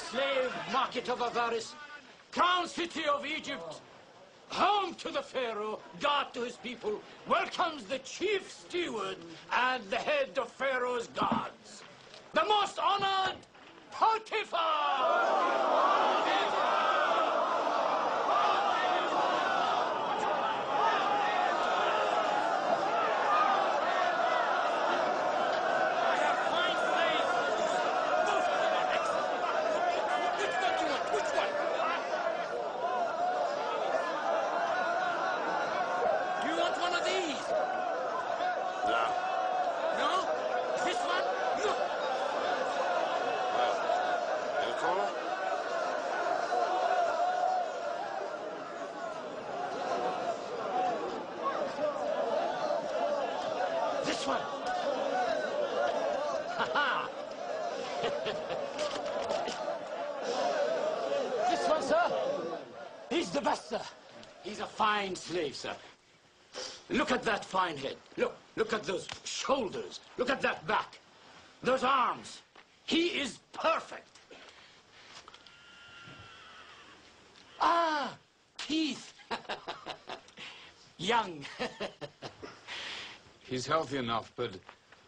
the slave market of Avaris, crown city of Egypt, home to the Pharaoh, God to his people, welcomes the chief steward and the head of Pharaoh's guards, the most honored Potiphar! This one. This one, sir. He's the best, sir. He's a fine slave, sir. Look at that fine head. Look at those shoulders. Look at that back. Those arms. He is perfect. Ah, teeth. Young. He's healthy enough, but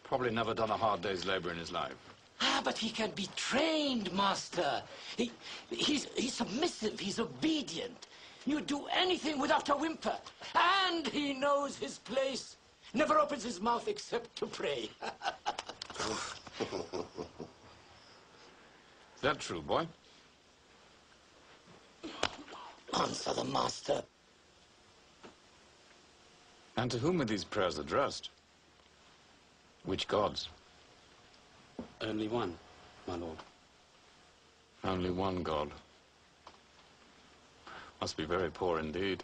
probably never done a hard day's labor in his life. Ah, but he can be trained, master. He's submissive, he's obedient. You do anything without a whimper. And he knows his place. Never opens his mouth except to pray. Is that true, boy? Answer the master. And to whom are these prayers addressed? Which gods? Only one, my lord. Only one god. Must be very poor indeed.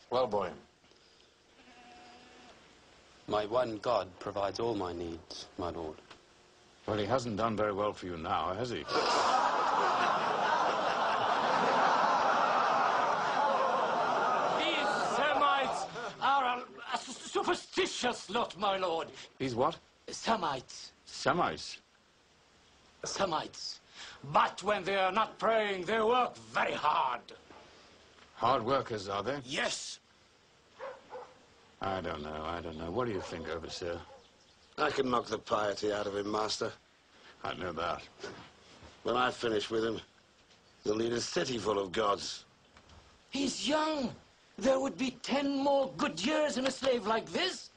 Well, boy. My one God provides all my needs, my lord. Well, he hasn't done very well for you now, has he? These Semites are a superstitious lot, my lord. He's what? Semites. Semites. Semites. But when they are not praying, they work very hard. Hard workers, are they? Yes. I don't know. What do you think, overseer? I can knock the piety out of him, master. I know that. When I finish with him, he'll lead a city full of gods. He's young. There would be 10 more good years in a slave like this.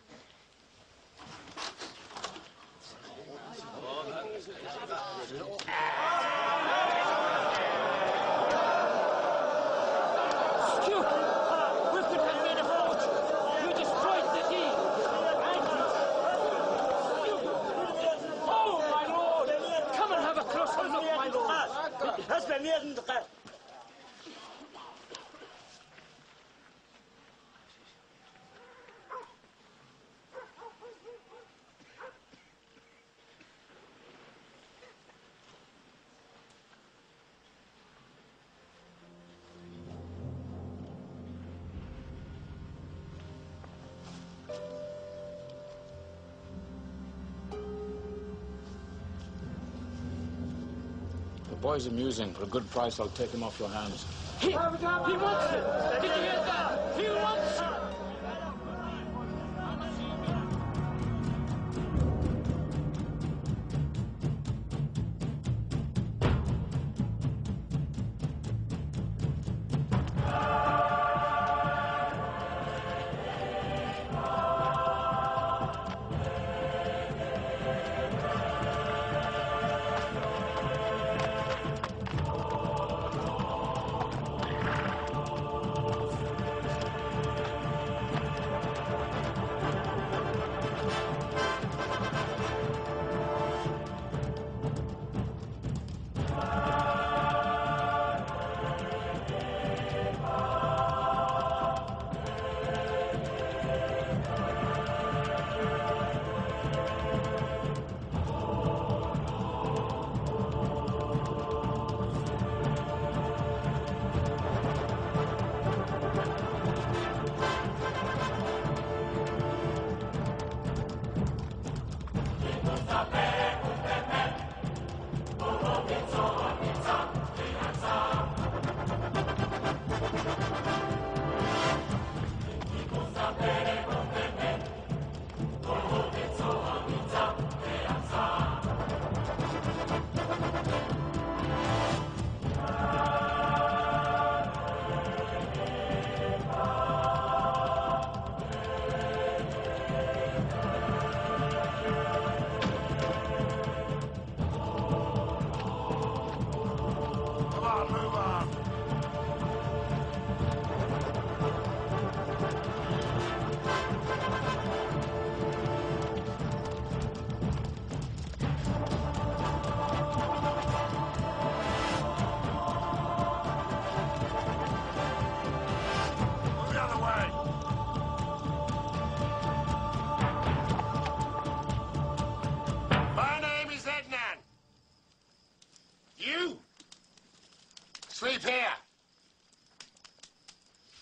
The boy's amusing. For a good price, I'll take him off your hands. He wants it! Did you hear that? He wants it!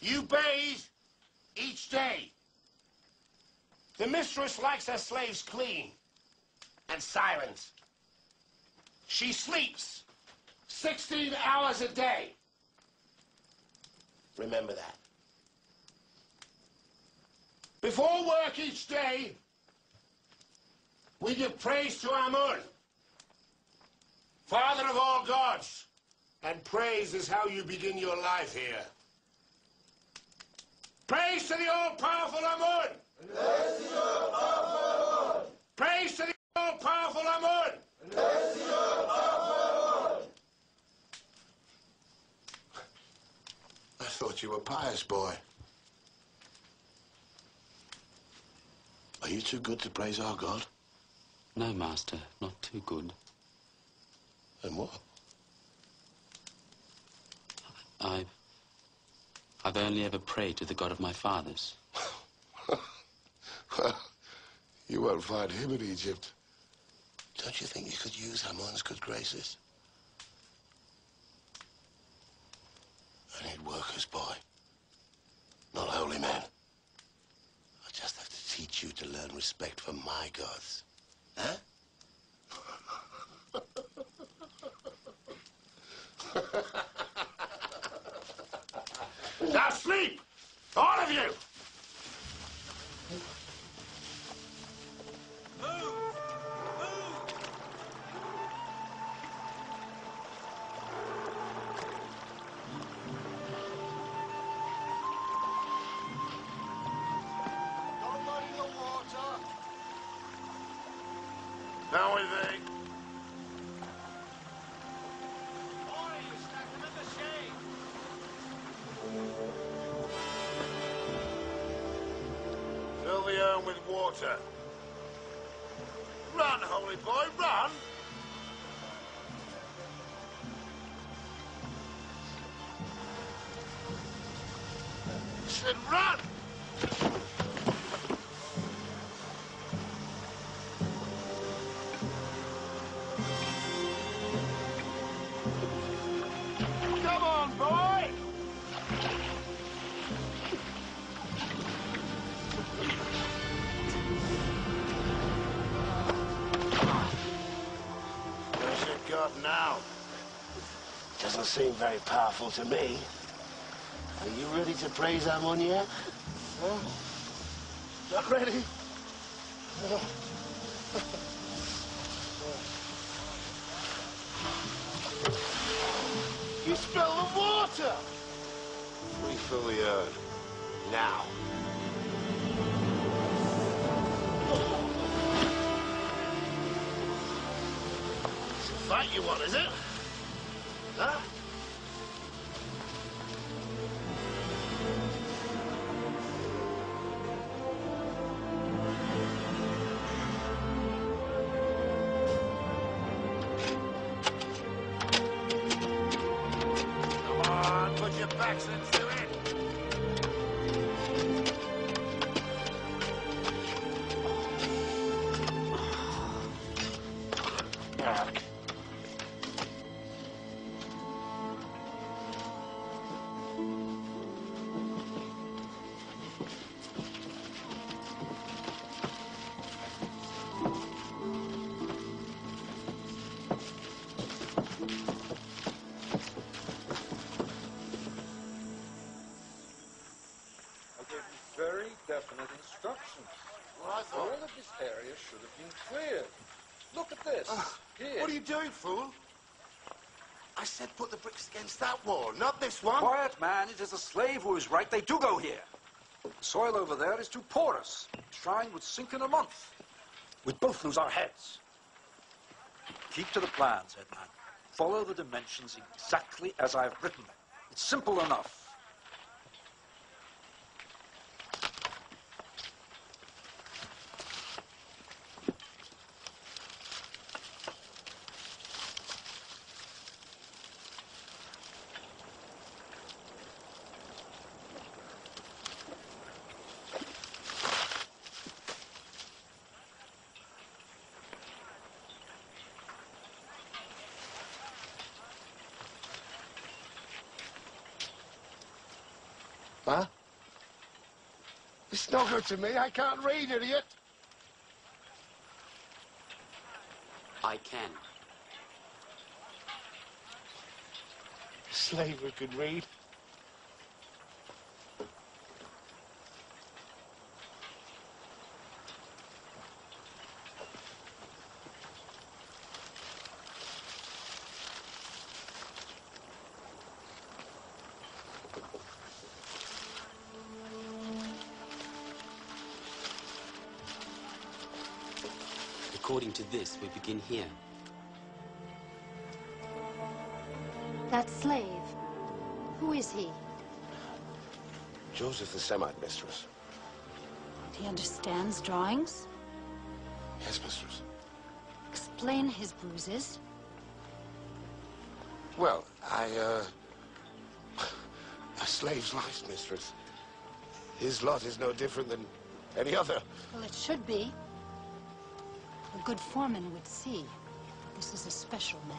You bathe each day. The mistress likes her slaves clean and silent. She sleeps 16 hours a day. Remember that. Before work each day, we give praise to Amun, Father of all gods. And praise is how you begin your life here. Praise to the all-powerful Amun! Praise to the all-powerful Amun! Praise to the all-powerful Amun! Praise to the all-powerful Amun! I thought you were pious, boy. Are you too good to praise our God? No, Master, not too good. Then what? I've only ever prayed to the God of my fathers. Well, you won't find him in Egypt. Don't you think you could use Amun's good graces? I need workers, boy. Not holy men. I just have to teach you to learn respect for my gods. Huh? Now sleep! All of you! Don't muddy the water. Now with thee. Fill the urn with water. Run, holy boy, run! I said run! Come on, boy! Where's your God now? Doesn't seem very powerful to me. Are you ready to praise Amun yet? Huh? Not ready? You spilled the water! Refill the urn. Now. It's a fight you want, is it? Huh? Come on, put your backs into it. Back. Very definite instructions. Well, I All thought... of this area should have been cleared. Look at this. Here. What are you doing, fool? I said put the bricks against that wall, not this one. Quiet, man. It is the slave who is right. They do go here. The soil over there is too porous. The shrine would sink in a month. We'd both lose our heads. Keep to the plans, Ednan. Follow the dimensions exactly as I've written them. It's simple enough. Huh? It's no good to me. I can't read, idiot. I can. A slave who could read. According to this, we begin here. That slave, who is he? Joseph the Semite, mistress. He understands drawings? Yes, mistress. Explain his bruises. Well, a slave's life, mistress. His lot is no different than any other. Well, it should be. A good foreman would see. This is a special man.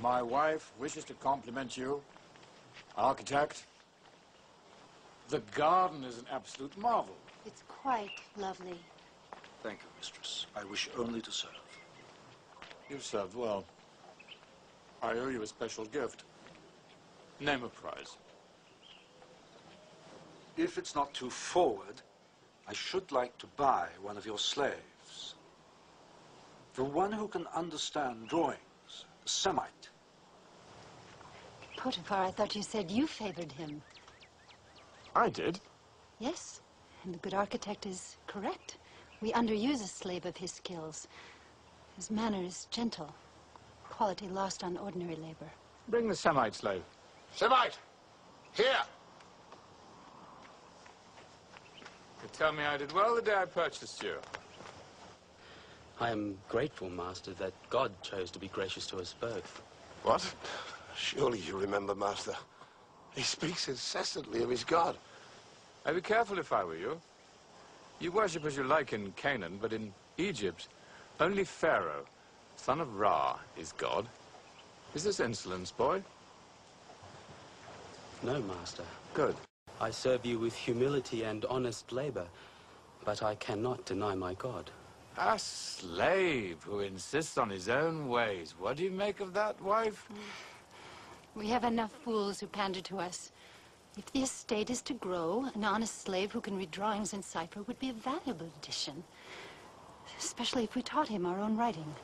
My wife wishes to compliment you, architect. The garden is an absolute marvel. It's quite lovely. Thank you, mistress. I wish only to serve. You've served well. I owe you a special gift. Name a prize. If it's not too forward, I should like to buy one of your slaves. The one who can understand drawings, the Semite. Potiphar, I thought you said you favored him. I did. Yes, and the good architect is correct. We underuse a slave of his skills. His manner is gentle, quality lost on ordinary labor. Bring the Semite slave. Semite! Here! You tell me I did well the day I purchased you. I am grateful, Master, that God chose to be gracious to us both. What? Surely you remember, Master. He speaks incessantly of his God. I'd be careful if I were you. You worship as you like in Canaan, but in Egypt, only Pharaoh, son of Ra, is God. Is this insolence, boy? No, Master. Good. I serve you with humility and honest labor, but I cannot deny my God. A slave who insists on his own ways. What do you make of that, wife? We have enough fools who pander to us. If the estate is to grow, an honest slave who can read drawings and cipher would be a valuable addition. Especially if we taught him our own writing.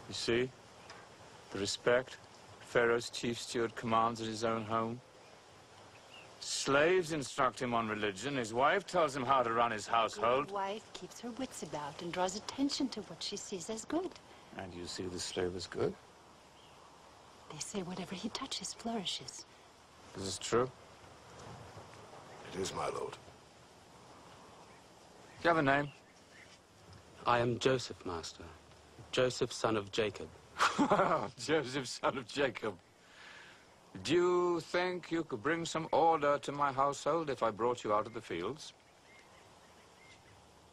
You see? The respect Pharaoh's chief steward commands at his own home. Slaves instruct him on religion. His wife tells him how to run his household. His wife keeps her wits about and draws attention to what she sees as good. And you see the slave as good? They say whatever he touches flourishes. This is true. It is, my lord. Do you have a name? I am Joseph, Master. Joseph, son of Jacob. Joseph, son of Jacob. Do you think you could bring some order to my household if I brought you out of the fields?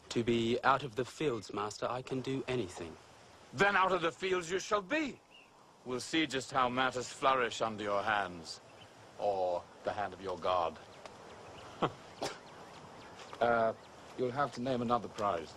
To be out of the fields, Master, I can do anything. Then out of the fields you shall be. We'll see just how matters flourish under your hands. Or the hand of your God. You'll have to name another prize.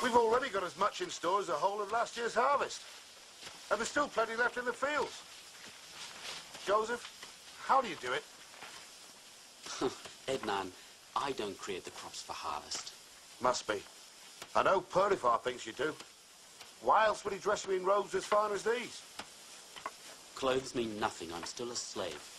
We've already got as much in store as the whole of last year's harvest. And there's still plenty left in the fields. Joseph, how do you do it? Ednan, I don't create the crops for harvest. Must be. I know Potiphar thinks you do. Why else would he dress you in robes as fine as these? Clothes mean nothing. I'm still a slave.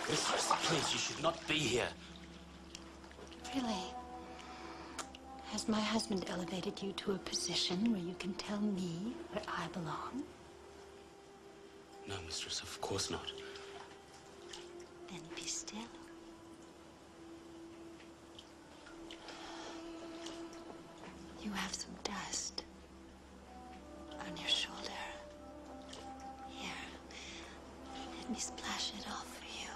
Mistress, please, you should not be here. Really? Has my husband elevated you to a position where you can tell me where I belong? No, mistress, of course not. Then be still. You have some dust on your shoulder. Here, let me splash it off for you.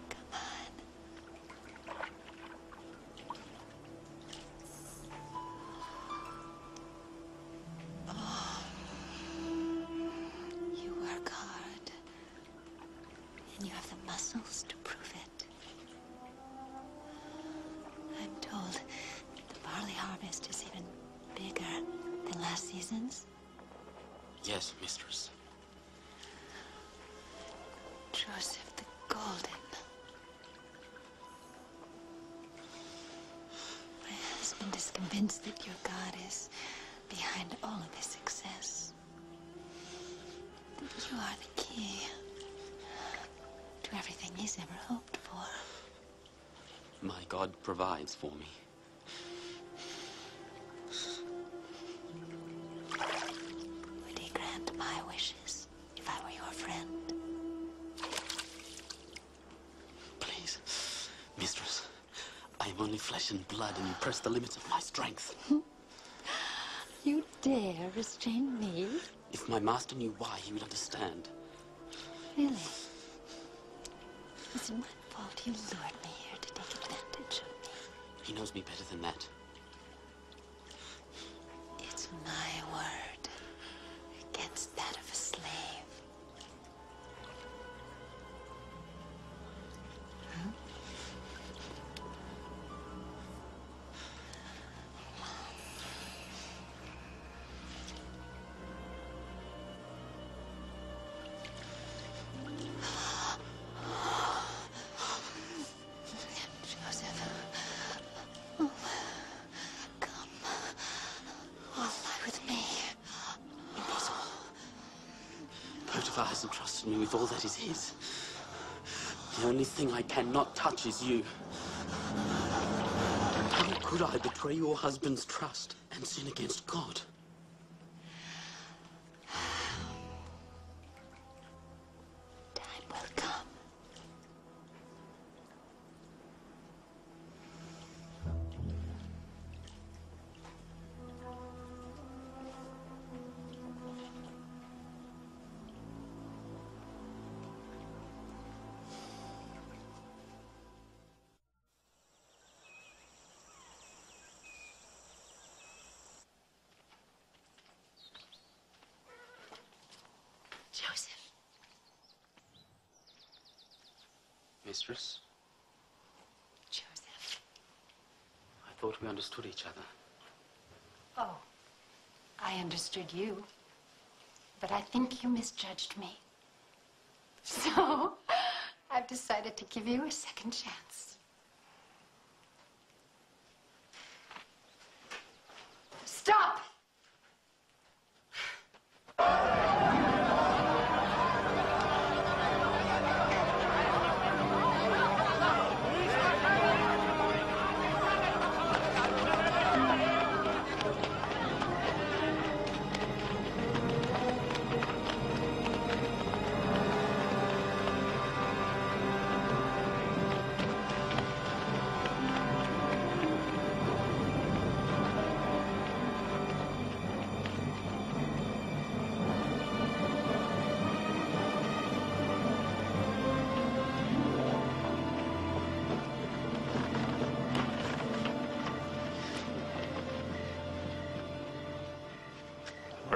Come on. Oh, you work hard, and you have the muscles to prove it. I'm told the barley harvest is even bigger than last season's. Yes, mistress. Joseph the Golden. My husband is convinced that your God is behind all of his success. That you are the key to everything he's ever hoped for. My God provides for me. Would he grant my wishes if I were your friend? Please, mistress, I am only flesh and blood, and you press the limits of my strength. You dare restrain me? If my master knew why, he would understand. Really? Is it my fault you lured me here to take advantage of me? He knows me better than that. It's my word against that of a slave. Huh? Joseph. Oh, come. Lie with me. Impossible. Potiphar has entrusted me with all that is his. The only thing I cannot touch is you. How could I betray your husband's trust and sin against God? Time will come. Joseph. Mistress, Joseph. I thought we understood each other. Oh, I understood you. But I think you misjudged me. So, I've decided to give you a second chance. Stop!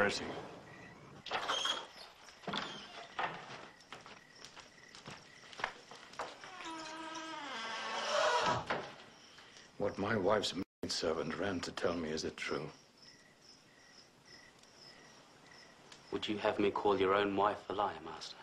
Where is he? What my wife's maidservant ran to tell me, is it true? Would you have me call your own wife a liar, Master?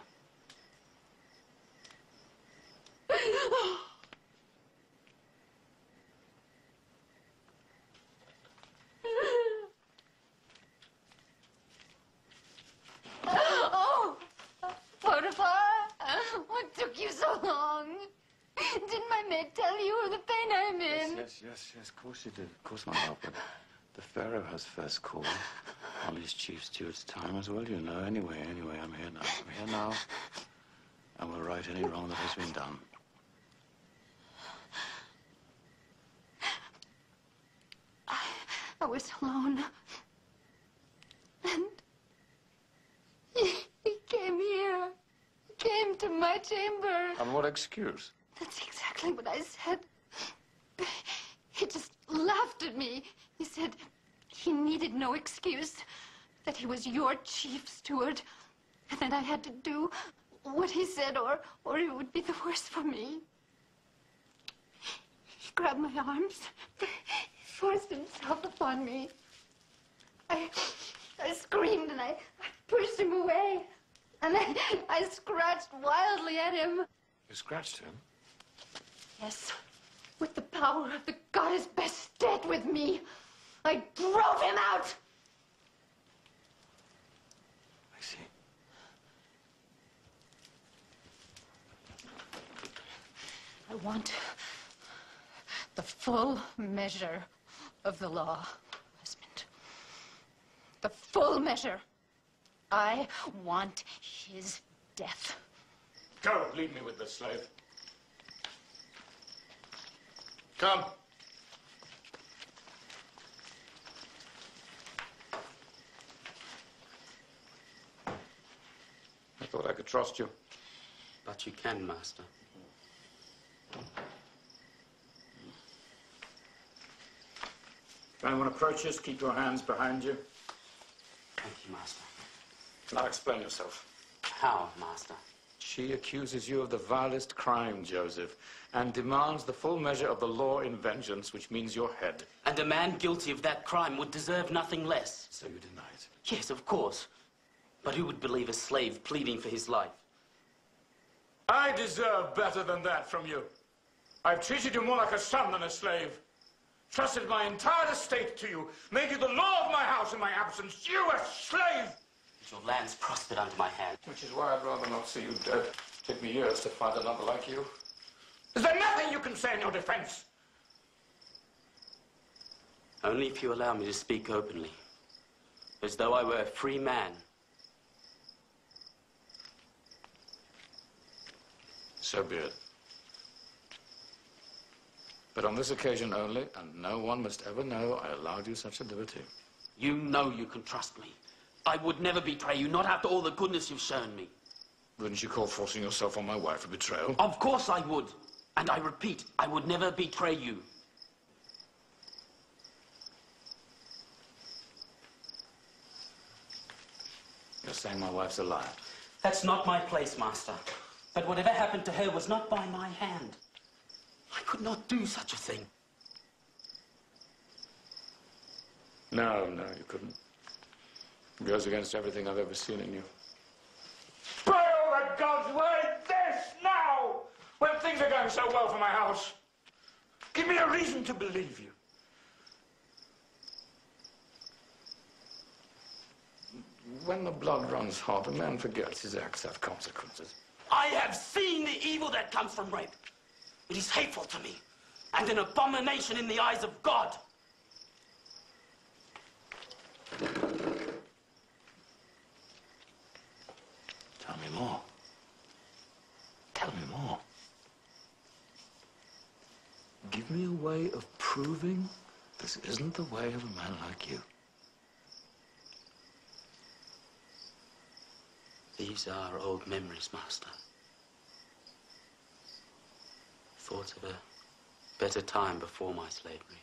Oh, Potiphar, what took you so long? Didn't my maid tell you of the pain I'm in? Yes, of course you did. Of course, my love, but the Pharaoh has first call on his chief steward's time as well, you know. Anyway, I'm here now. I'm here now, and we'll right any wrong that has been done. I was alone. And he came here. He came to my chamber. On what excuse? That's exactly what I said. He just laughed at me. He said he needed no excuse, that he was your chief steward, and that I had to do what he said, or it would be the worse for me. He grabbed my arms. He forced himself upon me. I screamed and I pushed him away. And I scratched wildly at him. You scratched him? Yes, with the power of the goddess Bastet with me. I drove him out. I see. I want the full measure of the law, husband. The full measure. I want his death. Go, leave me with the slave. Come. I thought I could trust you. But you can, Master. If anyone approaches, keep your hands behind you. Thank you, Master. Now explain yourself. How, Master? She accuses you of the vilest crime, Joseph, and demands the full measure of the law in vengeance, which means your head. And a man guilty of that crime would deserve nothing less. So you deny it? Yes, of course. But who would believe a slave pleading for his life? I deserve better than that from you. I've treated you more like a son than a slave. Trusted my entire estate to you. Made you the law of my house in my absence. You a slave! Your lands prospered under my hand. Which is why I'd rather not see you dead. Took me years to find another like you. Is there nothing you can say in your defense? Only if you allow me to speak openly. As though I were a free man. So be it. But on this occasion only, and no one must ever know, I allowed you such a liberty. You know you can trust me. I would never betray you, not after all the goodness you've shown me. Wouldn't you call forcing yourself on my wife a betrayal? Of course I would. And I repeat, I would never betray you. You're saying my wife's a liar? That's not my place, Master. But whatever happened to her was not by my hand. I could not do such a thing. No, you couldn't. It goes against everything I've ever seen in you. By all the gods, why this now? When things are going so well for my house. Give me a reason to believe you. When the blood runs hot, a man forgets his acts have consequences. I have seen the evil that comes from rape. It is hateful to me, and an abomination in the eyes of God. Tell me more. Tell me more. Give me a way of proving this isn't the way of a man like you. These are old memories, Master. Thoughts of a better time before my slavery.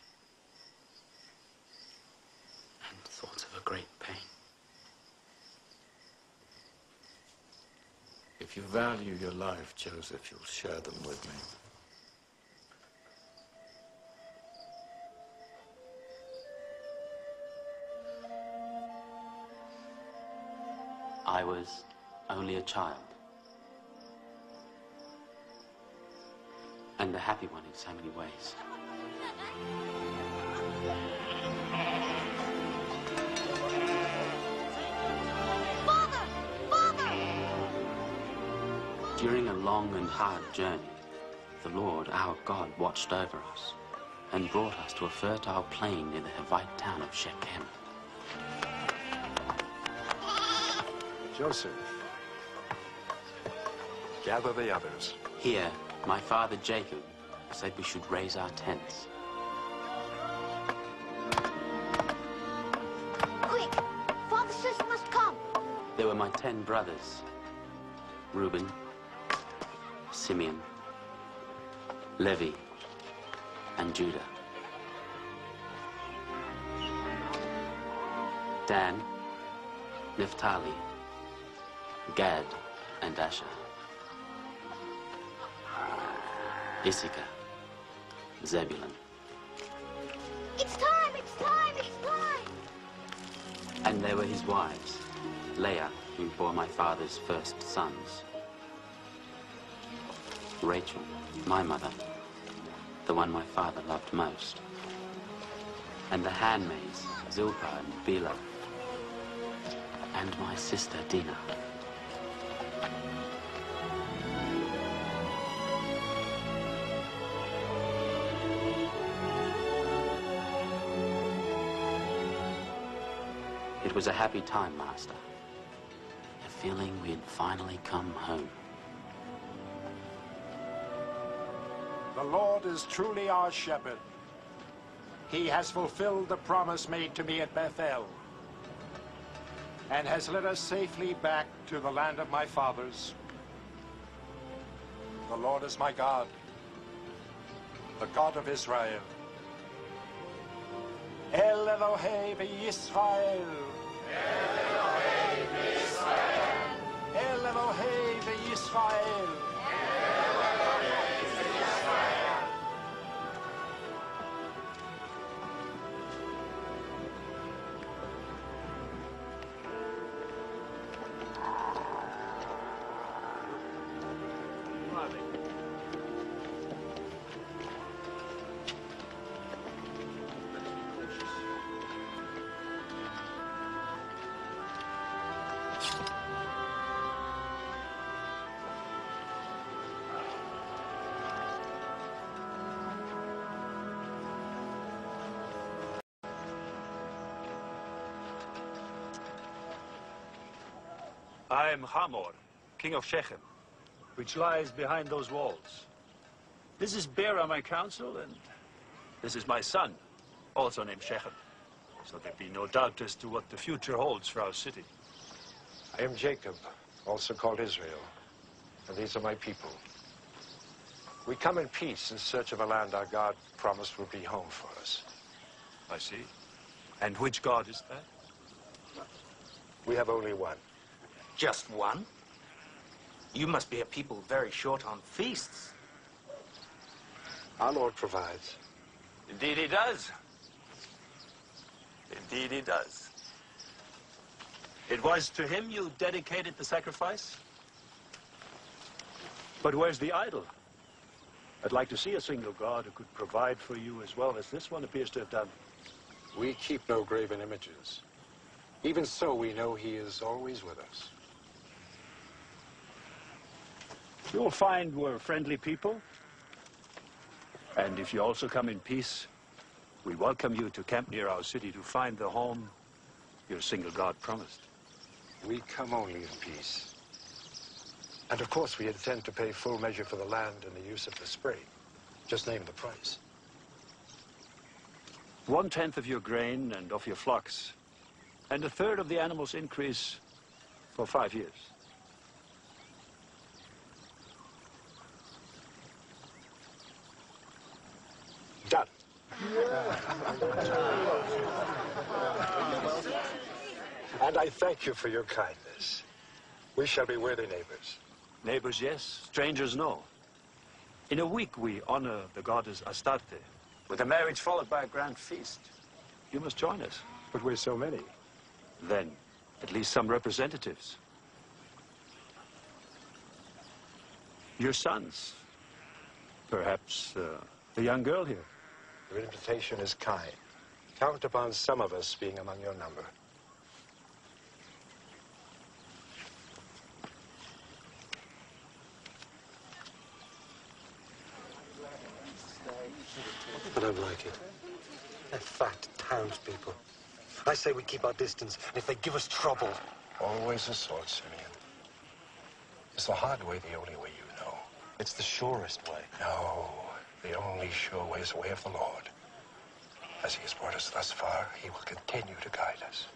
And thoughts of a great pain. If you value your life, Joseph, you'll share them with me. I was only a child. And a happy one in so many ways. Father! Father! During a long and hard journey, the Lord, our God, watched over us and brought us to a fertile plain near the Hivite town of Shechem. Joseph, gather the others. Here, my father Jacob said we should raise our tents. Quick! Father says you must come. There were my 10 brothers. Reuben, Simeon, Levi, and Judah. Dan, Naphtali, Gad, and Asher. Issachar, Zebulun. It's time! It's time! It's time! And there were his wives, Leah, who bore my father's first sons. Rachel, my mother, the one my father loved most. And the handmaids, Zilpah and Bilhah. And my sister Dinah. It was a happy time, Master. A feeling we had finally come home. The Lord is truly our shepherd. He has fulfilled the promise made to me at Bethel and has led us safely back to the land of my fathers. The Lord is my God, the God of Israel. El Elohei v'Yisrael. El Elohei v'Yisrael. El Elohei v'Yisrael. I am Hamor, king of Shechem, which lies behind those walls. This is Bera, my counsel, and this is my son, also named Shechem. So there be no doubt as to what the future holds for our city. I am Jacob, also called Israel, and these are my people. We come in peace in search of a land our God promised would be home for us. I see. And which God is that? We have only one. Just one? You must be a people very short on feasts. Our Lord provides. Indeed he does. Indeed he does. It was to him you dedicated the sacrifice? But where's the idol? I'd like to see a single God who could provide for you as well as this one appears to have done. We keep no graven images. Even so, we know he is always with us. You'll find we're friendly people. And if you also come in peace, we welcome you to camp near our city to find the home your single God promised. We come only in peace. And of course, we intend to pay full measure for the land and the use of the spring. Just name the price. 1/10 of your grain and of your flocks, and 1/3 of the animal's increase for 5 years. Done. And I thank you for your kindness. We shall be worthy neighbors. Neighbors, yes. Strangers, no. In a week, we honor the goddess Astarte, with a marriage followed by a grand feast. You must join us. But we're so many. Then, at least some representatives. Your sons. Perhaps the young girl here. Your invitation is kind. Count upon some of us being among your number. I don't like it. They're fat townspeople. I say we keep our distance, and if they give us trouble... Always the sort, Simeon. Is the hard way the only way you know? It's the surest way. No, the only sure way is the way of the Lord. As he has brought us thus far, he will continue to guide us.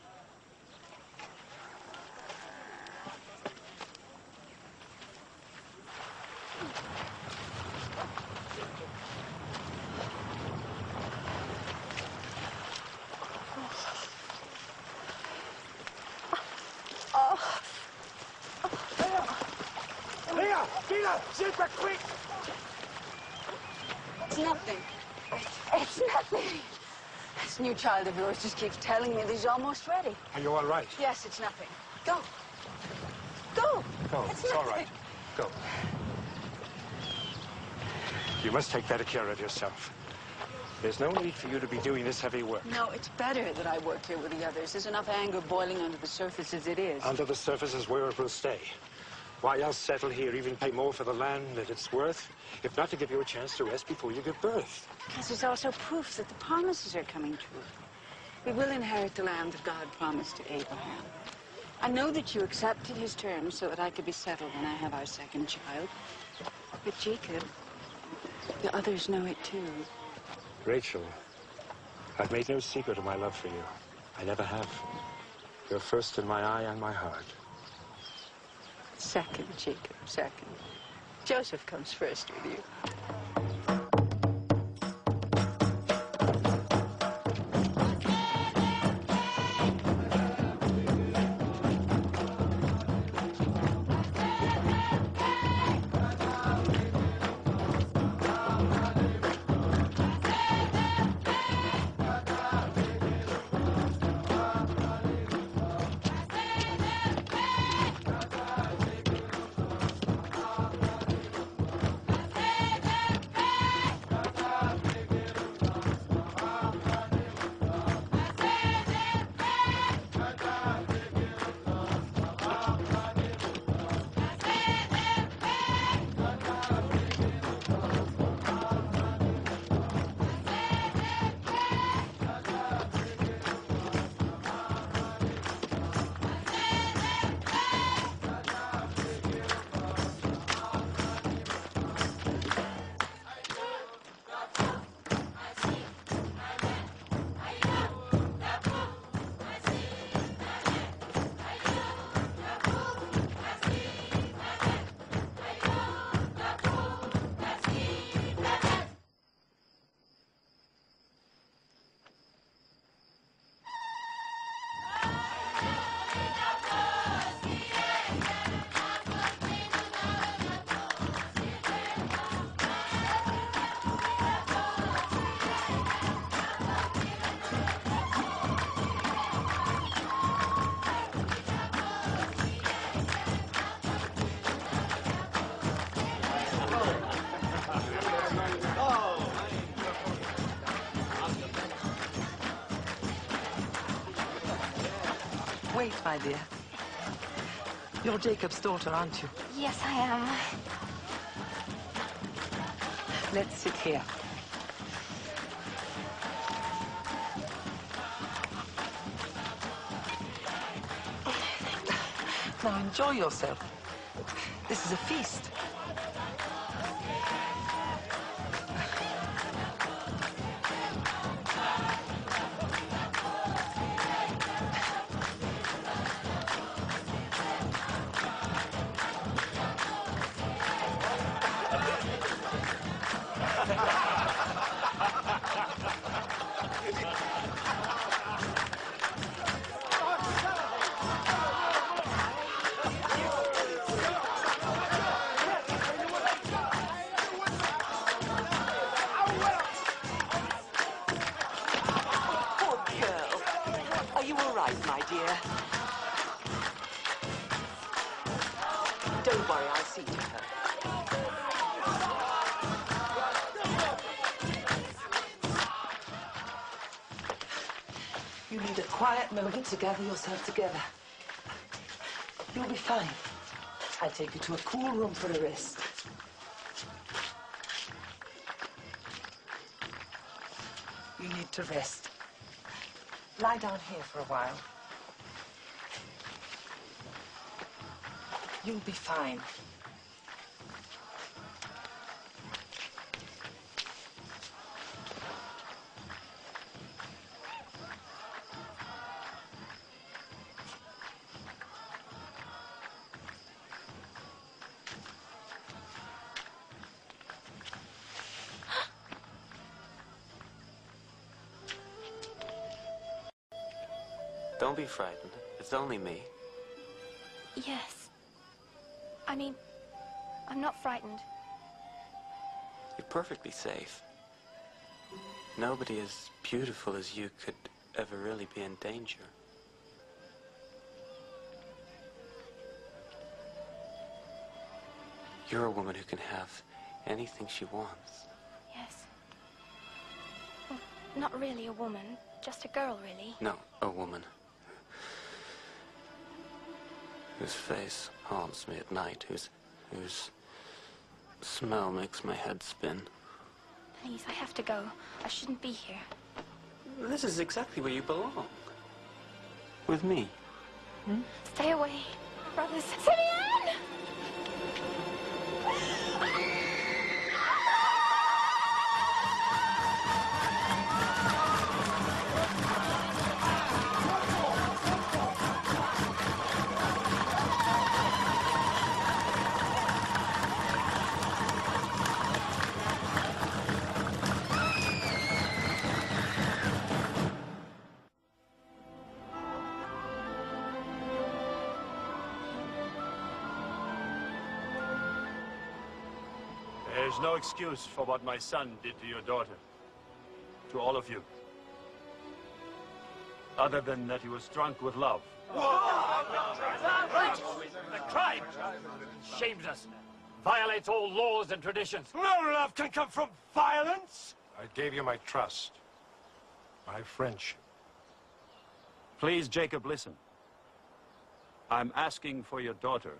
Super quick! It's nothing. It's nothing. This new child of yours just keeps telling me that he's almost ready. Are you all right? Yes, it's nothing. Go. Go. Go. It's all nothing. right. Go. You must take better care of yourself. There's no need for you to be doing this heavy work. No, it's better that I work here with the others. There's enough anger boiling under the surface as it is. Under the surface is where it will stay. Why else settle here, even pay more for the land that it's worth, if not to give you a chance to rest before you give birth? Because there's also proof that the promises are coming true. We will inherit the land that God promised to Abraham. I know that you accepted his terms so that I could be settled when I have our second child. But Jacob, the others know it too. Rachel, I've made no secret of my love for you. I never have. You're first in my eye and my heart. Second, Jacob, second. Joseph comes first with you. Wait, my dear. You're Jacob's daughter, aren't you? Yes, I am. Let's sit here. Now enjoy yourself. This is a feast. dear. Don't worry, I'll see to her. You need a quiet moment to gather yourself together. You'll be fine. I'll take you to a cool room for a rest. You need to rest. Lie down here for a while. You'll be fine. Don't be frightened. It's only me. Yes. I mean, I'm not frightened. You're perfectly safe. Nobody as beautiful as you could ever really be in danger. You're a woman who can have anything she wants. Yes. Well, not really a woman, just a girl, really. No, a woman. Whose face haunts me at night, whose smell makes my head spin. Please, I have to go. I shouldn't be here. This is exactly where you belong. With me. Stay away, brothers. Simeon! There's no excuse for what my son did to your daughter. To all of you. Other than that he was drunk with love. Right! The crime! Shames us. Violates all laws and traditions. No love can come from violence! I gave you my trust. My friendship. Please, Jacob, listen. I'm asking for your daughter.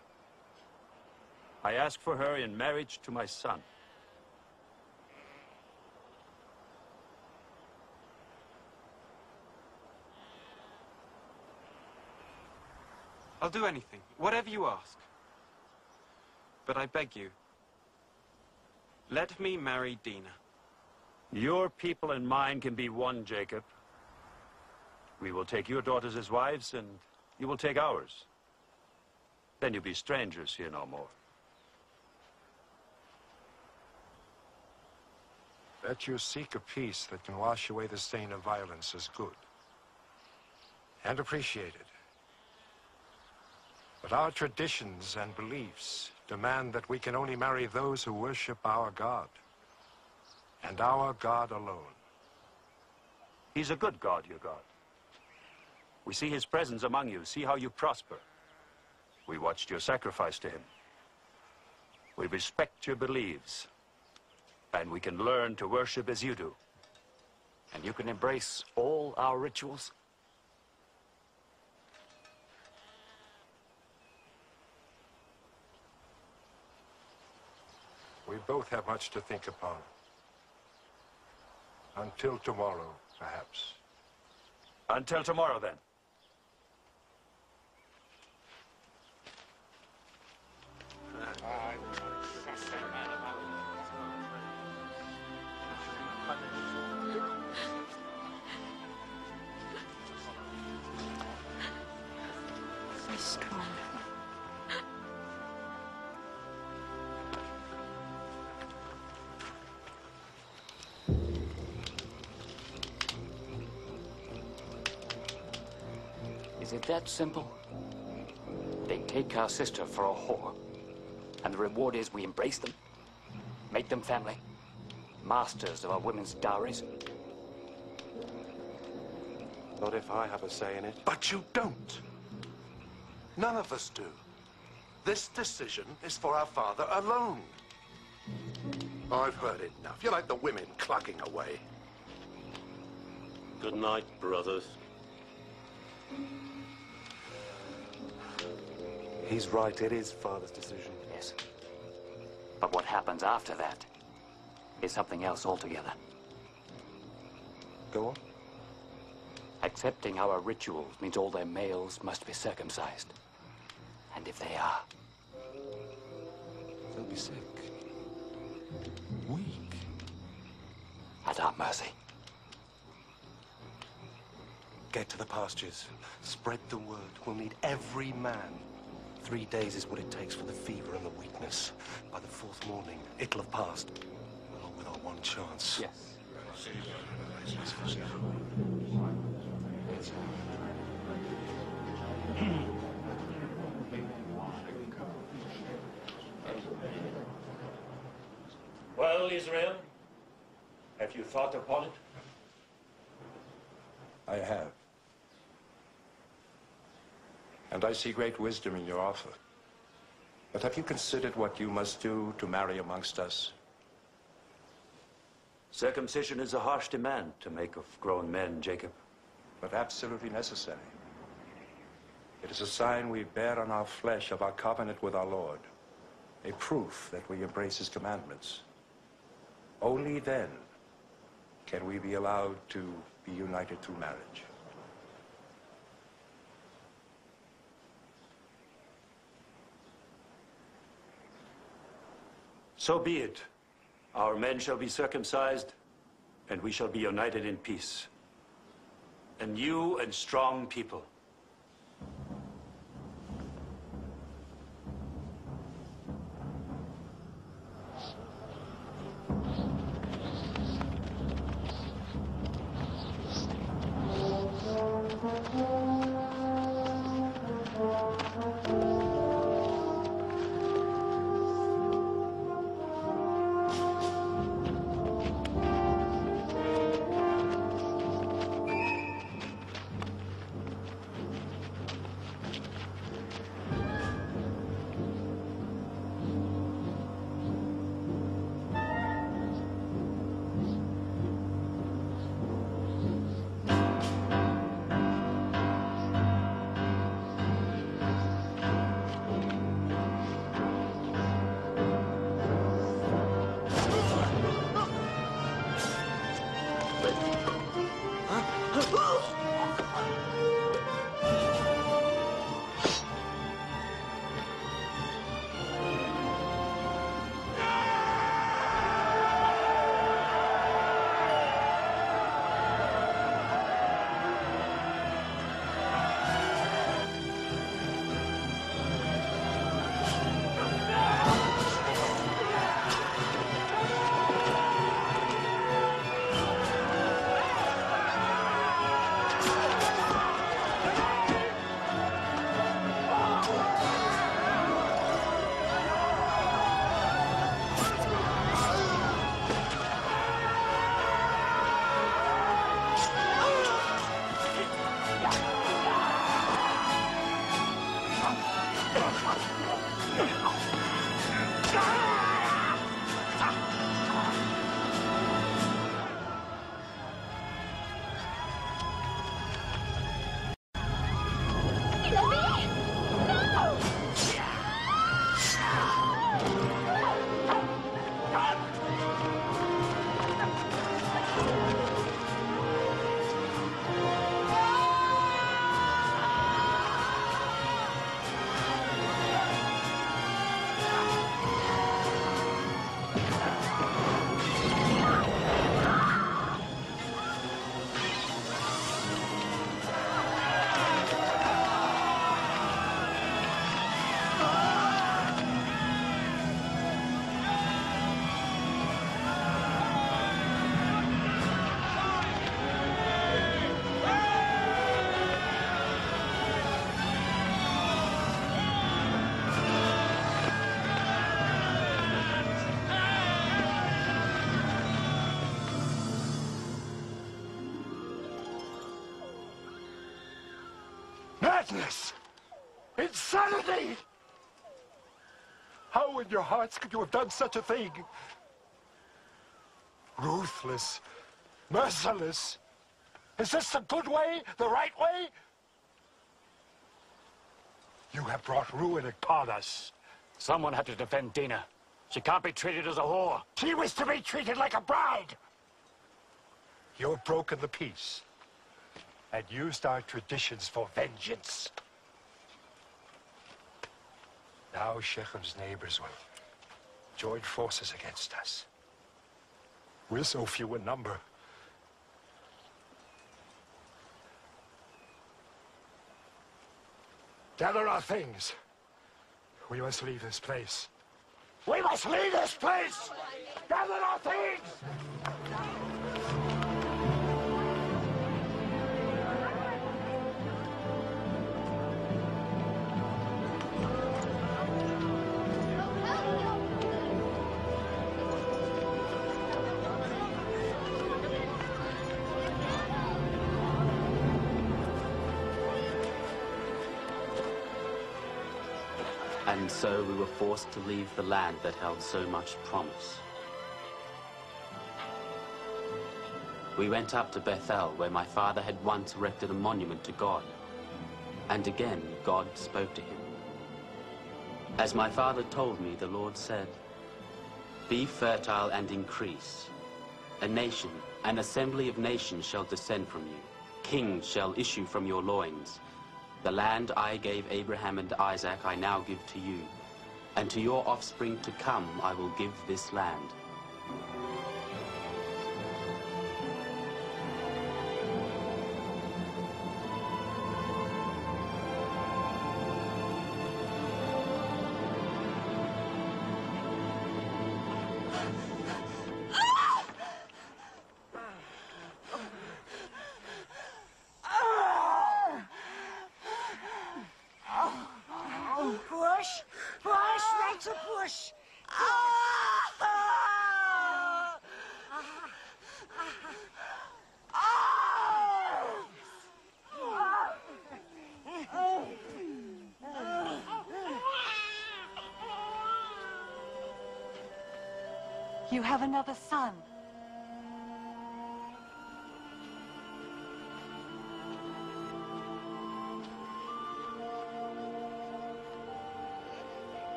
I ask for her in marriage to my son. I'll do anything, whatever you ask. But I beg you, let me marry Dina. Your people and mine can be one, Jacob. We will take your daughters as wives, and you will take ours. Then you'll be strangers here no more. That you seek a peace that can wash away the stain of violence is good. And appreciated. But our traditions and beliefs demand that we can only marry those who worship our God. And our God alone. He's a good God, your God. We see his presence among you, see how you prosper. We watched your sacrifice to him. We respect your beliefs. And we can learn to worship as you do. And you can embrace all our rituals? We both have much to think upon. Until tomorrow, perhaps. Until tomorrow, then. So strong. Is it that simple? They take our sister for a whore. And the reward is we embrace them, make them family, masters of our women's dowries. Not if I have a say in it. But you don't. None of us do. This decision is for our father alone. I've heard enough. You're like the women clucking away. Good night, brothers. He's right. It is Father's decision. Yes. But what happens after that is something else altogether. Go on. Accepting our rituals means all their males must be circumcised. And if they are, they'll be sick. Weak. At our mercy. Get to the pastures. Spread the word. We'll need every man. 3 days is what it takes for the fever and the weakness. By the 4th morning, it'll have passed. We're all with our one chance. Yes. Well, Israel, have you thought upon it? I have. And I see great wisdom in your offer. But have you considered what you must do to marry amongst us? Circumcision is a harsh demand to make of grown men, Jacob. But absolutely necessary. It is a sign we bear on our flesh of our covenant with our Lord. A proof that we embrace his commandments. Only then can we be allowed to be united through marriage. So be it. Our men shall be circumcised, and we shall be united in peace. A new and strong people. Madness! Insanity! How in your hearts could you have done such a thing? Ruthless, merciless. Is this the good way, the right way? You have brought ruin upon us. Someone had to defend Dina. She can't be treated as a whore. She was to be treated like a bride. You've broken the peace and used our traditions for vengeance. Now Shechem's neighbors will join forces against us. We're so few in number. Gather our things. We must leave this place. We must leave this place! Gather our things! And so we were forced to leave the land that held so much promise. We went up to Bethel, where my father had once erected a monument to God. And again, God spoke to him. As my father told me, the Lord said, "Be fertile and increase. A nation, an assembly of nations shall descend from you. Kings shall issue from your loins. The land I gave Abraham and Isaac I now give to you, and to your offspring to come I will give this land." You have another son.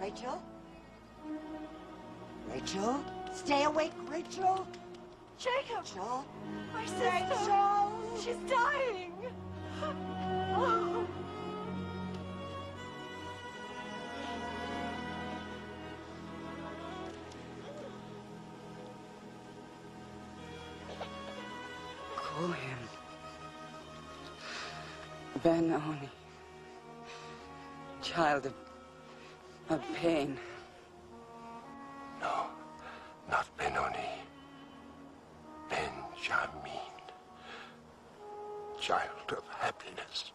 Rachel? Rachel? Stay awake, Rachel! Jacob! Rachel? My sister! Rachel! She's dying! Oh. Call him Ben-Oni, child of pain. No, not Benoni. Benjamin. Child of happiness.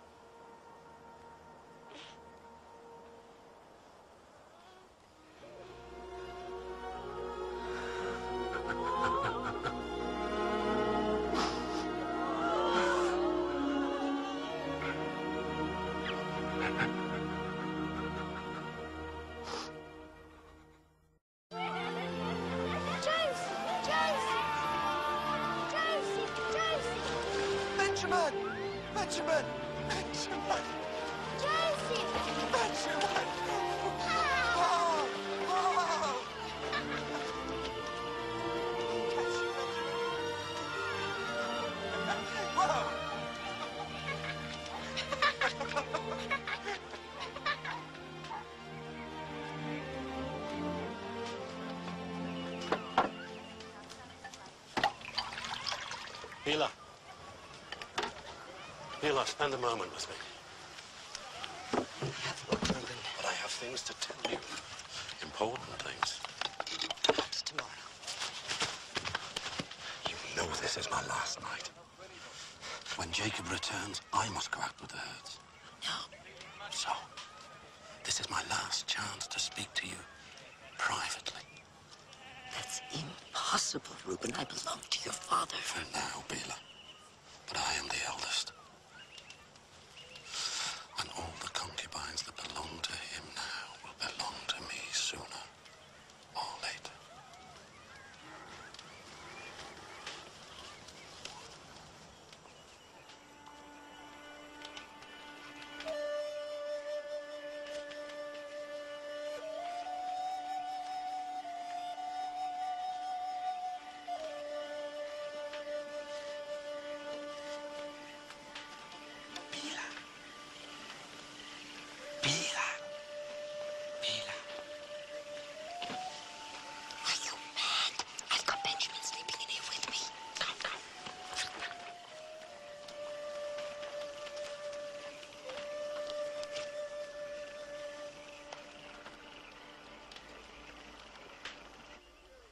Benjamin! Benjamin! Benjamin! Joseph! Benjamin! Oh! Oh! Whoa! Hila. Hila, spend a moment with me. But I have things to tell you. Important things. Perhaps tomorrow. You know this is my last night. When Jacob returns, I must go out with the herds. No. So, this is my last chance to speak to you privately. That's impossible, Reuben. I belong to your father. For now, Bela. But I am the eldest. And all the concubines that belong to him now will belong to me sooner or later.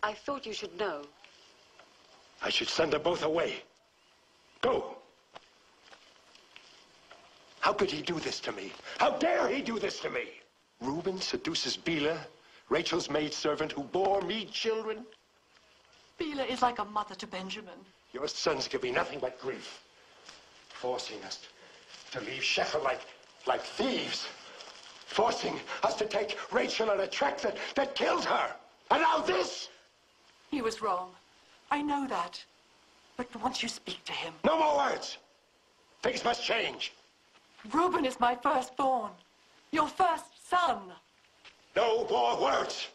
I thought you should know. I should send them both away. Go. How could he do this to me? How dare he do this to me? Reuben seduces Bela, Rachel's maidservant who bore me children. Bela is like a mother to Benjamin. Your sons give me nothing but grief, forcing us to leave Shechem like thieves, forcing us to take Rachel on a trek that killed her. And now this! He was wrong. I know that. But once you speak to him... No more words! Things must change. Reuben is my firstborn. Your first son. No more words!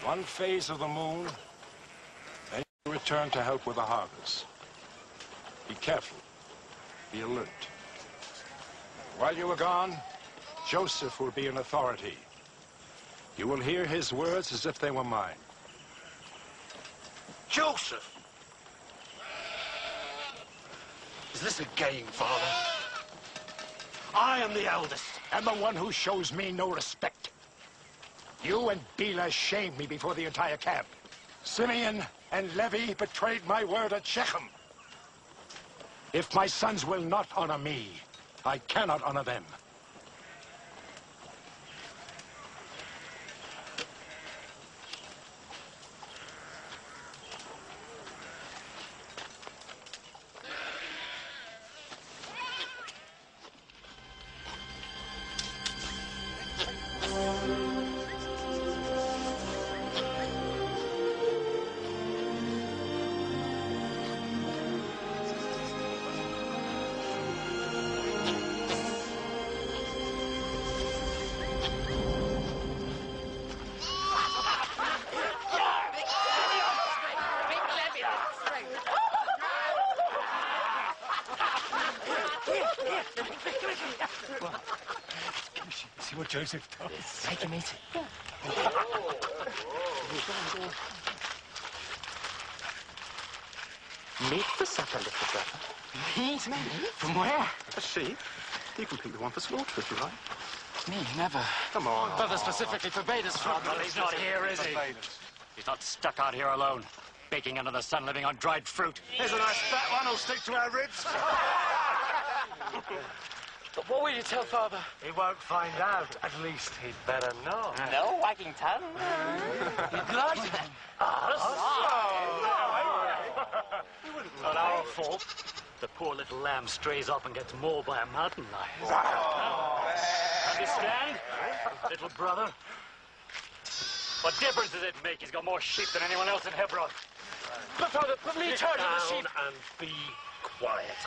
One phase of the moon, then you return to help with the harvest. Be careful. Be alert. While you are gone, Joseph will be in authority. You will hear his words as if they were mine. Joseph! Is this a game, Father? I am the eldest, And the one who shows me no respect. You and Bela shamed me before the entire camp. Simeon and Levi betrayed my word at Shechem. If my sons will not honor me, I cannot honor them. See what Joseph does. Take him easy. Meat for supper, little brother. Meat? From where? A sheep. You can pick the one for slaughter if you like. Me, never. Come on. Father specifically forbade us from... Well, he's not here, is he? He's not stuck out here alone, baking under the sun, living on dried fruit. Here's a nice fat one who'll stick to our ribs. But what will you tell Father? He won't find out. At least he'd better not. No wagging tongue. You'd like to then. Not our fault. The poor little lamb strays off and gets mauled by a mountain lion. Understand, little brother? What difference does it make? He's got more sheep than anyone else in Hebron. But Father, put me in charge of the sheep. And be quiet.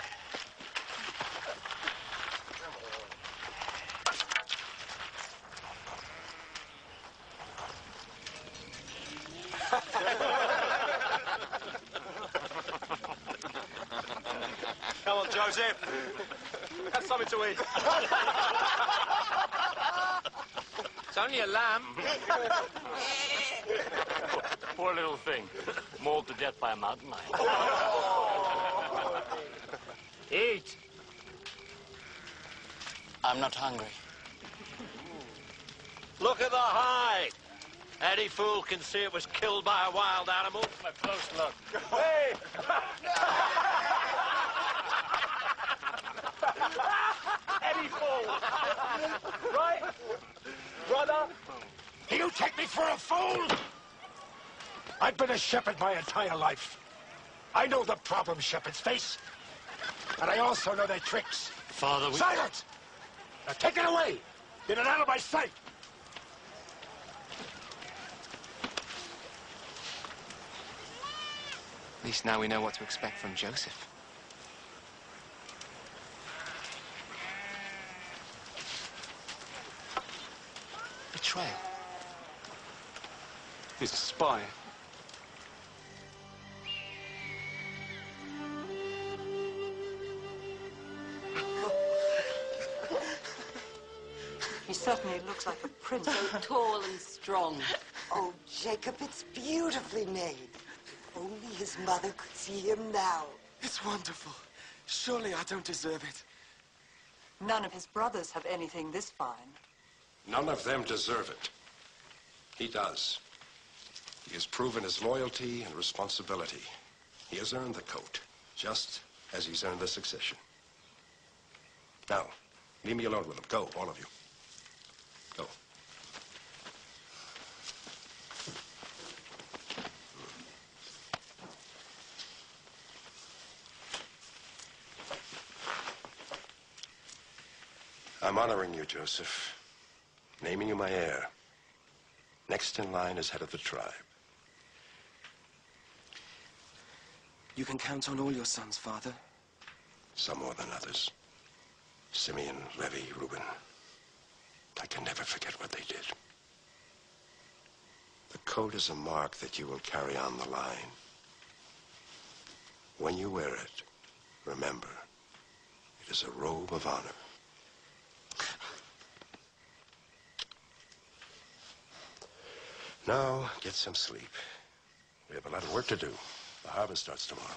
Come on, Joseph. Have something to eat. It's only a lamb. Poor little thing, mauled to death by a mountain lion. Eat. I'm not hungry. Look at the hide. Any fool can see it was killed by a wild animal. A close look. Hey! Any fool! Right? Brother? You take me for a fool? I've been a shepherd my entire life. I know the problem shepherds face. And I also know their tricks. Father, we... Silence! Now take it away! Get it out of my sight! At least now we know what to expect from Joseph. Betrayal. He's a spy. He certainly looks like a prince. So tall and strong. Oh, Jacob, it's beautifully made. Only his mother could see him now. It's wonderful. Surely I don't deserve it. None of his brothers have anything this fine. None of them deserve it. He does. He has proven his loyalty and responsibility. He has earned the coat, just as he's earned the succession. Now, leave me alone with him. Go, all of you. Go. I'm honoring you, Joseph. Naming you my heir. Next in line as head of the tribe. You can count on all your sons, Father. Some more than others. Simeon, Levi, Reuben. I can never forget what they did. The coat is a mark that you will carry on the line. When you wear it, remember, it is a robe of honor. Now, get some sleep. We have a lot of work to do. The harvest starts tomorrow.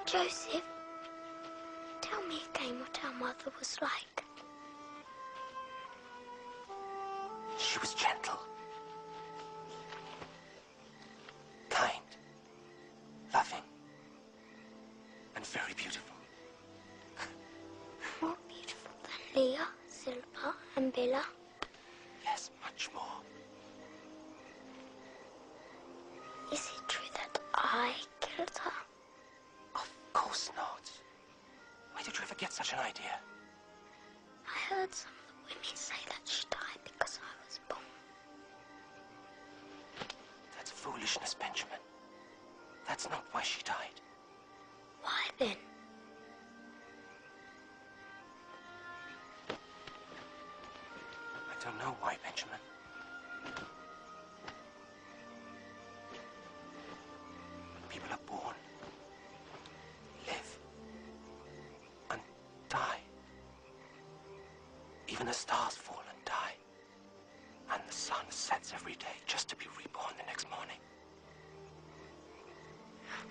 Joseph, tell me again what our mother was like. She was gentle, kind, loving, and very beautiful. More beautiful than Leah, Zilpah, and Bilhah? Yes, much more. Is it true that I killed her? Of course not. Why did you ever get such an idea? I heard some of the women say that she died because I was born. That's foolishness, Benjamin. That's not why she died. Why then? I don't know why, Benjamin. People are born, live, and die. Even the stars fall and die. And the sun sets every day just to be reborn the next morning.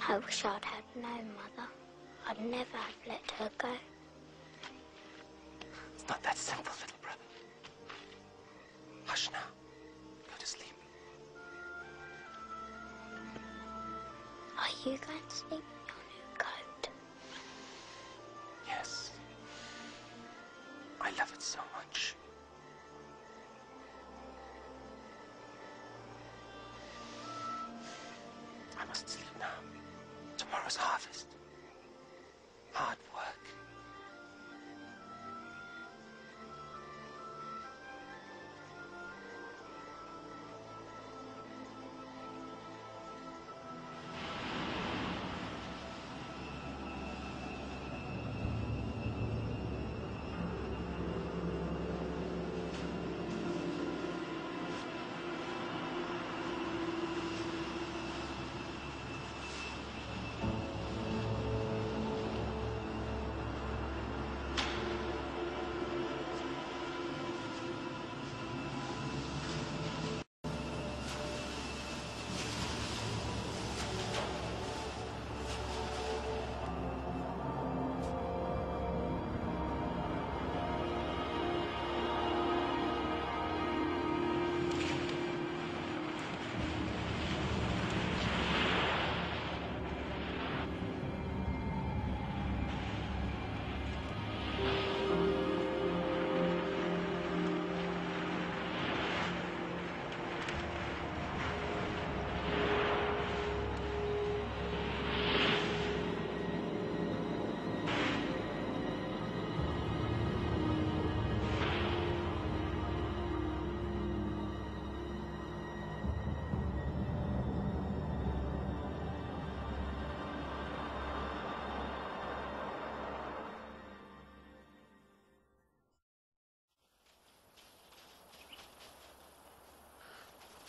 I wish I'd had known, Mother. I'd never have let her go. It's not that simple, little brother. Hush now. Go to sleep. Are you going to sleep in your new coat? Yes. I love it so much. I must sleep now. Tomorrow's harvest. Hard work.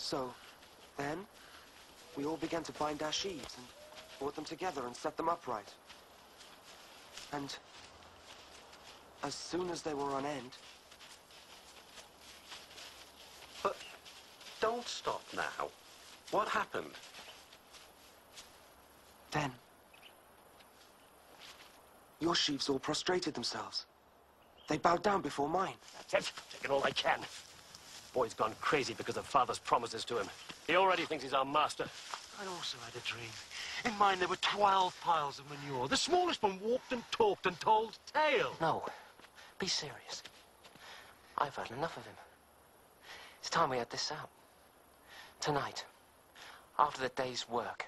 So, then, we all began to bind our sheaves and brought them together and set them upright. And as soon as they were on end... But don't stop now. What happened? Then, your sheaves all prostrated themselves. They bowed down before mine. That's it. Taking all I can. Boy's gone crazy because of Father's promises to him. He already thinks he's our master. I also had a dream. In mine there were 12 piles of manure. The smallest one walked and talked and told tales. No. Be serious. I've had enough of him. It's time we had this out. Tonight. After the day's work.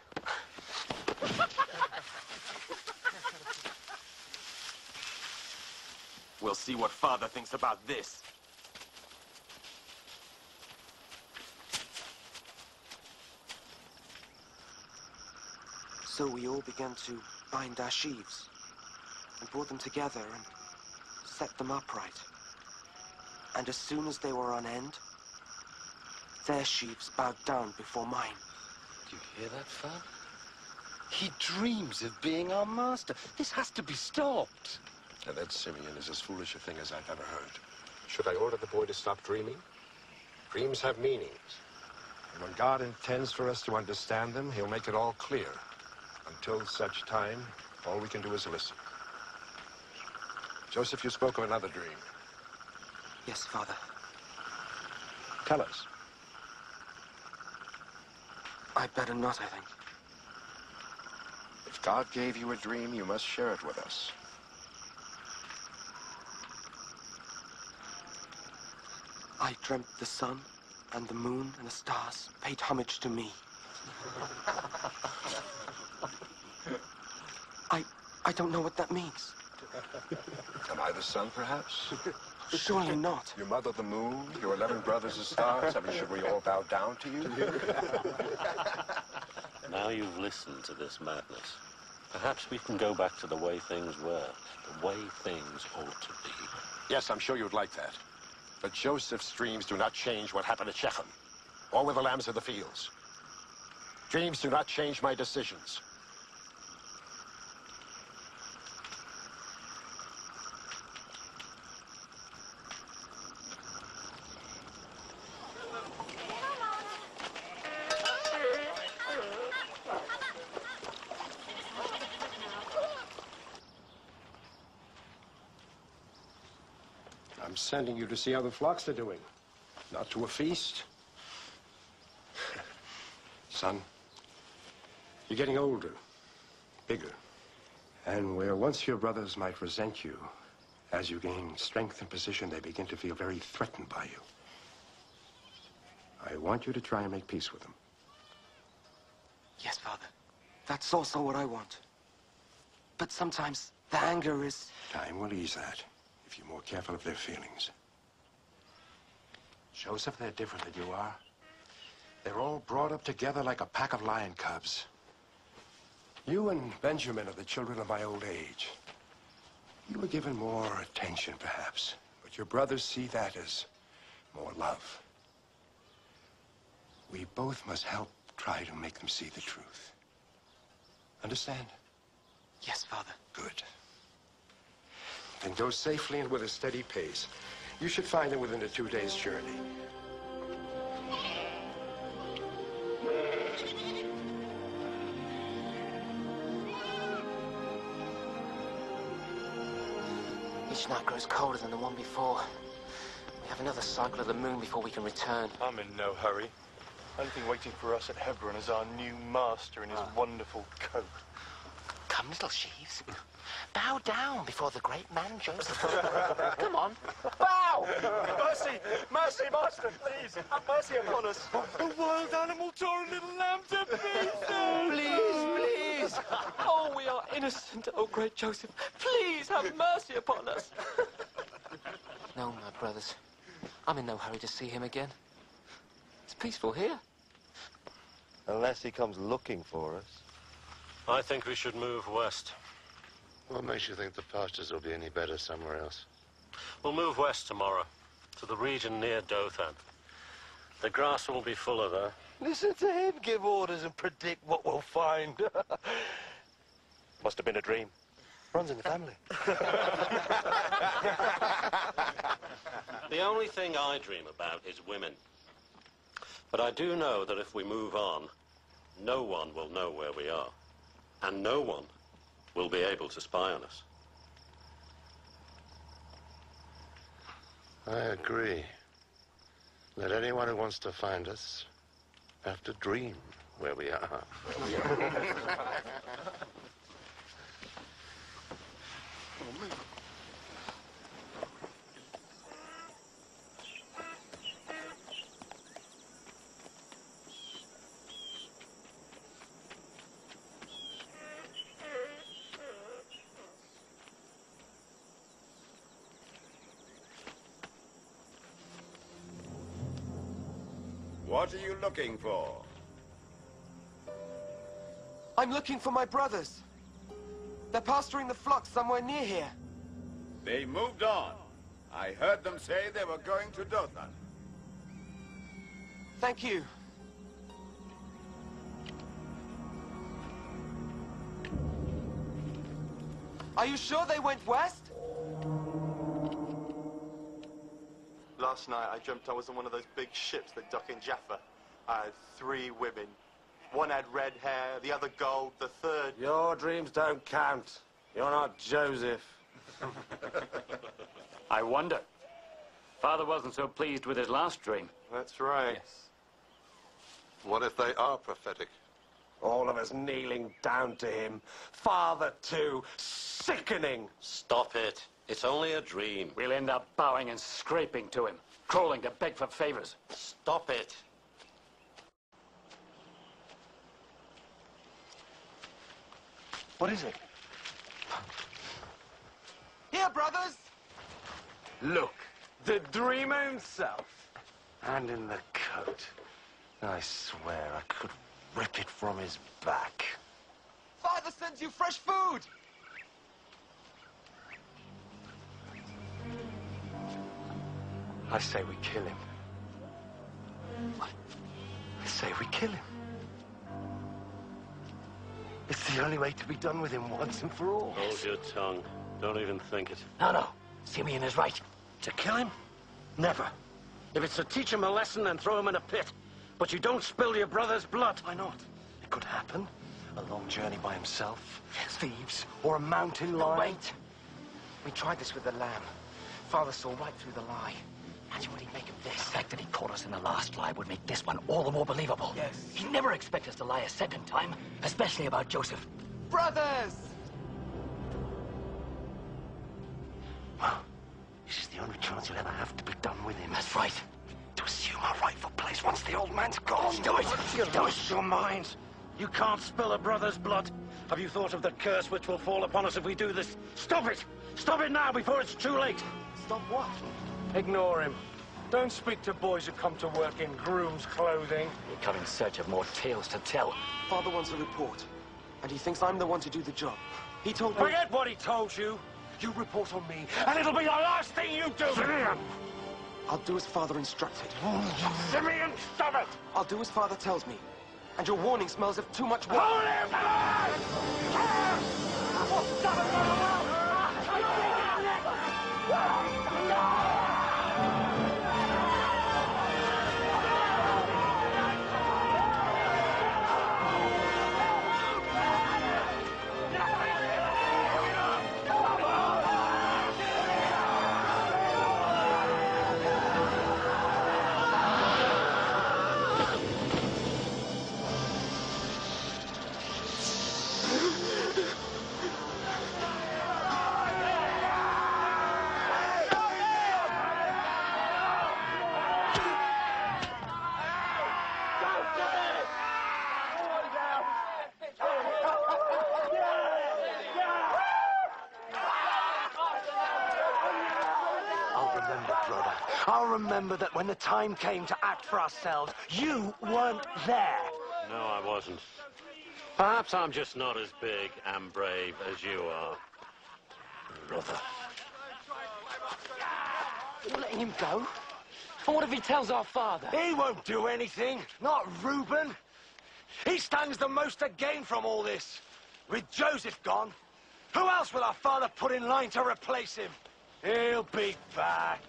We'll see what Father thinks about this. So we all began to bind our sheaves and brought them together and set them upright. And as soon as they were on end, their sheaves bowed down before mine. Do you hear that, Father? He dreams of being our master. This has to be stopped. Now, that Simeon is as foolish a thing as I've ever heard. Should I order the boy to stop dreaming? Dreams have meanings. And when God intends for us to understand them, he'll make it all clear. Until such time, all we can do is listen. Joseph, you spoke of another dream. Yes, Father. Tell us. I'd better not, I think. If God gave you a dream, you must share it with us. I dreamt the sun and the moon and the stars paid homage to me. I don't know what that means. Am I the sun, perhaps? Surely not. Your mother, the moon, your 11 brothers, the stars. I mean, should we all bow down to you? Now you've listened to this madness, perhaps we can go back to the way things were, the way things ought to be. Yes, I'm sure you'd like that. But Joseph's dreams do not change what happened at Shechem, or with the lambs of the fields. Dreams do not change my decisions. I'm sending you to see how the flocks are doing, not to a feast. Son, you're getting older, bigger. And where once your brothers might resent you, as you gain strength and position, they begin to feel very threatened by you. I want you to try and make peace with them. Yes, Father. That's also what I want. But sometimes the anger is... Time will ease that, if you're more careful of their feelings. Joseph, they're different than you are. They're all brought up together like a pack of lion cubs. You and Benjamin are the children of my old age. You were given more attention, perhaps, but your brothers see that as more love. We both must help try to make them see the truth. Understand? Yes, Father. Good. Then go safely and with a steady pace. You should find them within a 2 days' journey. Each night grows colder than the one before. We have another cycle of the moon before we can return. I'm in no hurry. Only thing waiting for us at Hebron is our new master in his wonderful coat. Come, little sheaves. Bow down before the great man Joseph. Come on. Bow! Mercy! Mercy, master, please! Have mercy upon us! A wild animal tore a little lamb to pieces! Please, please! Oh, we are innocent, oh great Joseph. Please have mercy upon us. No, my brothers. I'm in no hurry to see him again. It's peaceful here. Unless he comes looking for us. I think we should move west. What makes you think the pastures will be any better somewhere else? We'll move west tomorrow, to the region near Dothan. The grass will be fuller, though. Listen to him give orders and predict what we'll find. Must have been a dream. Runs in the family. The only thing I dream about is women. But I do know that if we move on, no one will know where we are. And no one will be able to spy on us. I agree. Let anyone who wants to find us have to dream where we are. What are you looking for? I'm looking for my brothers. They're pasturing the flock somewhere near here. They moved on. I heard them say they were going to Dothan. Thank you. Are you sure they went west? Last night I dreamt I was on one of those big ships that dock in Jaffa. I had 3 women. One had red hair, the other gold, the third... Your dreams don't count. You're not Joseph. I wonder. Father wasn't so pleased with his last dream. That's right. Yes. What if they are prophetic? All of us kneeling down to him. Father, too. Sickening. Stop it. It's only a dream. We'll end up bowing and scraping to him, crawling to beg for favors. Stop it. What is it? Here, brothers! Look, the dreamer himself. And in the coat. I swear I could rip it from his back. Father sends you fresh food! I say we kill him. What? I say we kill him. It's the only way to be done with him once and for all. Hold your tongue. Don't even think it. No. Simeon is right. To kill him? Never. If it's to teach him a lesson, then throw him in a pit. But you don't spill your brother's blood. Why not? It could happen. A long journey by himself. Thieves. Or a mountain lion. Wait! We tried this with the lamb. Father saw right through the lie. Imagine what he'd make of this. The fact that he caught us in the last lie would make this one all the more believable. Yes. He'd never expect us to lie a second time, especially about Joseph. Brothers! Well, this is the only chance you'll ever have to be done with him. That's right. To assume our rightful place once the old man's gone. Do it! You've lost your minds. You can't spill a brother's blood. Have you thought of the curse which will fall upon us if we do this? Stop it! Stop it now before it's too late! Stop what? Ignore him. Don't speak to boys who come to work in groom's clothing. We come in search of more tales to tell. Father wants a report, and he thinks I'm the one to do the job. He told me... Forget what he told you. You report on me, and it'll be the last thing you do. Simeon! I'll do as Father instructed. Simeon, stop it! I'll do as Father tells me. And your warning smells of too much work. I'll remember that when the time came to act for ourselves, you weren't there. No, I wasn't. Perhaps I'm just not as big and brave as you are. Brother. You're letting him go? And what if he tells our father? He won't do anything. Not Reuben. He stands the most to gain from all this. With Joseph gone, who else will our father put in line to replace him? He'll be back.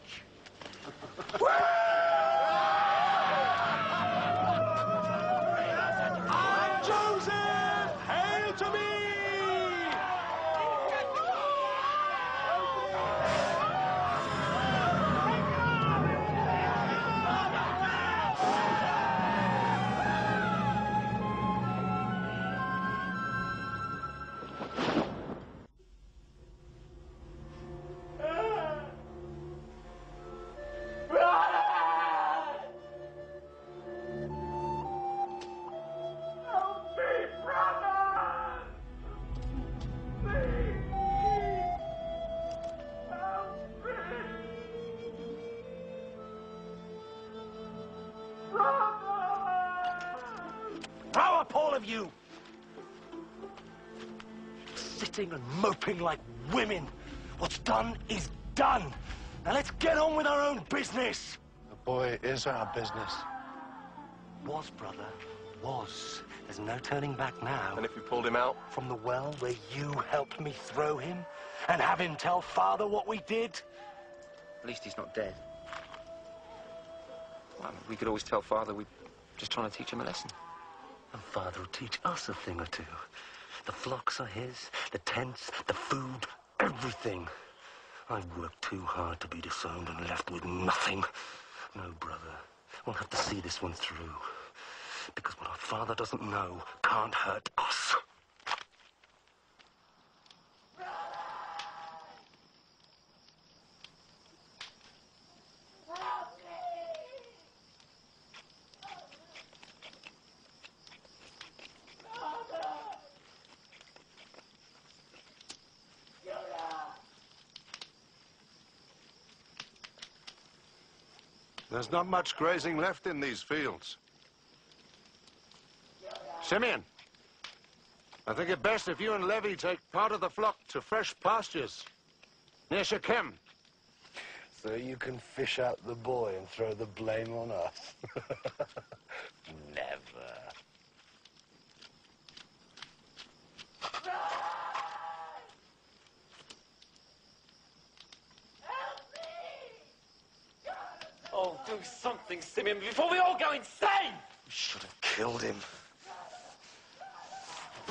I'm Joseph! Hail to me! Grow up, all of you! Sitting and moping like women. What's done is done. Now let's get on with our own business. The boy is our business. Was, brother. Was. There's no turning back now. And if we pulled him out? From the well where you helped me throw him? And have him tell Father what we did? At least he's not dead. Well, we could always tell Father we're just trying to teach him a lesson. And Father will teach us a thing or two. The flocks are his, the tents, the food, everything. I've worked too hard to be disowned and left with nothing. No, brother, we'll have to see this one through. Because what our Father doesn't know can't hurt us. There's not much grazing left in these fields. Simeon, I think it best if you and Levi take part of the flock to fresh pastures near Shechem. So you can fish out the boy and throw the blame on us? Never. Oh, do something, Simeon, before we all go insane! We should have killed him.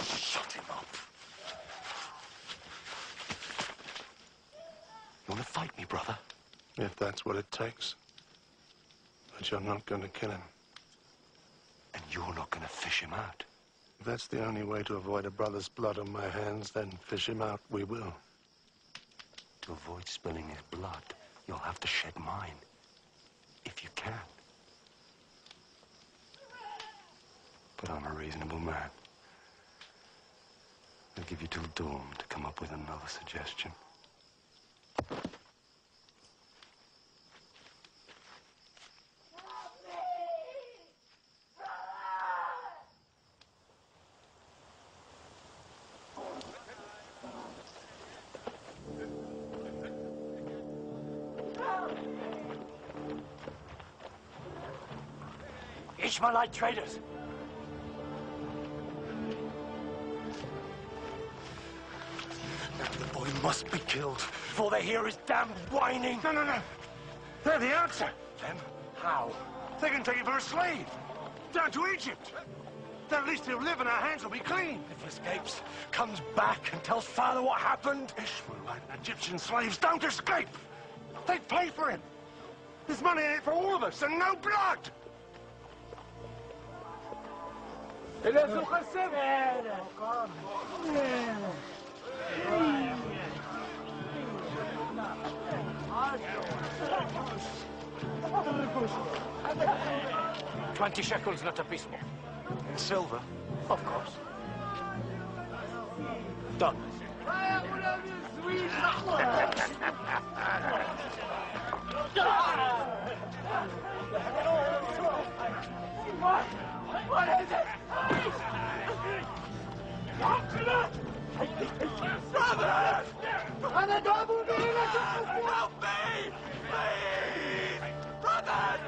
Shut him up. You want to fight me, brother? If that's what it takes. But you're not going to kill him. And you're not going to fish him out? If that's the only way to avoid a brother's blood on my hands, then fish him out we will. To avoid spilling his blood, you'll have to shed mine. If you can. But I'm a reasonable man. I'll give you till dawn to come up with another suggestion. Ishmaelite traders. Now the boy must be killed before they hear his damned whining. No, no, no. They're the answer. Them? How? They can take him for a slave. Down to Egypt. Then at least he'll live and our hands will be clean. If he escapes, comes back and tells Father what happened. Ishmaelite and Egyptian slaves don't escape. They pay for him. There's money in it for all of us and no blood. $20 shekels, not a piece more. In silver? Of course. Done. What is it? Brothers! And the double help me! Please! Brothers!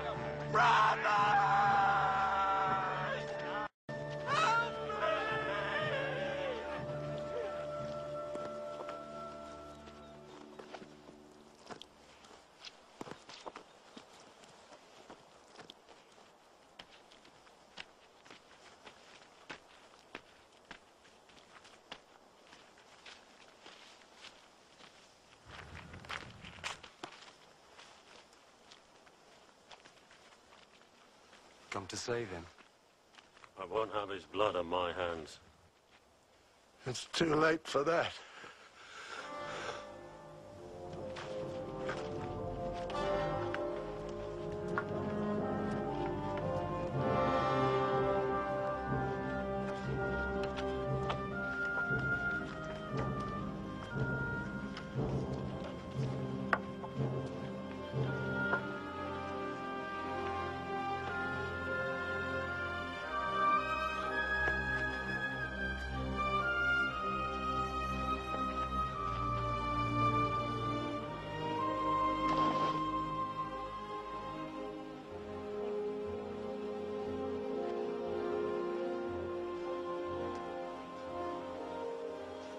Come to save him. I won't have his blood on my hands. It's too late for that.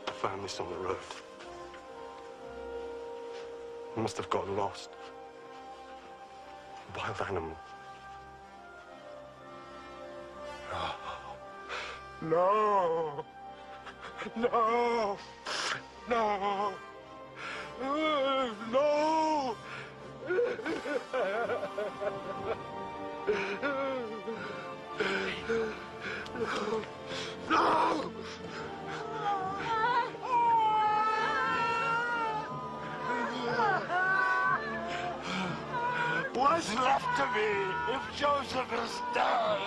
I found this on the road. I must have gotten lost. A wild animal. No! No! No! No! No! What's left of me if Joseph is dead?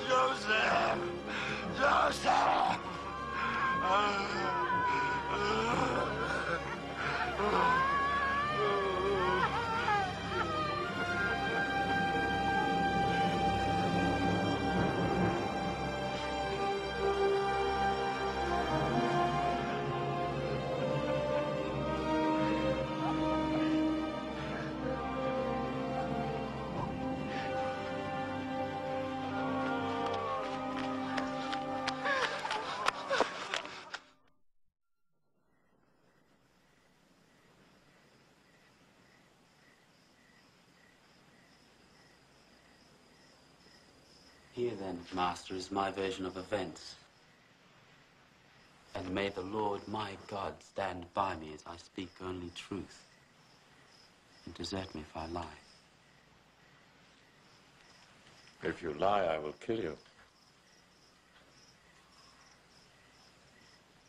Joseph! Joseph! Here then, Master, is my version of events. And may the Lord my God stand by me as I speak only truth, and desert me if I lie. If you lie, I will kill you.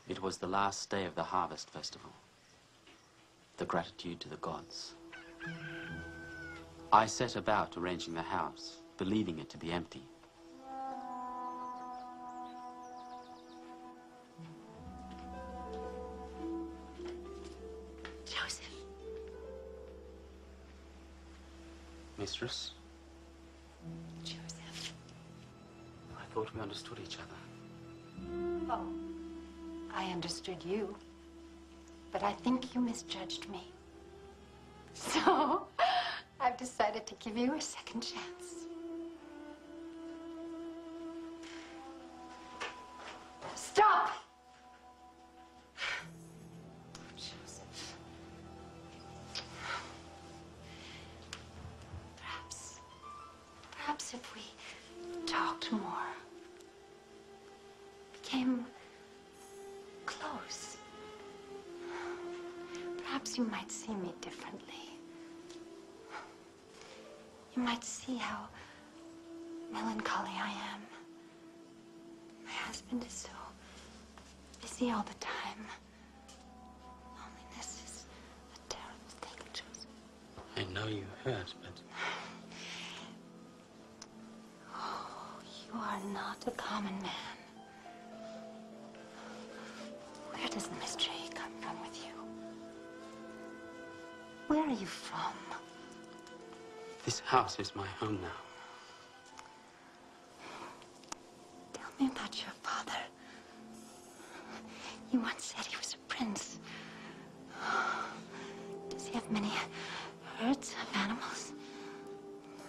It was the last day of the harvest festival. The gratitude to the gods. I set about arranging the house, believing it to be empty. Joseph. Mistress? Joseph. I thought we understood each other. Oh, I understood you, but I think you misjudged me. So, I've decided to give you a second chance. Stop! Joseph. Perhaps if we talked more, became close, perhaps you might see me differently. You might see how melancholy I am. My husband is so busy all the time. Loneliness is a terrible thing, Joseph. I know you hurt, but... Oh, you are not a common man. Where does the mystery come from with you? Where are you from? This house is my home now. Tell me about your father. He once said he was a prince. Does he have many herds of animals?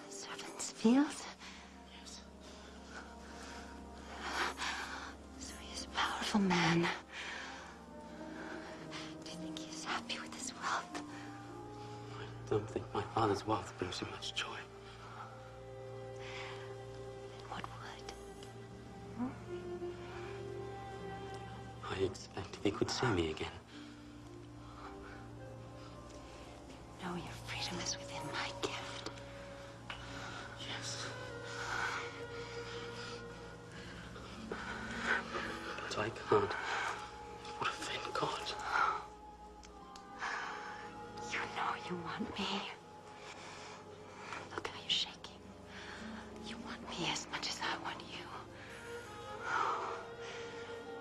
Servants, fields? Yes. So he is a powerful man. Do you think he is happy with his wealth? I don't think my father's wealth brings him much joy. What would? I expect if he could see me again. No, your freedom is within my gift. Yes. But I can't. What a thin God. You know you want me. Look how you're shaking. You want me as much as I want you.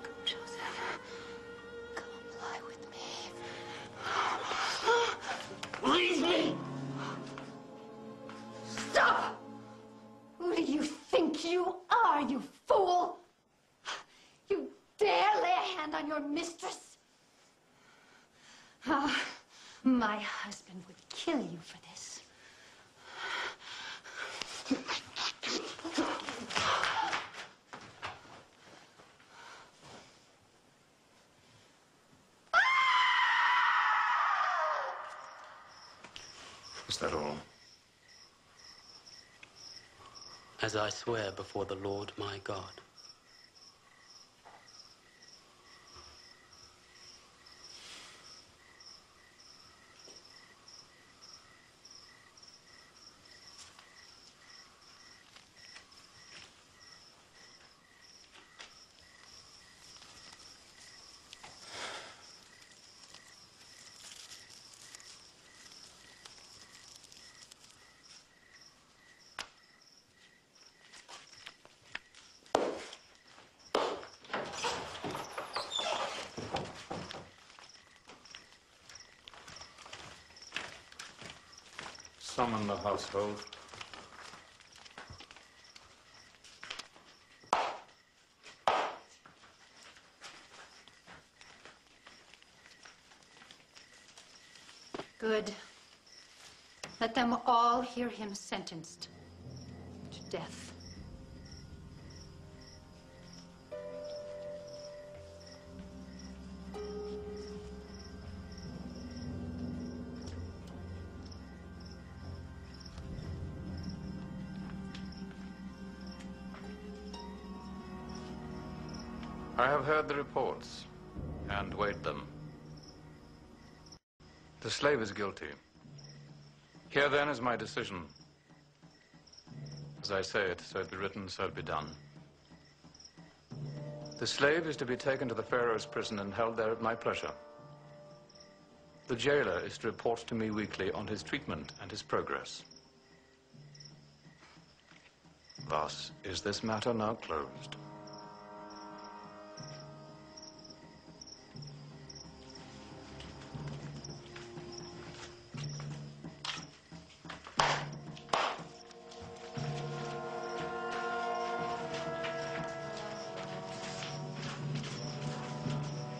Come, Joseph. Come lie with me. Leave me! Stop! Who do you think you are, you fool? You dare lay a hand on your mistress? Ah, my husband would kill you for this. Is that all? As I swear before the Lord my God. Summon the household. Good. Let them all hear him sentenced to death. I have heard the reports and weighed them. The slave is guilty. Here then is my decision. As I say it, so it be written, so it be done. The slave is to be taken to the Pharaoh's prison and held there at my pleasure. The jailer is to report to me weekly on his treatment and his progress. Thus is this matter now closed.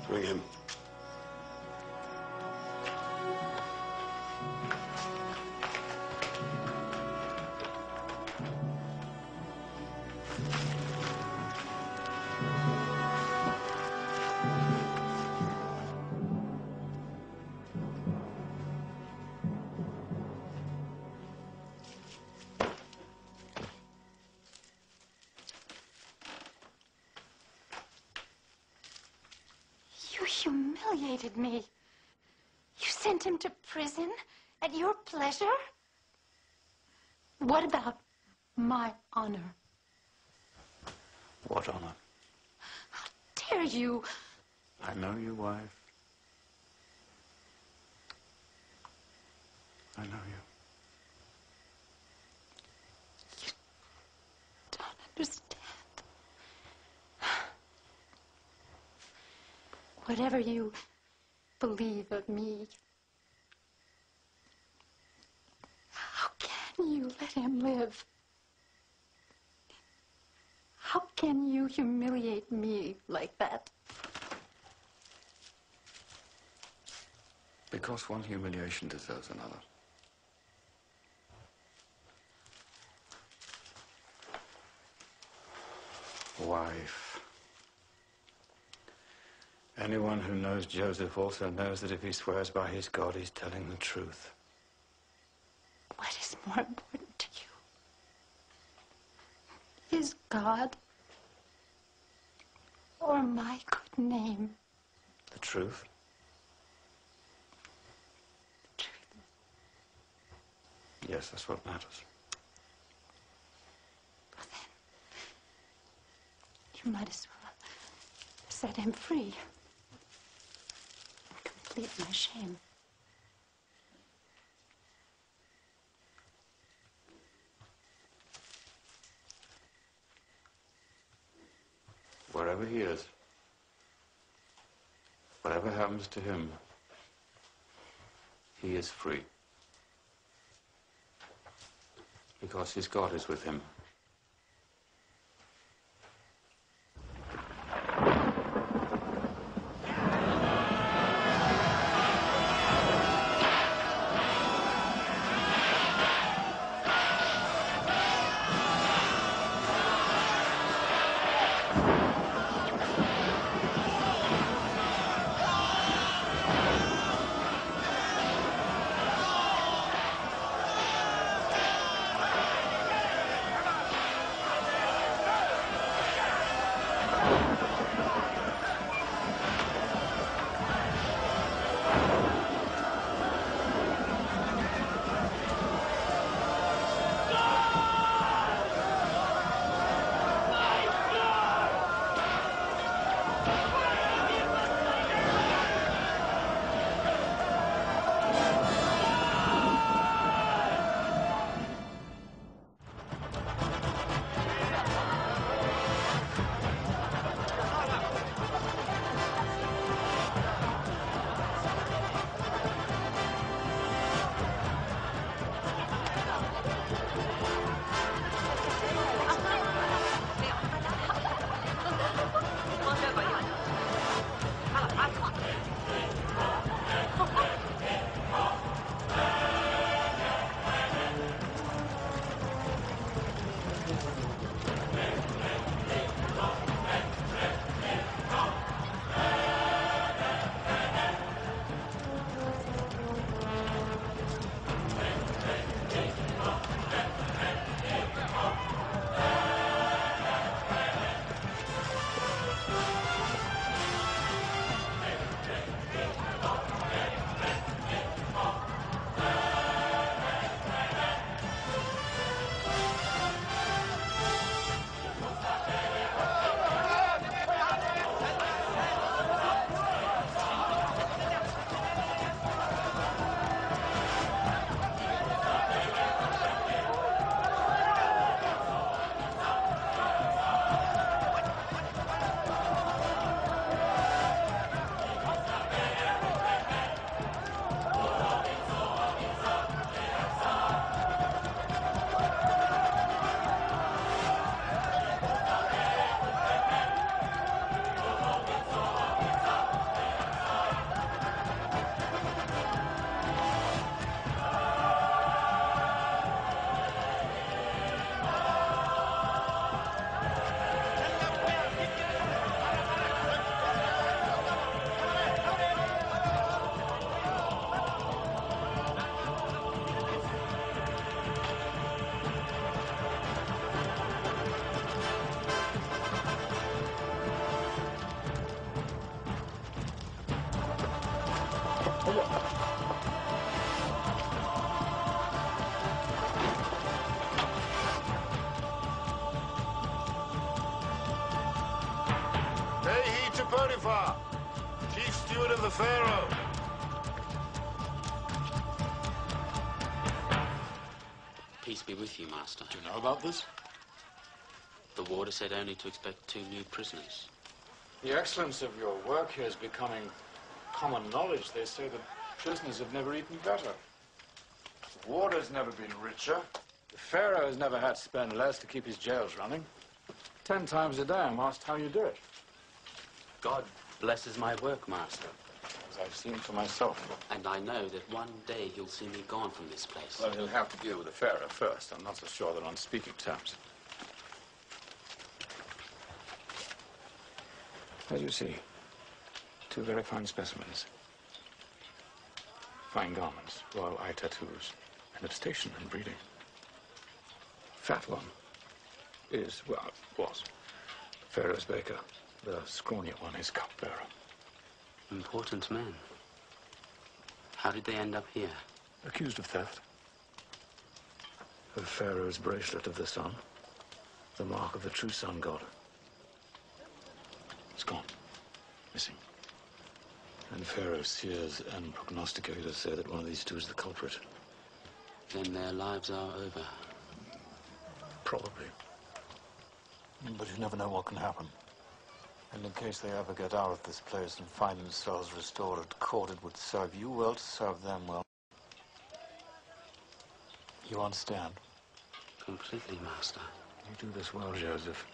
Bring him. You humiliated me. You sent him to prison at your pleasure? What about my honor? What honor? How dare you? I know you, wife. I know you. Don't understand. Whatever you believe of me, how can you let him live? How can you humiliate me like that? because one humiliation deserves another. Wife. Anyone who knows Joseph also knows that if he swears by his God, he's telling the truth. What is more important to you? His God or my good name? The truth? The truth. Yes, that's what matters. Well then, you might as well set him free and complete my shame. Wherever he is, whatever happens to him, he is free. Because his God is with him. Pay heed to Potiphar, chief steward of the Pharaoh. Peace be with you, Master. Do you know about this? The warder said only to expect 2 new prisoners. The excellence of your work here is becoming common knowledge. They say that prisoners have never eaten better. The warder's never been richer. The Pharaoh has never had to spend less to keep his jails running. 10 times a day I'm asked how you do it. God blesses my work, Master. as I've seen for myself. And I know that one day he'll see me gone from this place. Well, he'll have to deal with the Pharaoh first. I'm not so sure they're on speaking terms. As you see, two very fine specimens. Fine garments, royal eye tattoos, and a station and breeding. Fat one is, well, was Pharaoh's baker. The scrawnier one is cupbearer. Important men. How did they end up here? Accused of theft. Of Pharaoh's bracelet of the sun. The mark of the true sun god. It's gone. Missing. And Pharaoh's seers and prognosticators say that one of these two is the culprit. Then their lives are over. Probably. But you never know what can happen. And in case they ever get out of this place and find themselves restored at court, it would serve you well to serve them well. You understand? Completely, Master. You do this well, Joseph.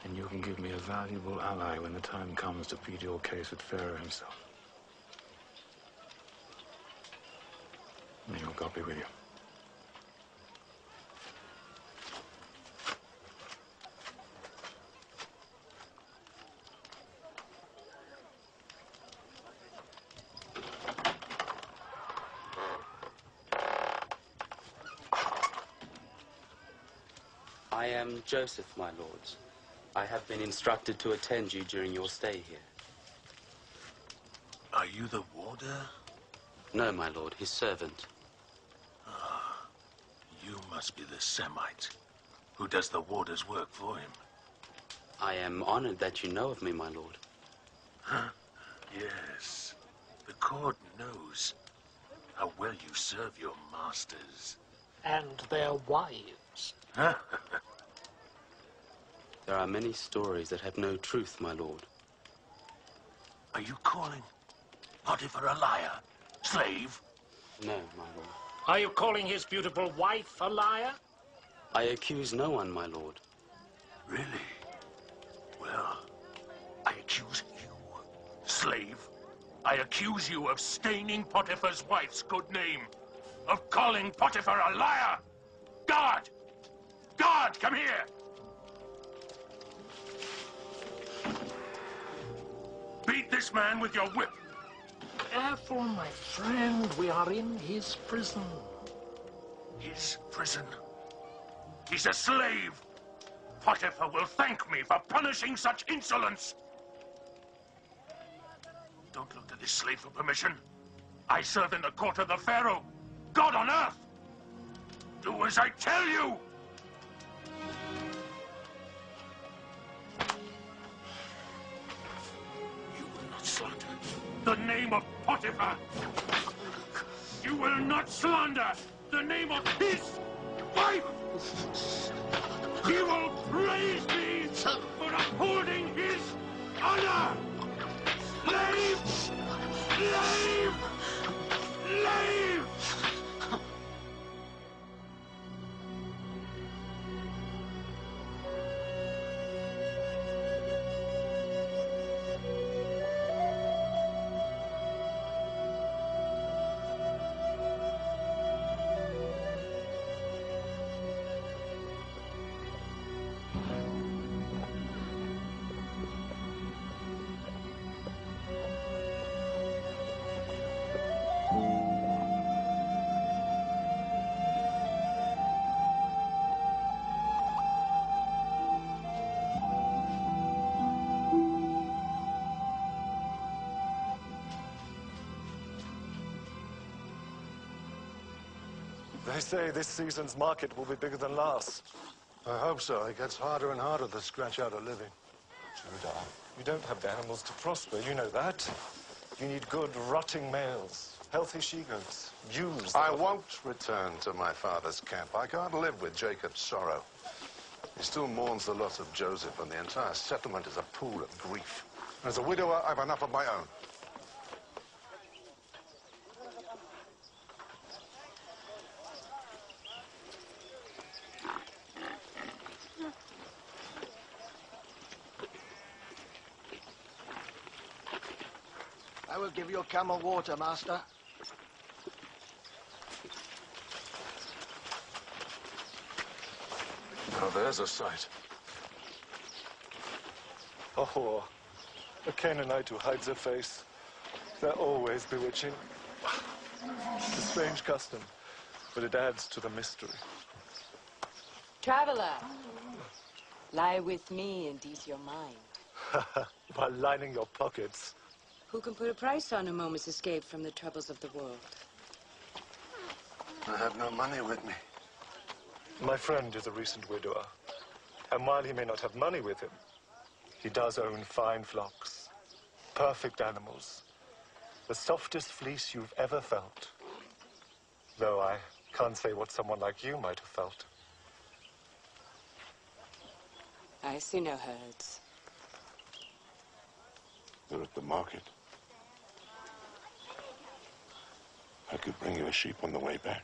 And you can give me a valuable ally when the time comes to plead your case with Pharaoh himself. May your God be with you. I am Joseph, my lords. I have been instructed to attend you during your stay here. Are you the warder? No, my lord, his servant. Ah, you must be the Semite who does the warder's work for him. I am honored that you know of me, my lord. Huh? Yes. The court knows how well you serve your masters. And their wives. Huh? There are many stories that have no truth, my lord. Are you calling Potiphar a liar? Slave? No, my lord. Are you calling his beautiful wife a liar? I accuse no one, my lord. Really? Well, I accuse you, slave. I accuse you of staining Potiphar's wife's good name, of calling Potiphar a liar. Guard! Guard, come here! Beat this man with your whip. Careful, my friend. We are in his prison. His prison? He's a slave. Potiphar will thank me for punishing such insolence. Don't look to this slave for permission. I serve in the court of the Pharaoh, God on earth. Do as I tell you. You will not slander the name of Potiphar. You will not slander the name of his wife. He will praise me for upholding his honor. Slave! Slave! Slave! They say this season's market will be bigger than last. I hope so. It gets harder and harder to scratch out a living. Judah, you don't have the animals to prosper, you know that. You need good, rotting males, healthy she-goats, ewes. I won't return to my father's camp. I can't live with Jacob's sorrow. He still mourns the loss of Joseph, and the entire settlement is a pool of grief. As a widower, I've enough of my own. I will give your camel water, master. Now there's a sight. A whore. A Canaanite who hides her face. They're always bewitching. It's a strange custom, but it adds to the mystery. Traveler, lie with me and ease your mind. By lining your pockets. Who can put a price on a moment's escape from the troubles of the world? I have no money with me. My friend is a recent widower, and while he may not have money with him, he does own fine flocks, perfect animals, the softest fleece you've ever felt. Though I can't say what someone like you might have felt. I see no herds. They're at the market. I could bring you a sheep on the way back.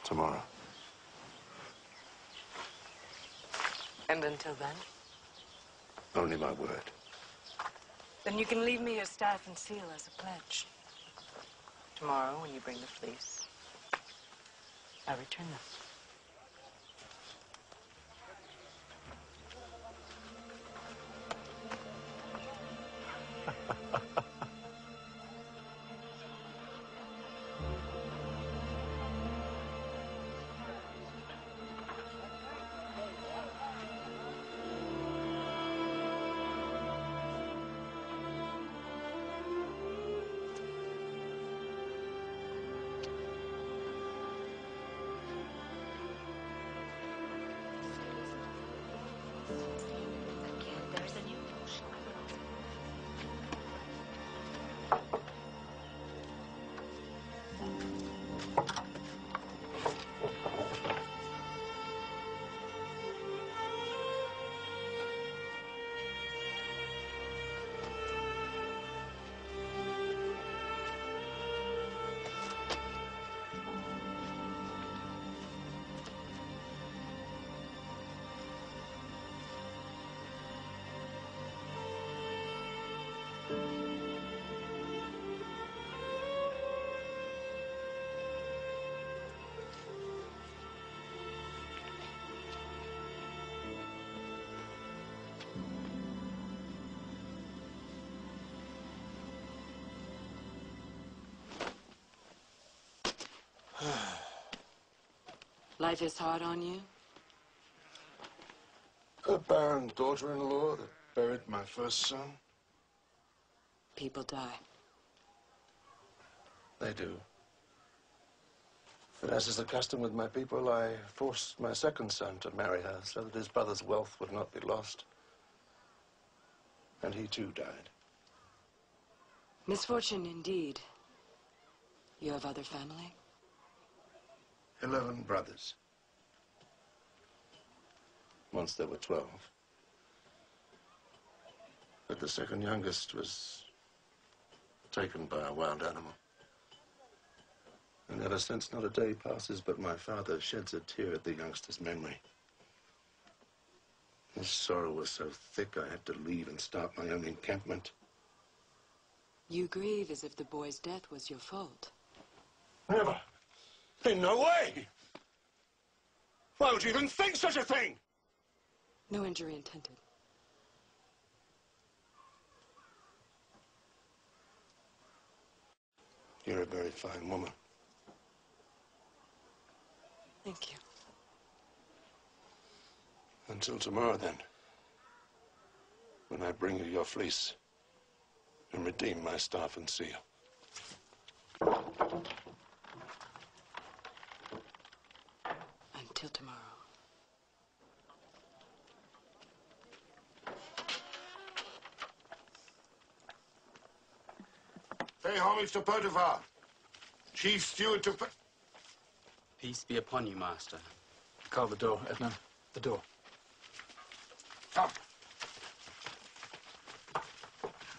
Tomorrow. And until then? Only my word. Then you can leave me your staff and seal as a pledge. Tomorrow, when you bring the fleece, I return them. Life is hard on you? A barren daughter-in-law that buried my first son. People die. They do. But as is the custom with my people, I forced my second son to marry her so that his brother's wealth would not be lost. And he too died. Misfortune indeed. You have other family? 11 brothers. Once there were 12. But the second youngest was taken by a wild animal. And ever since, not a day passes but my father sheds a tear at the youngster's memory. His sorrow was so thick I had to leave and start my own encampment. You grieve as if the boy's death was your fault. Never. In no way. Why would you even think such a thing? No injury intended. You're a very fine woman. Thank you. Until tomorrow, then, when I bring you your fleece and redeem my staff and seal. Until tomorrow. Pay homage to Potiphar, chief steward to... Peace be upon you, master. Call the door, Ednan. The door. Come.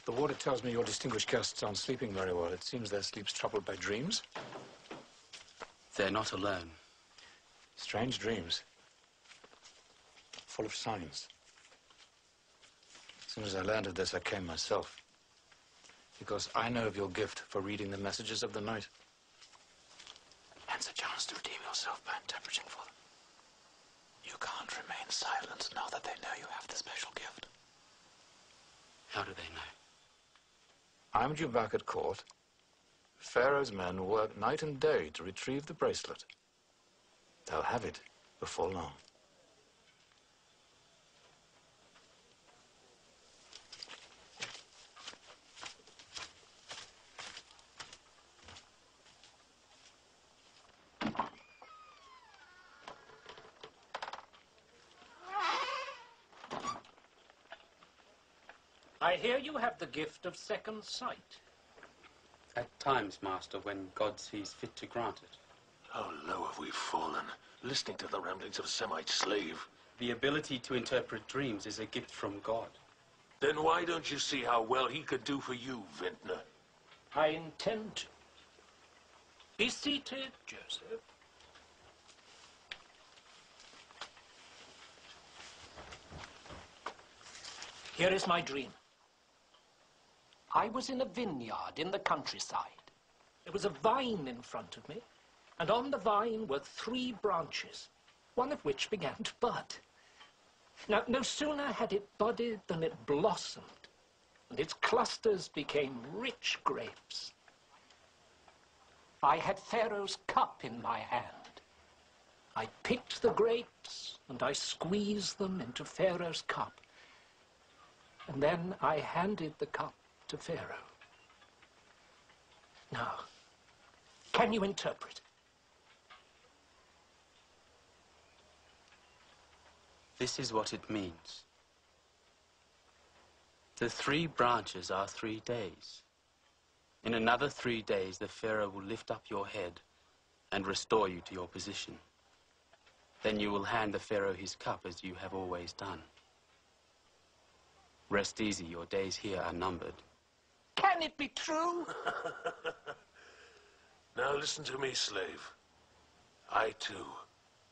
The warder tells me your distinguished guests aren't sleeping very well. It seems their sleep's troubled by dreams. They're not alone. Strange dreams. Full of signs. soon as I learned of this, I came myself. Because I know of your gift for reading the messages of the night. Hence a chance to redeem yourself by interpreting for them. You can't remain silent now that they know you have the special gift. How do they know? I'm due back at court. Pharaoh's men work night and day to retrieve the bracelet. They'll have it before long. I hear you have the gift of second sight. At times, Master, when God sees fit to grant it. How low have we fallen, listening to the ramblings of a Semite slave? The ability to interpret dreams is a gift from God. Then why don't you see how well he could do for you, Vintner? I intend to. Be seated, Joseph. Here is my dream. I was in a vineyard in the countryside. There was a vine in front of me, and on the vine were 3 branches, one of which began to bud. Now, no sooner had it budded than it blossomed, and its clusters became rich grapes. I had Pharaoh's cup in my hand. I picked the grapes, and I squeezed them into Pharaoh's cup. And then I handed the cup to Pharaoh. Now, can you interpret? This is what it means. The 3 branches are 3 days. In another 3 days, the Pharaoh will lift up your head and restore you to your position. Then you will hand the Pharaoh his cup as you have always done. Rest easy, your days here are numbered. Can it be true? Now listen to me, slave. I, too,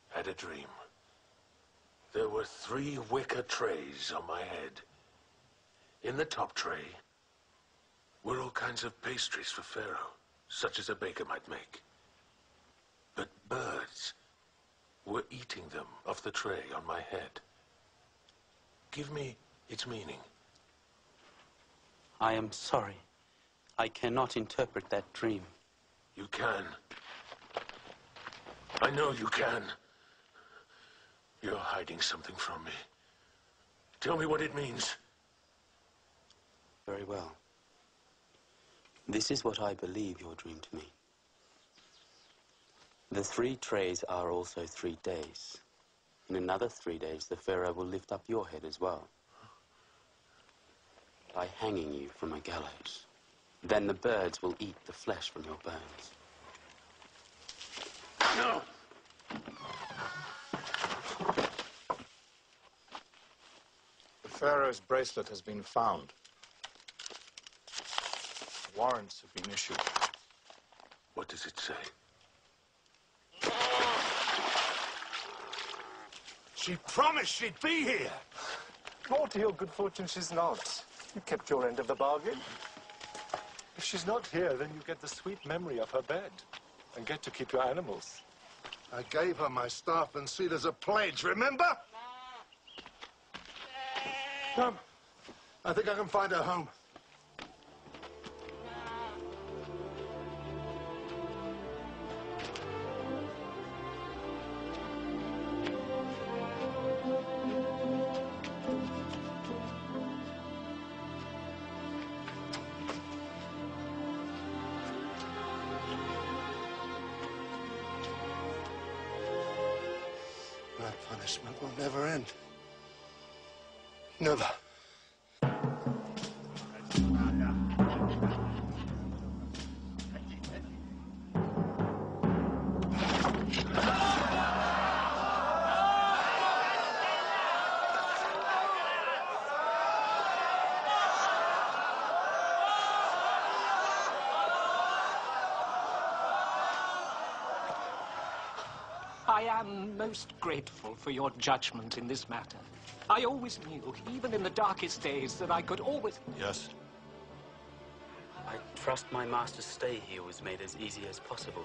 had a dream. There were 3 wicker trays on my head. In the top tray were all kinds of pastries for Pharaoh, such as a baker might make. But birds were eating them off the tray on my head. Give me its meaning. I am sorry. I cannot interpret that dream. You can. I know you can. You're hiding something from me. Tell me what it means. Very well. This is what I believe your dream to mean. The 3 trays are also 3 days. In another 3 days, the Pharaoh will lift up your head as well, by hanging you from a gallows. Then the birds will eat the flesh from your bones. No! The Pharaoh's bracelet has been found. Warrants have been issued. What does it say? She promised she'd be here. More to your good fortune, she's not. You kept your end of the bargain. If she's not here, then you get the sweet memory of her bed and get to keep your animals. I gave her my staff and seal as a pledge, remember? Come. I think I can find her home. My punishment will never end. Never. I am most grateful for your judgment in this matter. I always knew, even in the darkest days, that I could always... Yes? I trust my master's stay here was made as easy as possible.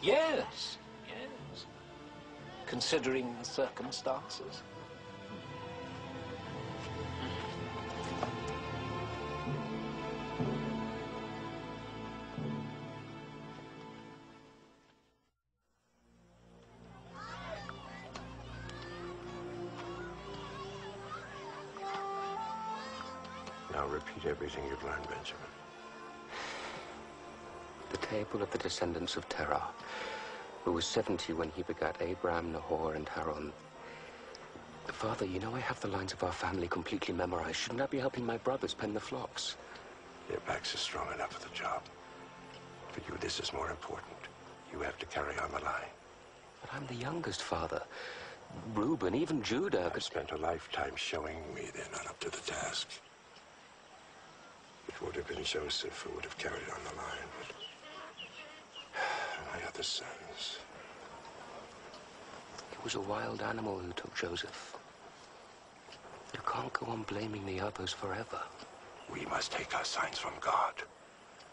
Yes, yes. Considering the circumstances. Now repeat everything you've learned, Benjamin. The table of the descendants of Terah, who was 70 when he begat Abraham, Nahor, and Haran. Father, you know I have the lines of our family completely memorized. Shouldn't I be helping my brothers pen the flocks? Your backs are strong enough for the job. For you, this is more important. You have to carry on the line. But I'm the youngest, Father. Reuben, even Judah... I've spent a lifetime showing me they're not up to the task. It would have been Joseph who would have carried on the line, but my other sons... It was a wild animal who took Joseph. You can't go on blaming the others forever. We must take our signs from God.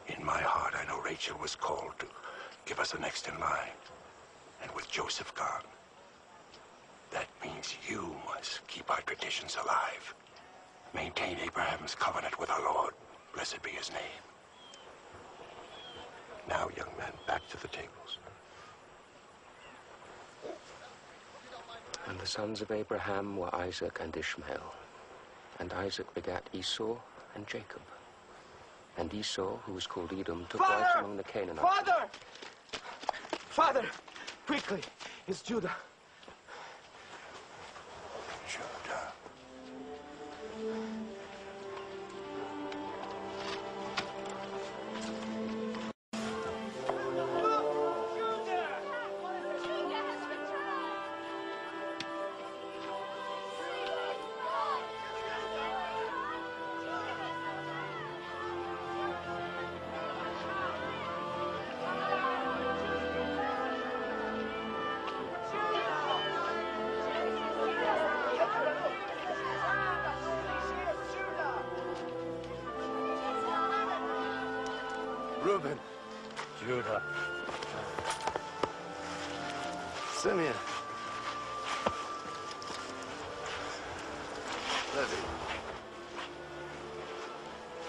In my heart, I know Rachel was called to give us the next in line. And with Joseph gone, that means you must keep our traditions alive. Maintain Abraham's covenant with our Lord. Blessed be his name. Now, young men, back to the tables. And the sons of Abraham were Isaac and Ishmael. And Isaac begat Esau and Jacob. And Esau, who was called Edom, took wives among the Canaanites. Father! Father! Quickly! It's Judah. Judah. Reuben. Judah. Simeon. Levi.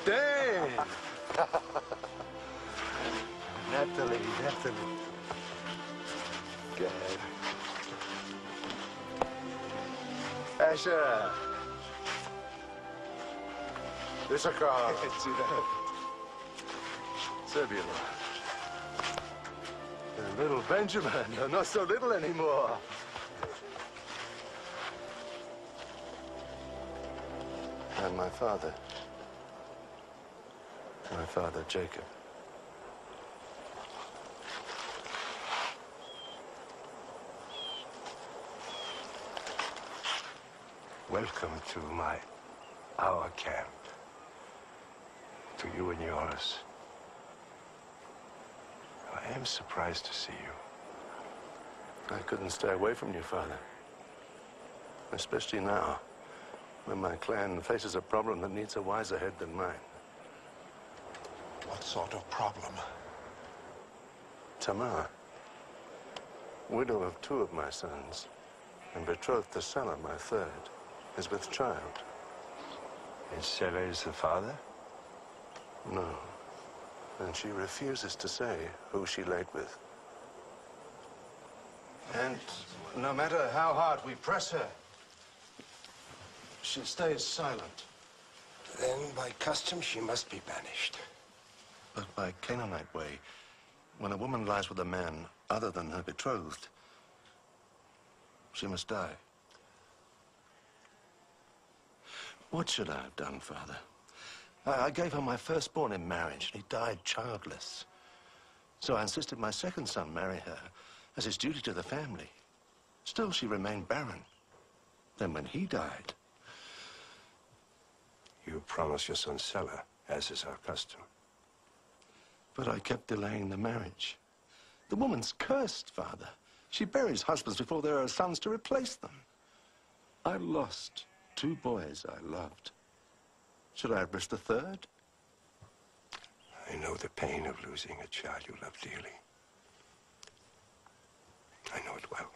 Dan. Natalie. Gad. Asher. Issachar. Zebulun. And little Benjamin, you're not so little anymore. And my father Jacob. Welcome to our camp. To you and yours. I am surprised to see you. I couldn't stay away from you, Father. Especially now, when my clan faces a problem that needs a wiser head than mine. What sort of problem? Tamar, widow of 2 of my sons, and betrothed to Selah, my 3rd, is with child. And Selah is the father? No. And she refuses to say who she laid with. And no matter how hard we press her, she stays silent. Then, by custom, she must be banished. But by Canaanite way, when a woman lies with a man other than her betrothed, she must die. What should I have done, Father? I gave her my firstborn in marriage, and he died childless. So I insisted my 2nd son marry her as his duty to the family. Still, she remained barren. Then when he died... You promised your son Selah, as is our custom. But I kept delaying the marriage. The woman's cursed, Father. She buries husbands before there are sons to replace them. I lost 2 boys I loved. Should I have risked a third? I know the pain of losing a child you love dearly. I know it well.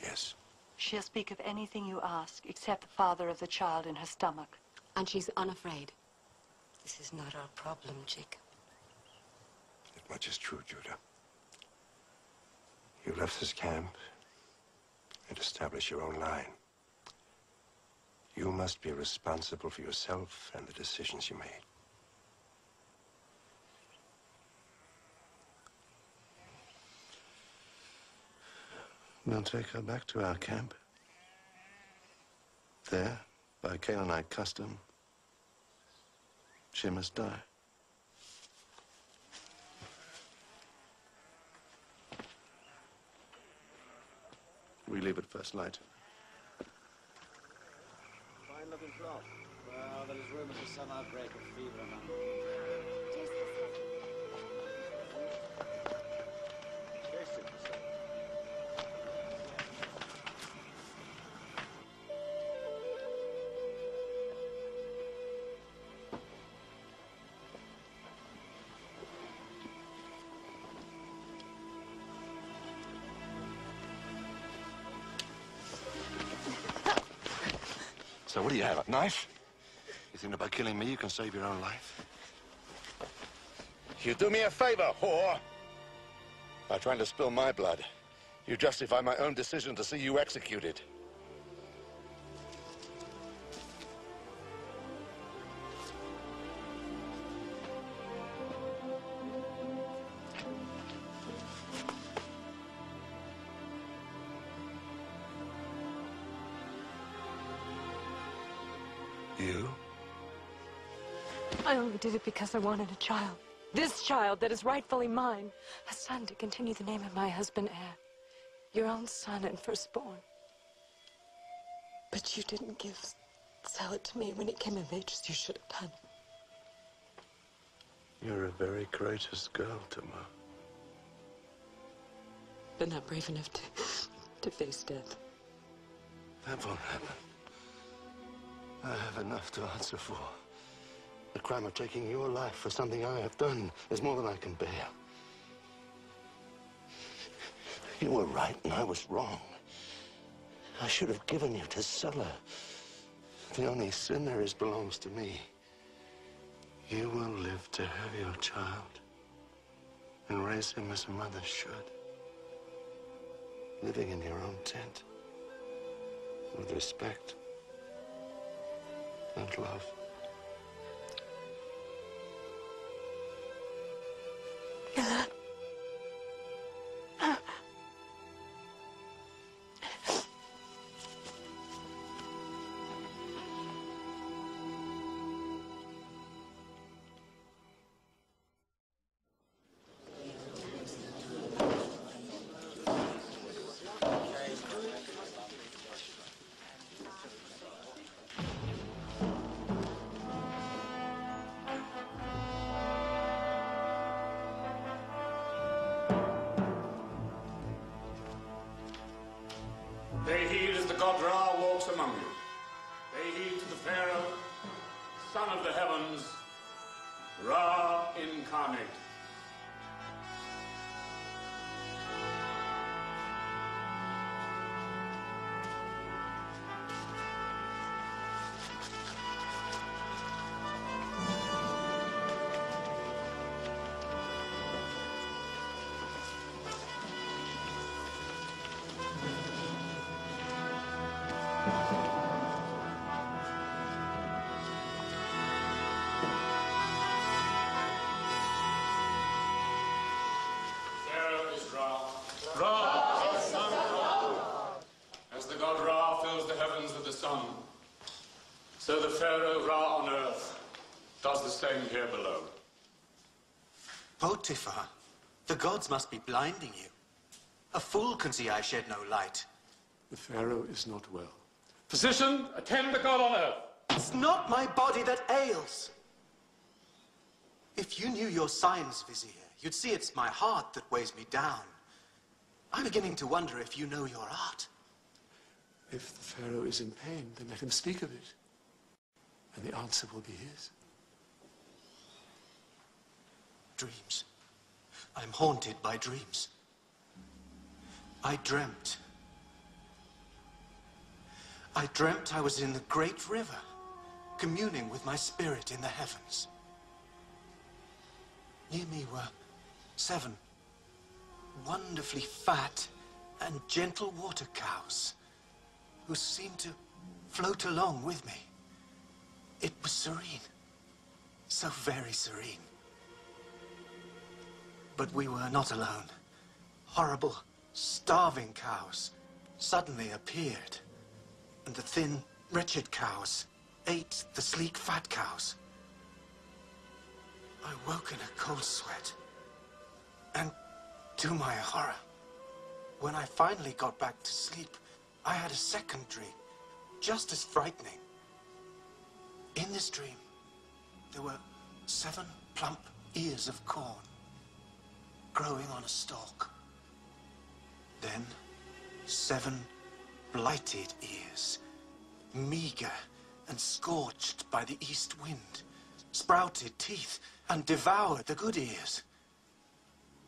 Yes. She'll speak of anything you ask, except the father of the child in her stomach. And she's unafraid. This is not our problem, Jacob. That much is true, Judah. You left this camp and established your own line. You must be responsible for yourself and the decisions you made. We'll take her back to our camp. There, by Canaanite custom, she must die. We leave at first light. Fine looking plot. Well, there is rumors of some outbreak of fever among them. So what do you have, a knife? You think that by killing me you can save your own life? You do me a favor, whore. By trying to spill my blood, you justify my own decision to see you executed. You? I only did it because I wanted a child. This child that is rightfully mine. A son to continue the name of my husband, heir. Your own son and firstborn. But you didn't sell it to me when it came of age as you should have done. You're a very courageous girl, Tamar. But not brave enough to face death. That won't happen. I have enough to answer for. The crime of taking your life for something I have done is more than I can bear. You were right and I was wrong. I should have given you to Sulla. The only sin there is belongs to me. You will live to have your child and raise him as a mother should. Living in your own tent with respect and love. Pay heed as the god Ra walks among you. Pay heed to the Pharaoh, son of the heavens, Ra incarnate. So the Pharaoh Ra on earth does the same here below. Potiphar, the gods must be blinding you. A fool can see I shed no light. The Pharaoh is not well. Physician, attend the god on earth. It's not my body that ails. If you knew your signs, Vizier, you'd see it's my heart that weighs me down. I'm beginning to wonder if you know your art. If the Pharaoh is in pain, then let him speak of it, and the answer will be his. Dreams. I'm haunted by dreams. I dreamt I was in the great river, communing with my spirit in the heavens. Near me were 7 wonderfully fat and gentle water cows who seemed to float along with me. It was serene, so very serene. But we were not alone. Horrible, starving cows suddenly appeared, and the thin, wretched cows ate the sleek, fat cows. I woke in a cold sweat, and to my horror, when I finally got back to sleep, I had a second dream, just as frightening. In this dream, there were 7 plump ears of corn growing on a stalk. Then 7 blighted ears, meager and scorched by the east wind, sprouted teeth and devoured the good ears.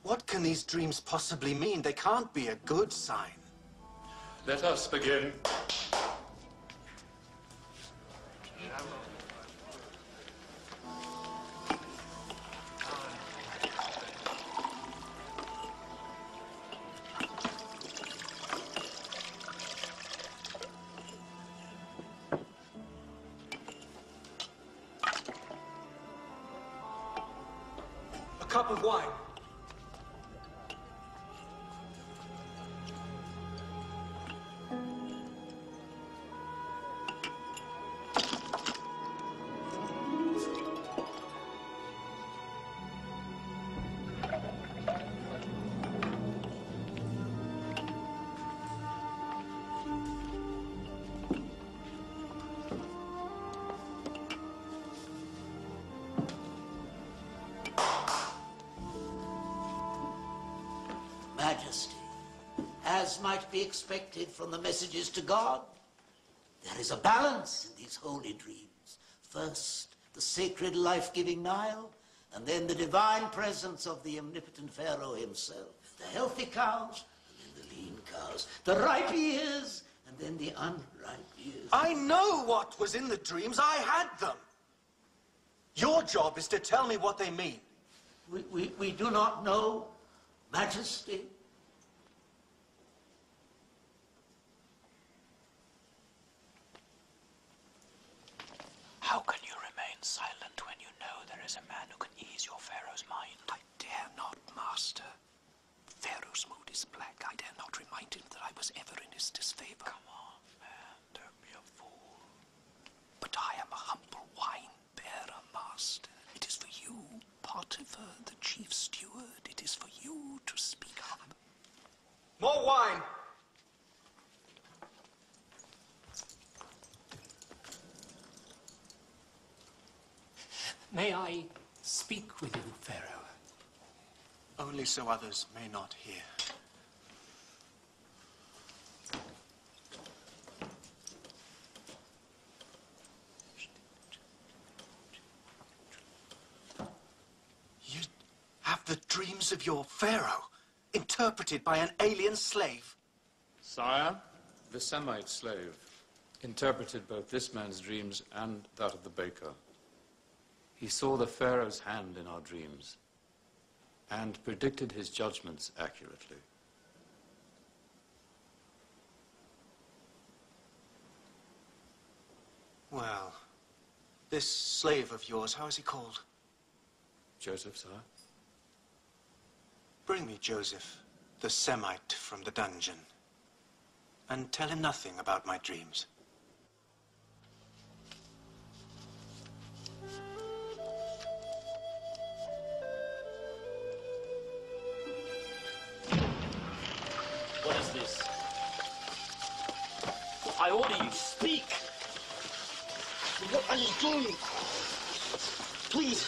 What can these dreams possibly mean? They can't be a good sign. Let us begin. A cup of wine. Majesty, as might be expected from the messages to God, there is a balance in these holy dreams. First, the sacred life-giving Nile, and then the divine presence of the omnipotent Pharaoh himself. The healthy cows, and then the lean cows. The ripe ears, and then the unripe ears. I know what was in the dreams. I had them. Your job is to tell me what they mean. We do not know, Majesty. How can you remain silent when you know there is a man who can ease your Pharaoh's mind? I dare not, Master. Pharaoh's mood is black. I dare not remind him that I was ever in his disfavor. Come on, man, don't be a fool. But I am a humble wine-bearer, Master. It is for you, Potiphar, the chief steward. It is for you to speak up. More wine! May I speak with you, Pharaoh? Only so others may not hear. You have the dreams of your Pharaoh interpreted by an alien slave? Sire, the Semite slave interpreted both this man's dreams and that of the baker. He saw the Pharaoh's hand in our dreams and predicted his judgments accurately. Well, this slave of yours, how is he called? Joseph, sire? Bring me Joseph, the Semite from the dungeon, and tell him nothing about my dreams. What is this? I order you, speak! What are you doing? Please,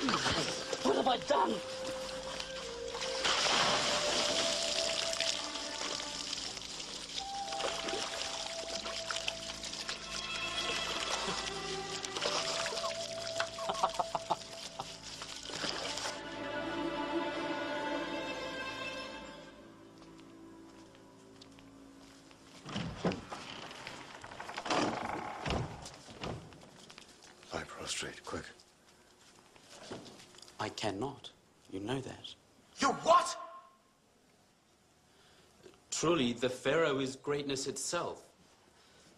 What have I done? Lie prostrate, quick. I cannot. You know that. You what? Truly, the Pharaoh is greatness itself.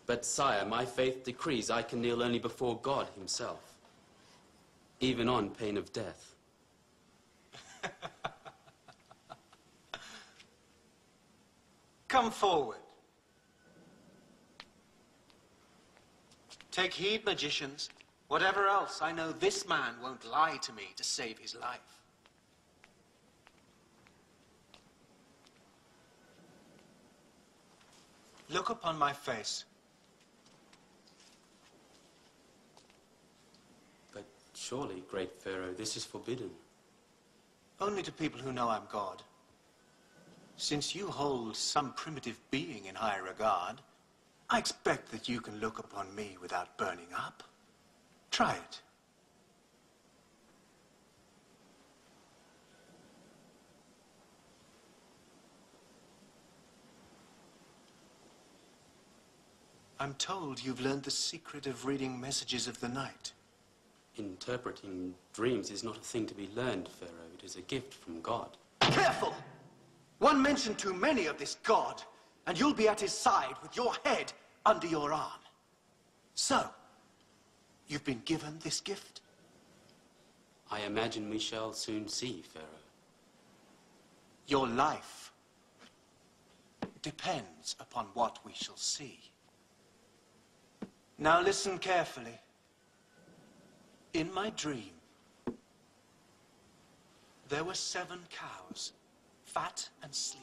But, sire, my faith decrees I can kneel only before God himself, even on pain of death. Come forward. Take heed, magicians. Whatever else, I know this man won't lie to me to save his life. Look upon my face. But surely, great Pharaoh, this is forbidden. Only to people who know I'm God. Since you hold some primitive being in high regard, I expect that you can look upon me without burning up. Try it. I'm told you've learned the secret of reading messages of the night. Interpreting dreams is not a thing to be learned, Pharaoh. It is a gift from God. Careful! One mention too many of this God, and you'll be at his side with your head under your arm. So, you've been given this gift? I imagine we shall soon see, Pharaoh. Your life depends upon what we shall see. Now listen carefully. In my dream, there were 7 cows, fat and sleek,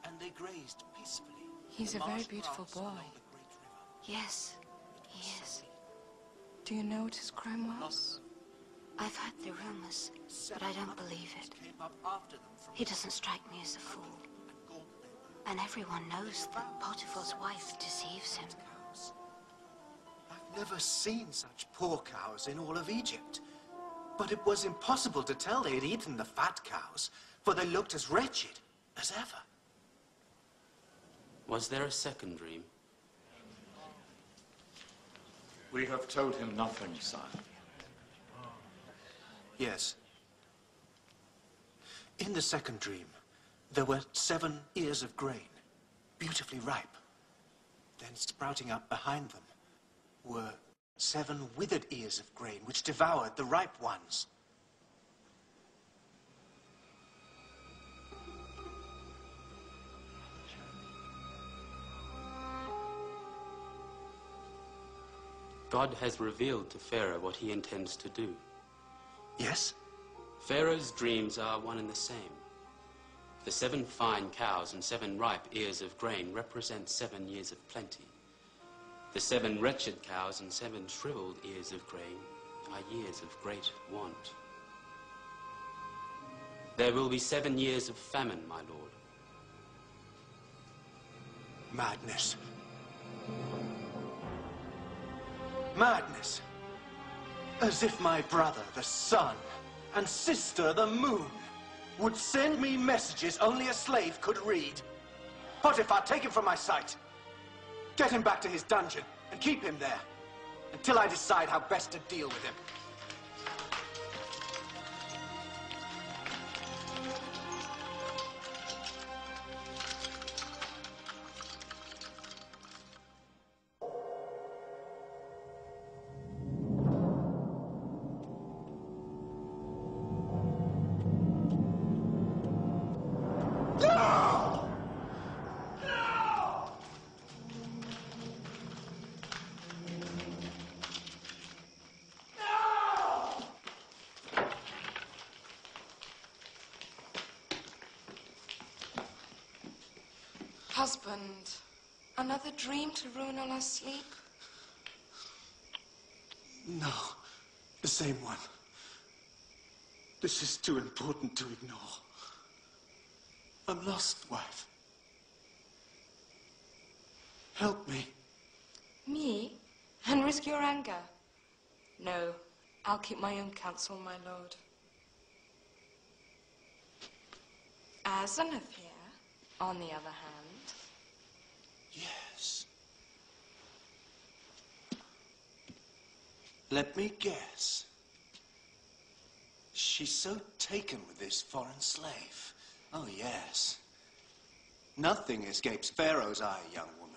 and they grazed peacefully. He's a very beautiful boy. Yes, he is. Do you know what his crime was? I've heard the rumors, but I don't believe it. He doesn't strike me as a fool. And everyone knows that Potiphar's wife deceives him. I've never seen such poor cows in all of Egypt. But it was impossible to tell they had eaten the fat cows, for they looked as wretched as ever. Was there a second dream? We have told him nothing, sire. Yes. In the second dream, there were 7 ears of grain, beautifully ripe. Then sprouting up behind them were 7 withered ears of grain, which devoured the ripe ones. God has revealed to Pharaoh what he intends to do. Yes? Pharaoh's dreams are one and the same. The 7 fine cows and 7 ripe ears of grain represent 7 years of plenty. The 7 wretched cows and 7 shriveled ears of grain are years of great want. There will be 7 years of famine, my lord. Madness. Madness. As if my brother, the sun, and sister, the moon, would send me messages only a slave could read. Potiphar, take him from my sight. Get him back to his dungeon and keep him there until I decide how best to deal with him. Husband, another dream to ruin all our sleep? No, the same one. This is too important to ignore. I'm lost, wife. Help me. Me? And risk your anger? No, I'll keep my own counsel, my lord. Asenath here, on the other hand. Yes. Let me guess. She's so taken with this foreign slave. Oh, yes. Nothing escapes Pharaoh's eye, young woman.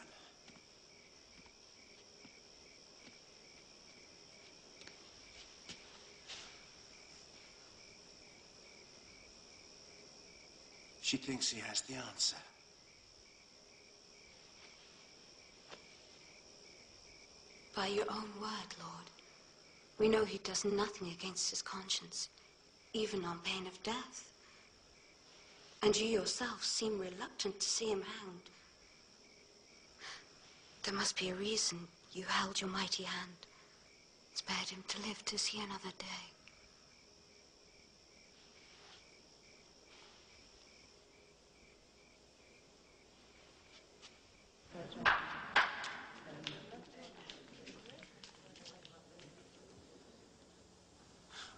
She thinks he has the answer. By your own word, Lord, we know he does nothing against his conscience, even on pain of death. And you yourself seem reluctant to see him hanged. There must be a reason you held your mighty hand, spared him to live to see another day.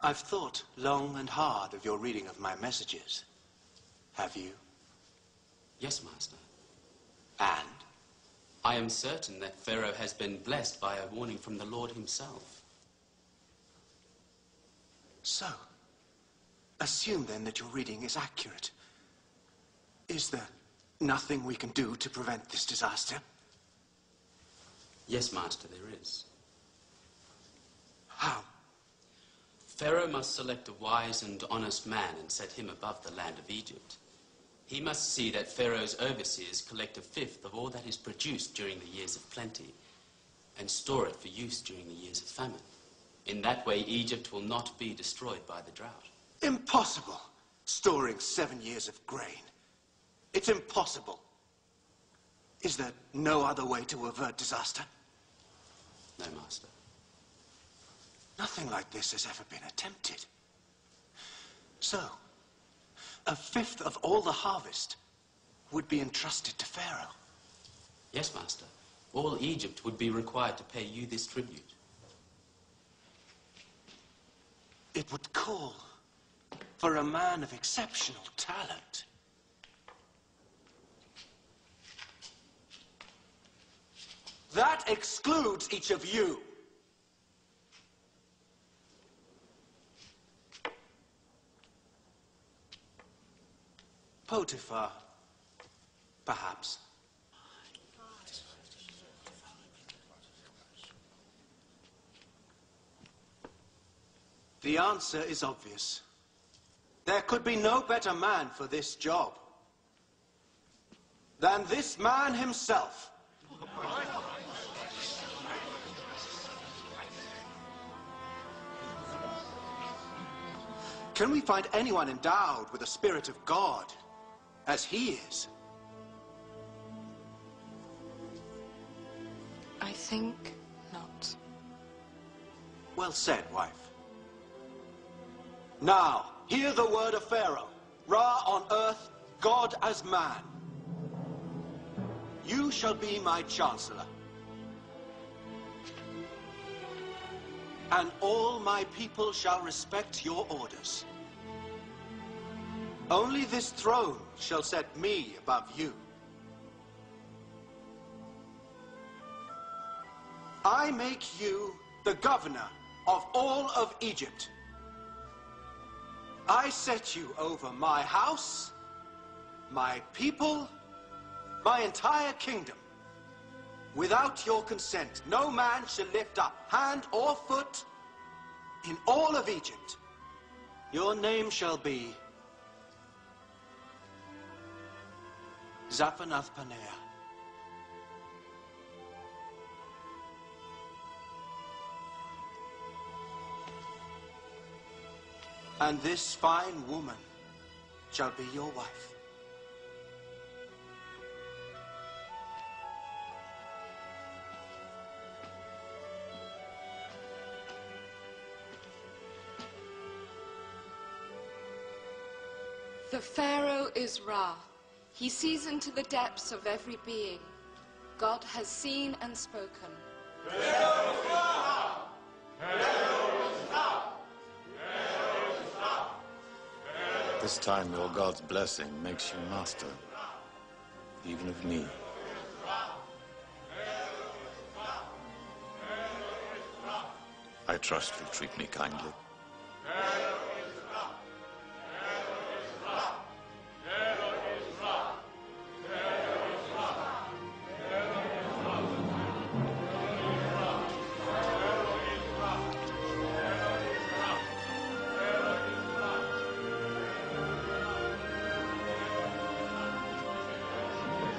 I've thought long and hard of your reading of my messages. Have you? Yes, Master. And? I am certain that Pharaoh has been blessed by a warning from the Lord himself. So, assume then that your reading is accurate. Is there nothing we can do to prevent this disaster? Yes, Master, there is. How? Pharaoh must select a wise and honest man and set him above the land of Egypt. He must see that Pharaoh's overseers collect 1/5 of all that is produced during the years of plenty and store it for use during the years of famine. In that way, Egypt will not be destroyed by the drought. Impossible. Storing 7 years of grain. It's impossible. Is there no other way to avert disaster? No, Master. Nothing like this has ever been attempted. So, 1/5 of all the harvest would be entrusted to Pharaoh. Yes, Master. All Egypt would be required to pay you this tribute. It would call for a man of exceptional talent. That excludes each of you. Potiphar, perhaps. The answer is obvious. There could be no better man for this job than this man himself. Can we find anyone endowed with the Spirit of God as he is? I think not. Well said, wife. Now, hear the word of Pharaoh, Ra on earth, God as man. You shall be my chancellor, and all my people shall respect your orders. Only this throne shall set me above you. I make you the governor of all of Egypt. I set you over my house, my people, my entire kingdom. Without your consent, no man shall lift up hand or foot in all of Egypt. Your name shall be Zaphanath-Paneah. And this fine woman shall be your wife. The Pharaoh is Ra. He sees into the depths of every being. God has seen and spoken. This time your God's blessing makes you master, even of me. I trust you'll treat me kindly.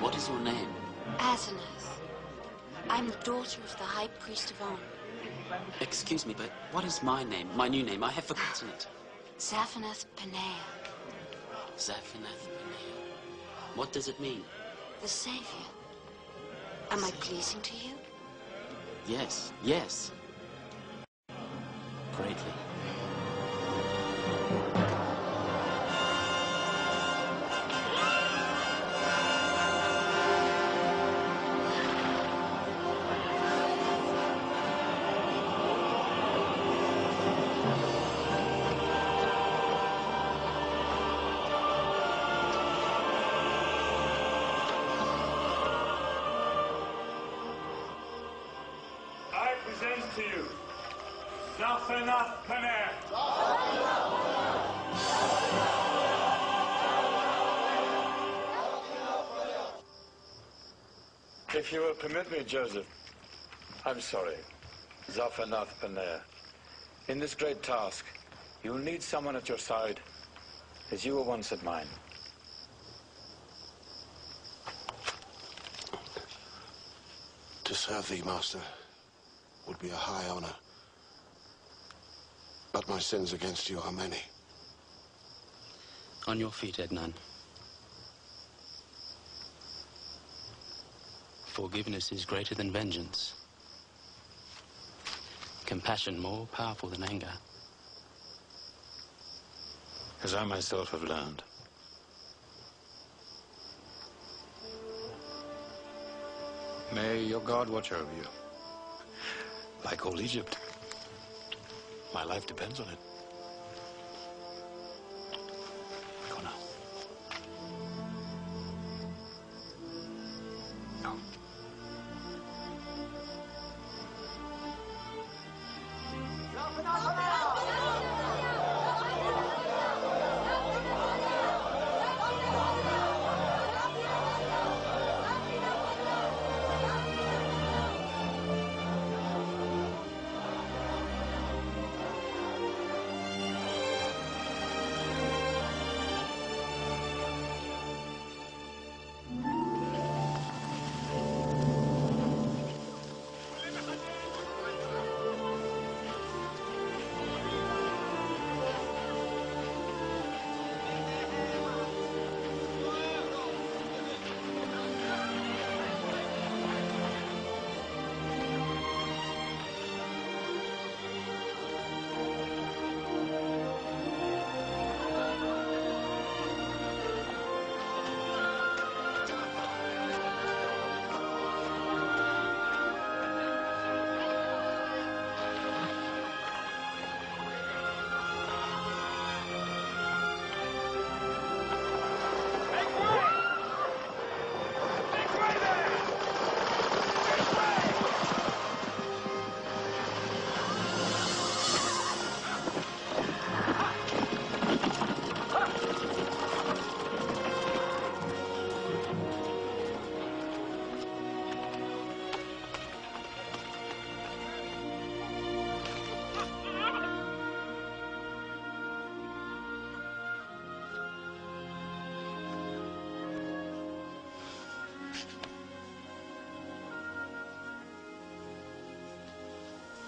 What is your name? Asenath. I'm the daughter of the High Priest of On. Excuse me, but what is my name? My new name? I have forgotten it. Zaphanath Paneah. Zaphanath Paneah. What does it mean? The Savior. Am I pleasing to you? Yes, yes. Greatly. I present to you Asenath Paneah. If you will permit me, Joseph, I'm sorry, Asenath Paneah. In this great task, you will need someone at your side, as you were once at mine. To serve thee, Master, would be a high honor. But my sins against you are many. On your feet, Ednan. Forgiveness is greater than vengeance. Compassion more powerful than anger. As I myself have learned. May your God watch over you. Like old Egypt. My life depends on it. Go now. Now.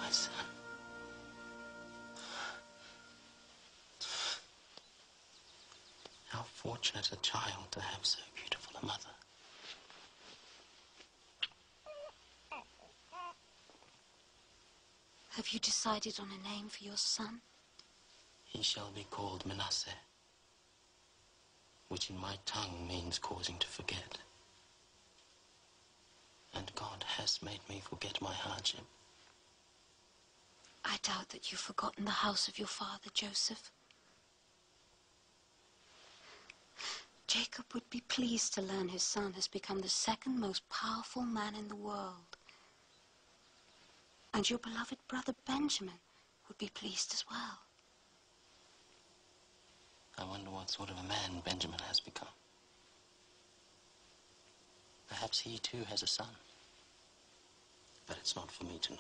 My son. How fortunate a child to have so beautiful a mother. Have you decided on a name for your son? He shall be called Manasseh. which in my tongue means causing to forget. And God has made me forget my hardship. I doubt that you've forgotten the house of your father, Joseph. Jacob would be pleased to learn his son has become the second most powerful man in the world. And your beloved brother Benjamin would be pleased as well. I wonder what sort of a man Benjamin has become. Perhaps he too has a son. But it's not for me to know.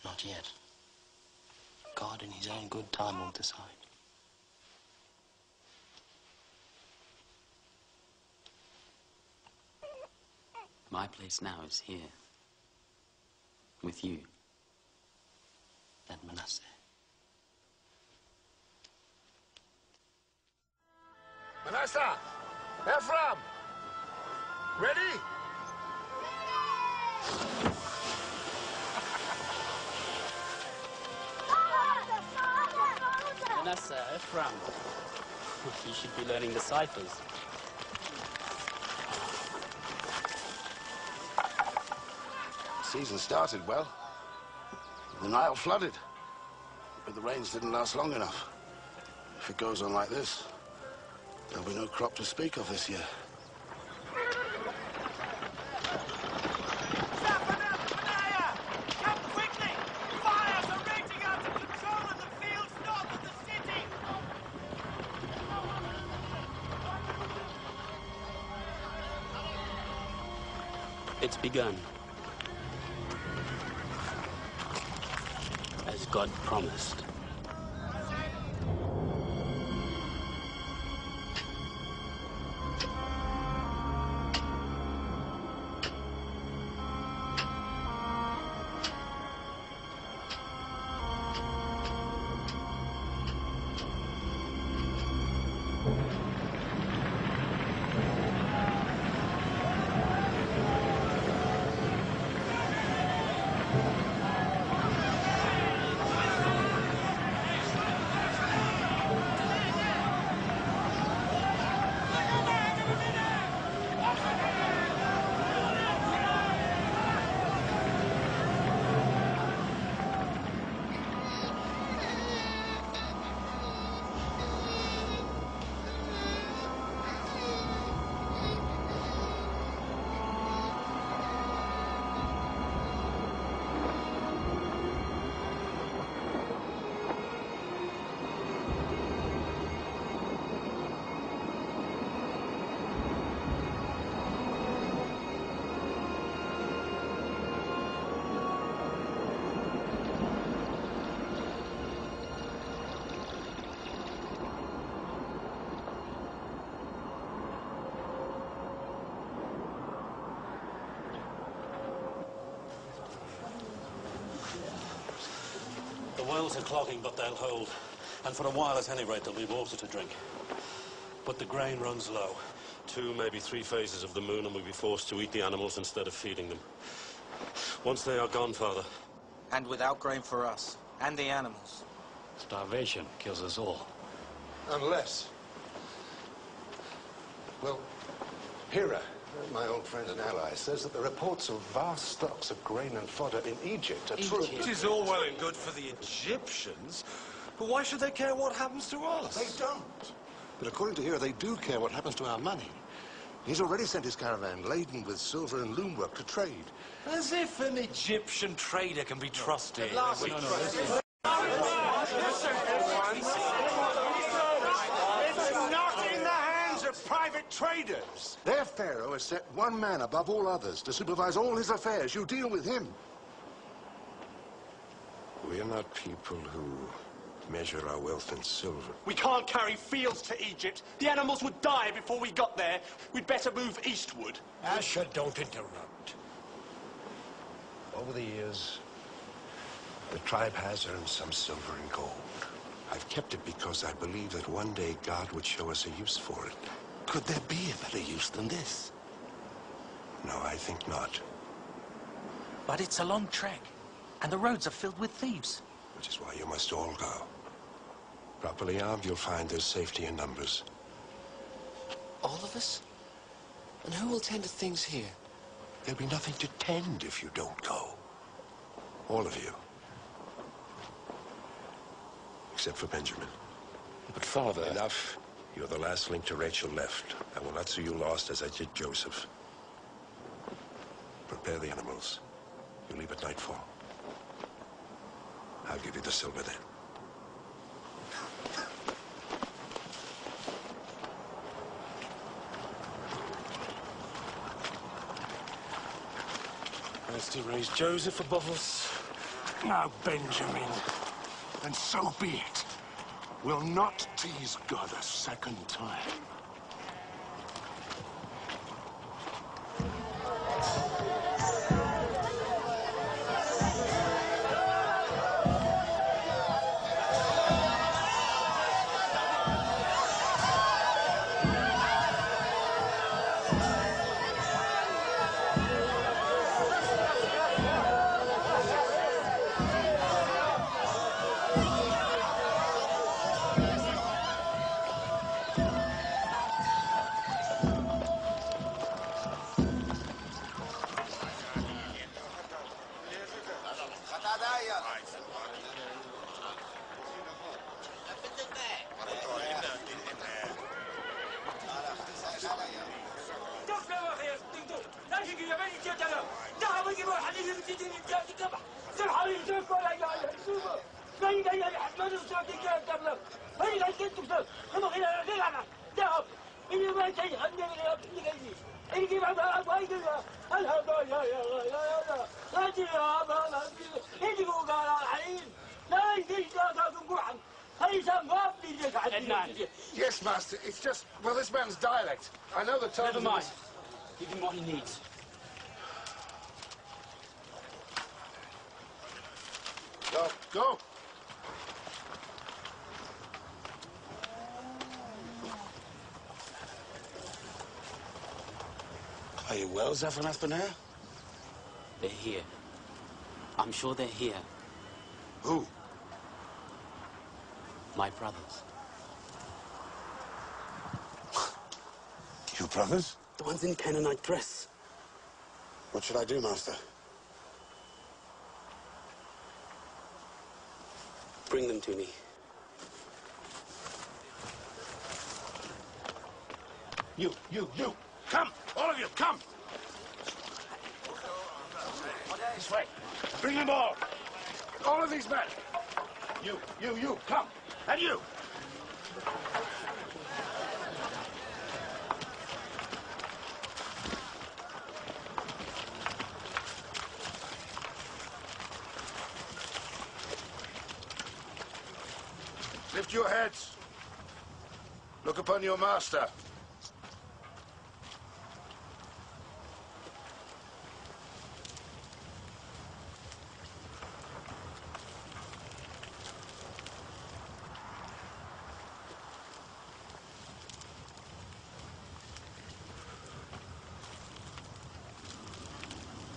Not yet. God in his own good time will decide. My place now is here. With you. And Manasseh. Manasseh! Ephraim! Ready? Manasseh, Ephraim. You should be learning the ciphers. Season started well. The Nile flooded. But the rains didn't last long enough. If it goes on like this, there'll be no crop to speak of this year. It's begun. As God promised. The wells are clogging, but they'll hold. And for a while, at any rate, there'll be water to drink. But the grain runs low. 2, maybe 3 phases of the moon, and we'll be forced to eat the animals instead of feeding them. Once they are gone, Father. And without grain for us, and the animals. Starvation kills us all. Unless... Well, Hira, my old friend and ally, says that the reports of vast stocks of grain and fodder in Egypt are true. It is all well and good for the Egyptians, but why should they care what happens to us? They don't. But according to Hira, they do care what happens to our money. He's already sent his caravan laden with silver and loom work to trade. As if an Egyptian trader can be trusted. It's not in the hands of private traders. Their pharaoh has set one man above all others to supervise all his affairs. You deal with him. We are not people who measure our wealth in silver. We can't carry fields to Egypt. The animals would die before we got there. We'd better move eastward. Asher, don't interrupt. Over the years, the tribe has earned some silver and gold. I've kept it because I believe that one day God would show us a use for it. Could there be a better use than this? No, I think not. But it's a long trek, and the roads are filled with thieves. Which is why you must all go. Properly armed, you'll find there's safety in numbers. All of us? And who will tend to things here? There'll be nothing to tend if you don't go. All of you. Except for Benjamin. But Father... Enough. You're the last link to Rachel left. I will not see you lost as I did Joseph. Prepare the animals. You leave at nightfall. I'll give you the silver then. As to raise Joseph above us. Now, Benjamin, and so be it. We'll not tease God a second time. Ednan. Yes, Master. It's just, well, this man's dialect. I know the tones. Never mind. Give him what he needs. Go, go. Are you well, Asenath? They're here. I'm sure they're here. Who? My brothers. Your brothers? The ones in Canaanite dress. What should I do, Master? Bring them to me. You! Come! All of you, come! This way. Bring them all! All of these men! You, come! And you! Lift your heads. Look upon your master.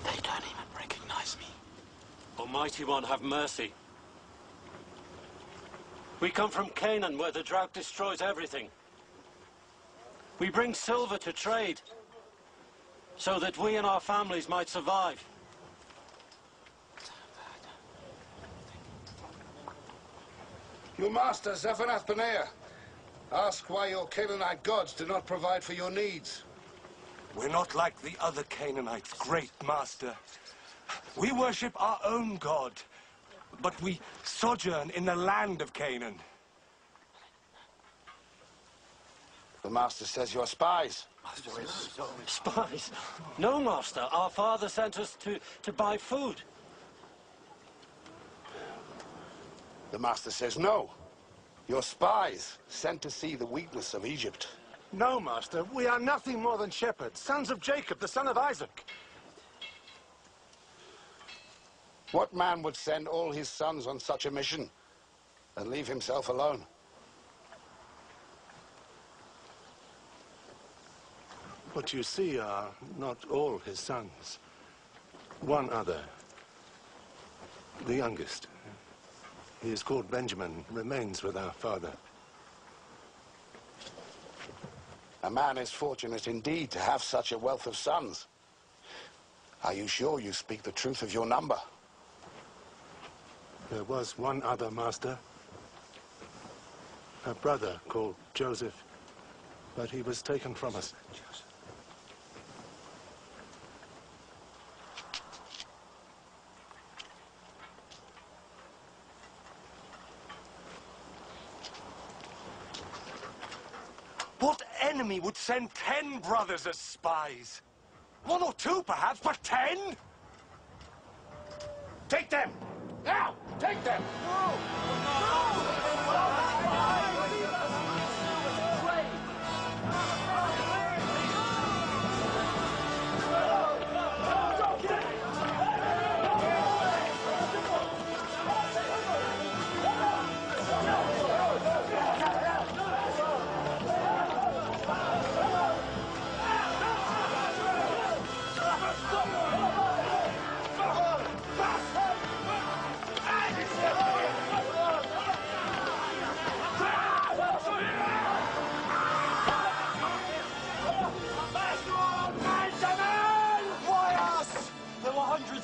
They don't even recognize me. Almighty One, have mercy. We come from Canaan, where the drought destroys everything. We bring silver to trade, so that we and our families might survive. Your master, Zephanath Paneah, ask why your Canaanite gods do not provide for your needs. We're not like the other Canaanites, great master. We worship our own God, but we sojourn in the land of Canaan. The master says you're spies. Spies? No, master. Our father sent us to buy food. The master says no. You're spies, sent to see the weakness of Egypt. No, Master. We are nothing more than shepherds, sons of Jacob, the son of Isaac. What man would send all his sons on such a mission and leave himself alone? What you see are not all his sons. One other, the youngest. He is called Benjamin, remains with our father. A man is fortunate indeed to have such a wealth of sons. Are you sure you speak the truth of your number? There was one other, Master. A brother called Joseph, but he was taken from us. What enemy would send 10 brothers as spies? 1 or 2, perhaps, but 10? Take them! Now! Take them!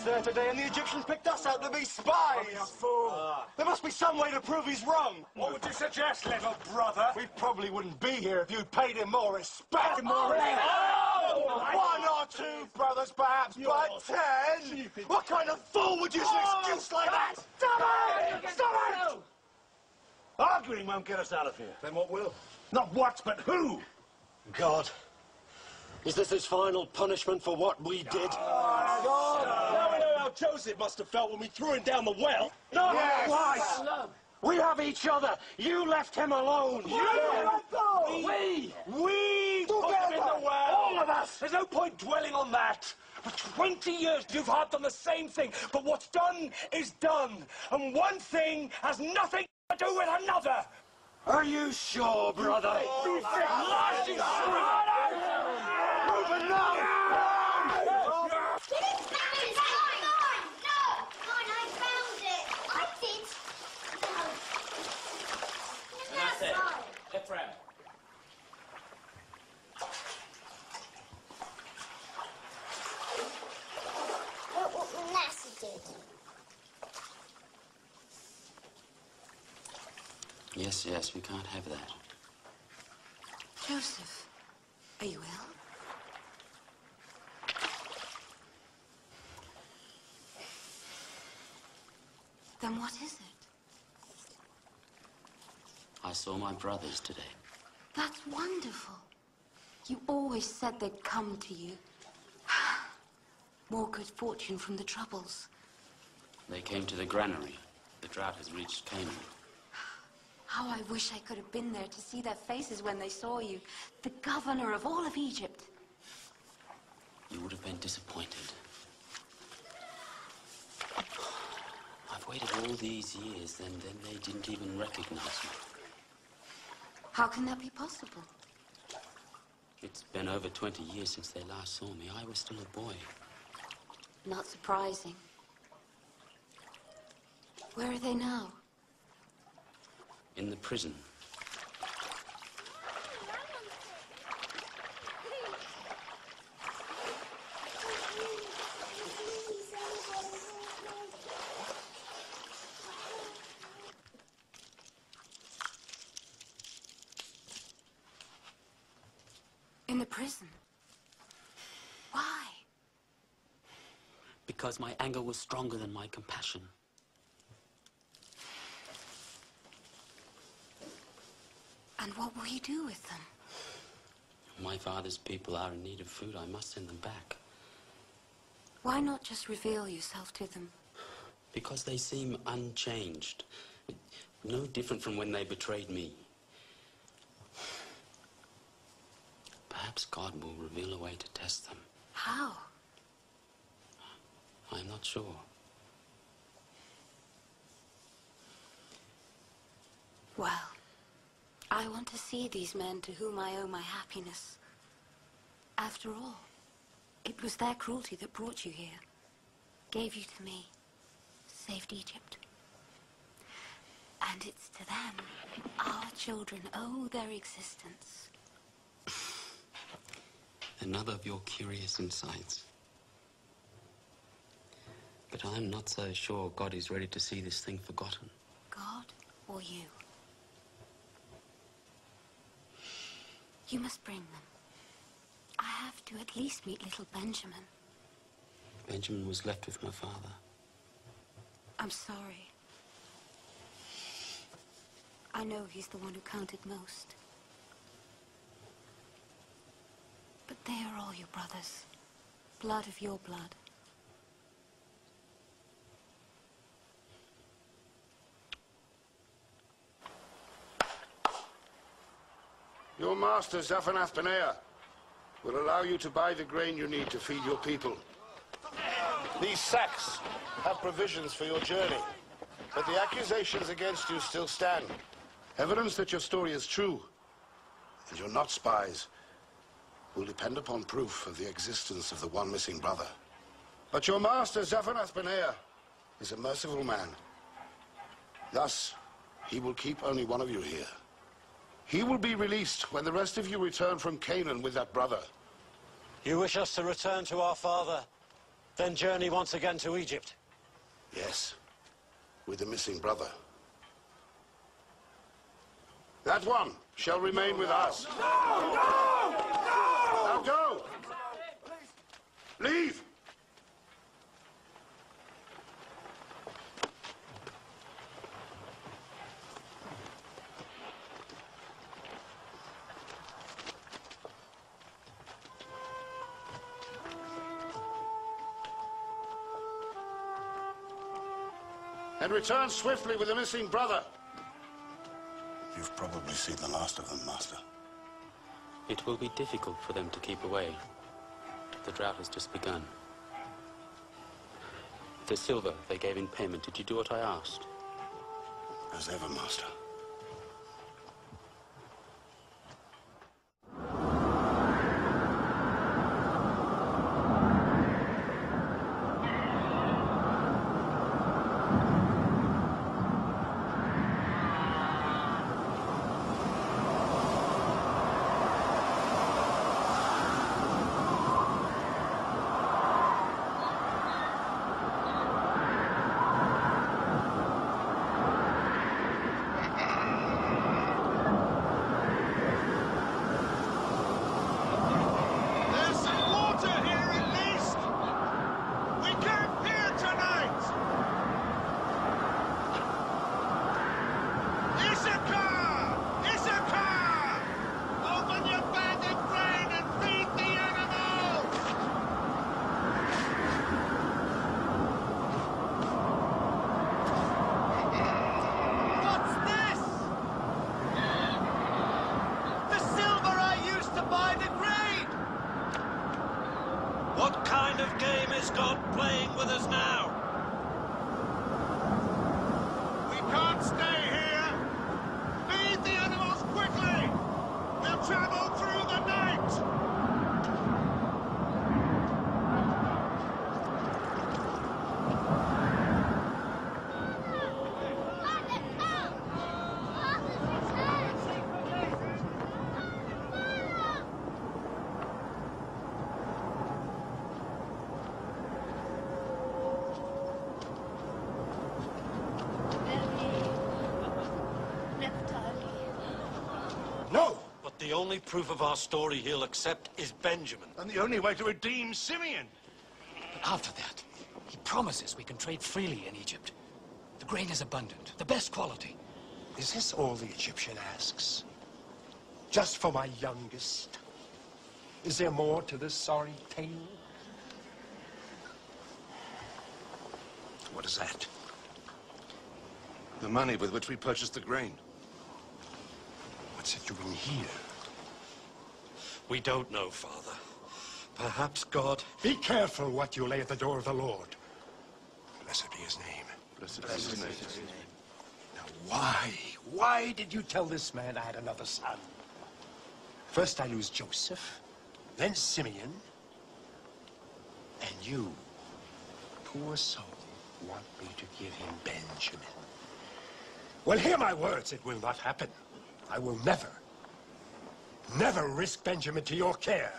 There today, and the Egyptians picked us out to be spies! You fool! There must be some way to prove he's wrong! What would you suggest, little brother? We probably wouldn't be here if you'd paid him more respect! More respect. One or 2 brothers, perhaps, but 10? What kind of fool would use an excuse like that? Stop it! Stop it! Arguing won't get us out of here. Then what will? Not what, but who? God, is this his final punishment for what we did? Now we know how Joseph must have felt when we threw him down the well. No! Yes. Twice! We have each other! You left him alone! We put him in the well! All of us! There's no point dwelling on that. For 20 years, you've harped on the same thing, but what's done is done, and one thing has nothing to do with another. Are you sure, brother? Moving now! Yes, yes, we can't have that. Joseph, are you ill? Then what is it? I saw my brothers today. That's wonderful. You always said they'd come to you. More good fortune from the troubles. They came to the granary. The drought has reached Canaan. How I wish I could have been there to see their faces when they saw you. The governor of all of Egypt. You would have been disappointed. I've waited all these years, and then they didn't even recognize me. How can that be possible? It's been over 20 years since they last saw me. I was still a boy. Not surprising. Where are they now? In the prison. In the prison? Why? Because my anger was stronger than my compassion. And what will you do with them? My father's people are in need of food. I must send them back. Why not just reveal yourself to them? Because they seem unchanged. No different from when they betrayed me. Perhaps God will reveal a way to test them. How? I'm not sure. Well, I want to see these men to whom I owe my happiness. After all, it was their cruelty that brought you here, gave you to me, saved Egypt. And it's to them our children owe their existence. Another of your curious insights. But I'm not so sure God is ready to see this thing forgotten. God or you? You must bring them. I have to at least meet little Benjamin. Benjamin was left with my father. I'm sorry. I know he's the one who counted most. But they are all your brothers. Blood of your blood. Your master, Asenath will allow you to buy the grain you need to feed your people. These sacks have provisions for your journey, but the accusations against you still stand. Evidence that your story is true, and you're not spies, will depend upon proof of the existence of the one missing brother. But your master, Asenath is a merciful man. Thus, he will keep only one of you here. He will be released when the rest of you return from Canaan with that brother. You wish us to return to our father, then journey once again to Egypt? Yes, with the missing brother. That one shall remain with us. No! Now go! Leave! And return swiftly with the missing brother. You've probably seen the last of them, Master. It will be difficult for them to keep away. The drought has just begun. The silver they gave in payment, did you do what I asked? As ever, Master. The only proof of our story he'll accept is Benjamin. And the only way to redeem Simeon. But after that, he promises we can trade freely in Egypt. The grain is abundant, the best quality. Is this all the Egyptian asks? Just for my youngest? Is there more to this sorry tale? What is that? The money with which we purchased the grain. What's it doing here? We don't know, Father. Perhaps God... Be careful what you lay at the door of the Lord. Blessed be his name. Blessed be his name. Now why did you tell this man I had another son? First I lose Joseph, then Simeon, and you, poor soul, want me to give him Benjamin. Well, hear my words, it will not happen. I will never risk Benjamin to your care.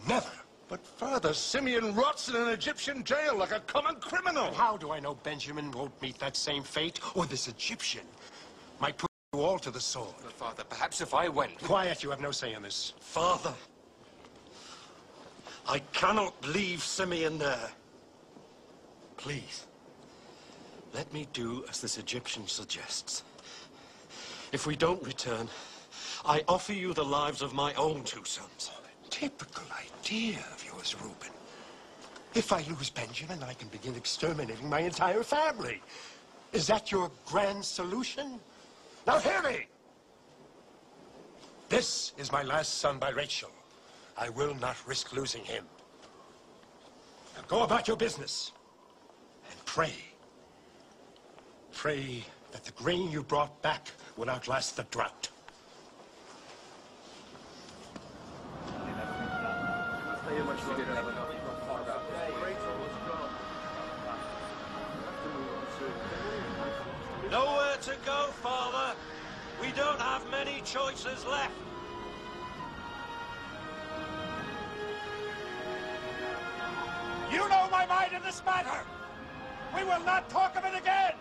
Never. But further, Simeon rots in an Egyptian jail like a common criminal. And how do I know Benjamin won't meet that same fate, or this Egyptian might put you all to the sword? But Father, perhaps if I went... Quiet, you have no say in this. Father, I cannot leave Simeon there. Please, let me do as this Egyptian suggests. If we don't return, I offer you the lives of my own 2 sons. Typical idea of yours, Reuben. If I lose Benjamin, I can begin exterminating my entire family. Is that your grand solution? Now hear me! This is my last son by Rachel. I will not risk losing him. Now go about your business and pray. Pray that the grain you brought back will outlast the drought. Nowhere to go, Father. We don't have many choices left. You know my mind in this matter. We will not talk of it again.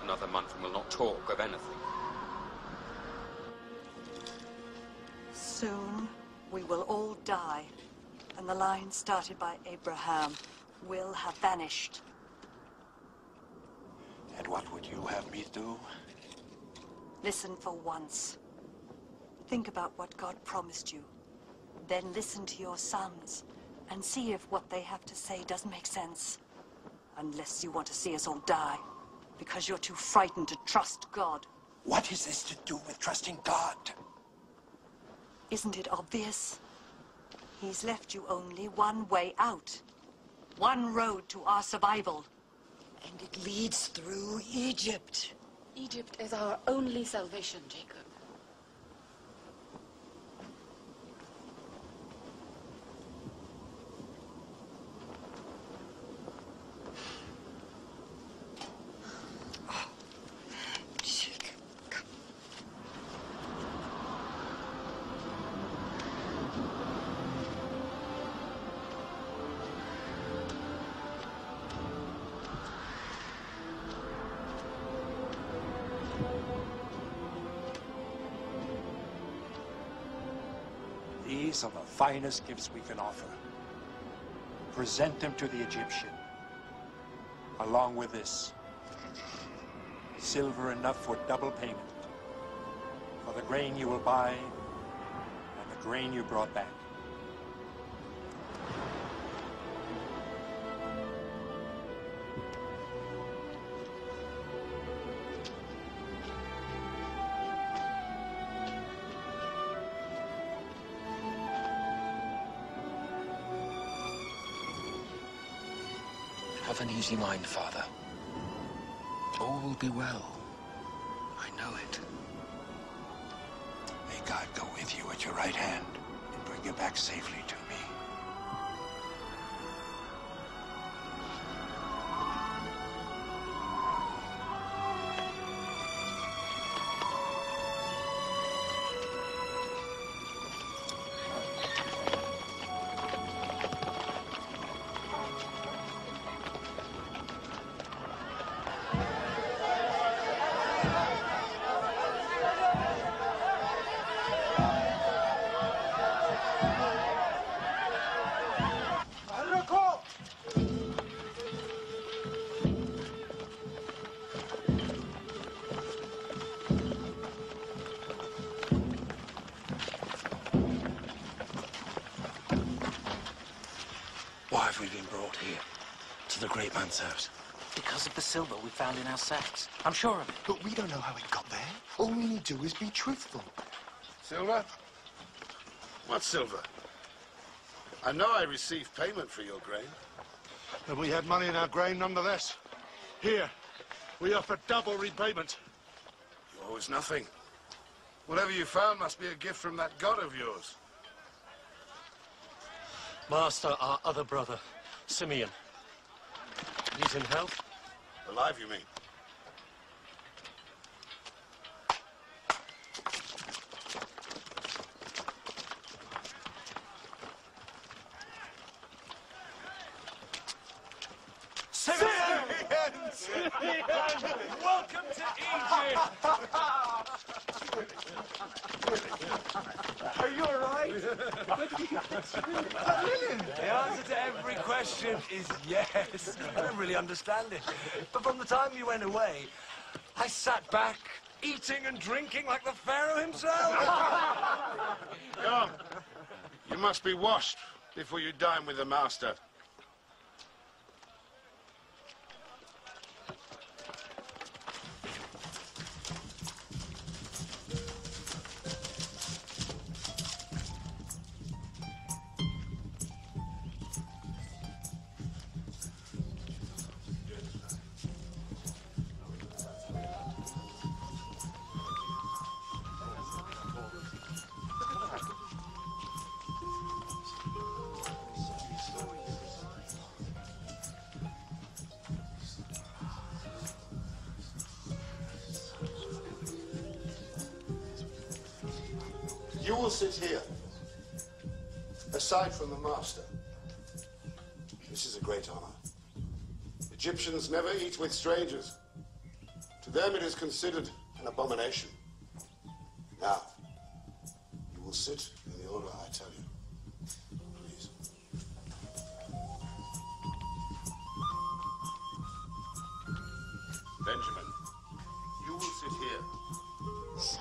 Another month and we'll not talk of anything. Soon we will all die, and the line started by Abraham will have vanished. And what would you have me do? Listen for once. Think about what God promised you. Then listen to your sons and see if what they have to say doesn't make sense. Unless you want to see us all die, because you're too frightened to trust God. What is this to do with trusting God? Isn't it obvious? He's left you only one way out. One road to our survival. And it leads through Egypt. Egypt is our only salvation, Jacob. These are the finest gifts we can offer. Present them to the Egyptian, along with this. Silver enough for double payment, for the grain you will buy and the grain you brought back. Have an easy mind, Father. All will be well. I know it. May God go with you at your right hand and bring you back safely to me. Why have we been brought here? To the great man's house? Because of the silver we found in our sacks. I'm sure of it. But we don't know how it got there. All we need to do is be truthful. Silver? What silver? I know I received payment for your grain. And we had money in our grain nonetheless. Here, we offer double repayment. You owe us nothing. Whatever you found must be a gift from that god of yours. Master, our other brother, Simeon. He's in health? Alive, you mean? Welcome to Egypt! Are you all right? The answer to every question is yes. I don't really understand it. But from the time you went away, I sat back, eating and drinking like the Pharaoh himself. Come, you must be washed before you dine with the master. You will sit here, aside from the master. This is a great honor. Egyptians never eat with strangers. To them it is considered an abomination. Now, you will sit in the order I tell you. Please. Benjamin, you will sit here. So,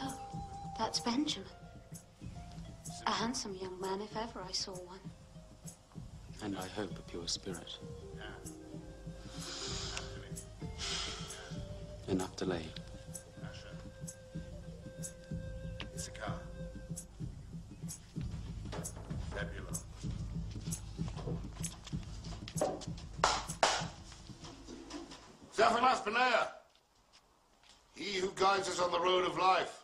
that's Benjamin. A handsome young man, if ever I saw one. And I hope a pure spirit. Enough delay. Issachar. Zebulun. Zephanath Paneah, he who guides us on the road of life.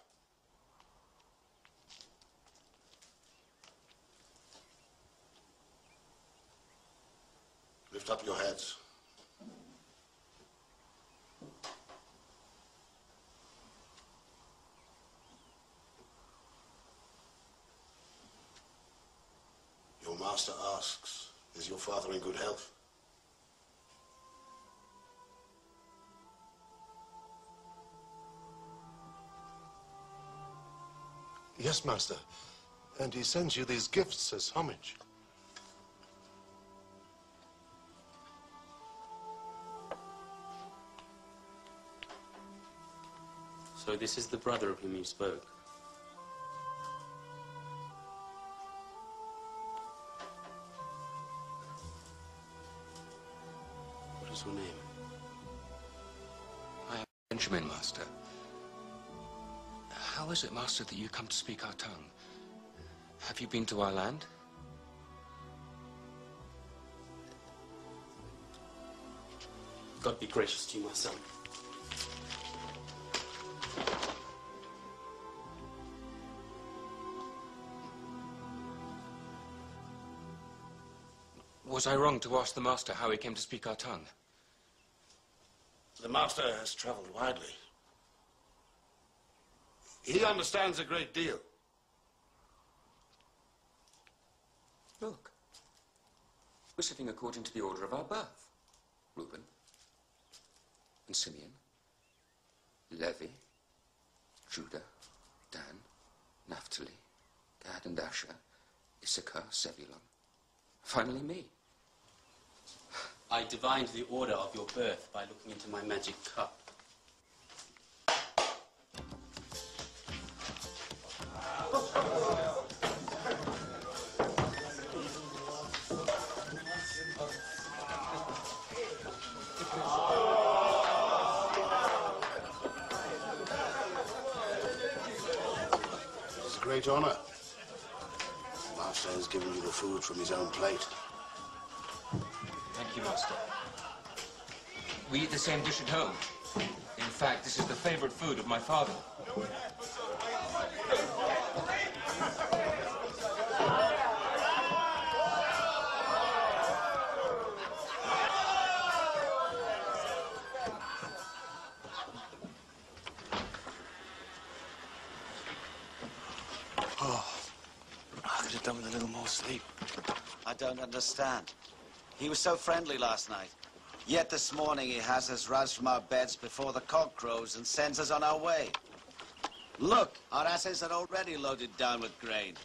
Lift up your heads. Your master asks, is your father in good health? Yes, master. And he sends you these gifts as homage. So this is the brother of whom you spoke. What is your name? I am Benjamin, master. How is it, master, that you come to speak our tongue? Have you been to our land? God be gracious to you, my son. Was I wrong to ask the master how he came to speak our tongue? The master has traveled widely. He understands a great deal. Look. We're sitting according to the order of our birth. Reuben and Simeon, Levi, Judah, Dan, Naphtali, Gad and Asher, Issachar, Zebulun. Finally me. I divined the order of your birth by looking into my magic cup. It's a great honor. The master has given you the food from his own plate. Thank you, master. We eat the same dish at home. In fact, this is the favorite food of my father. Oh, I could have done with a little more sleep. I don't understand. He was so friendly last night. Yet this morning he has us roused from our beds before the cock crows and sends us on our way. Look, our asses are already loaded down with grain.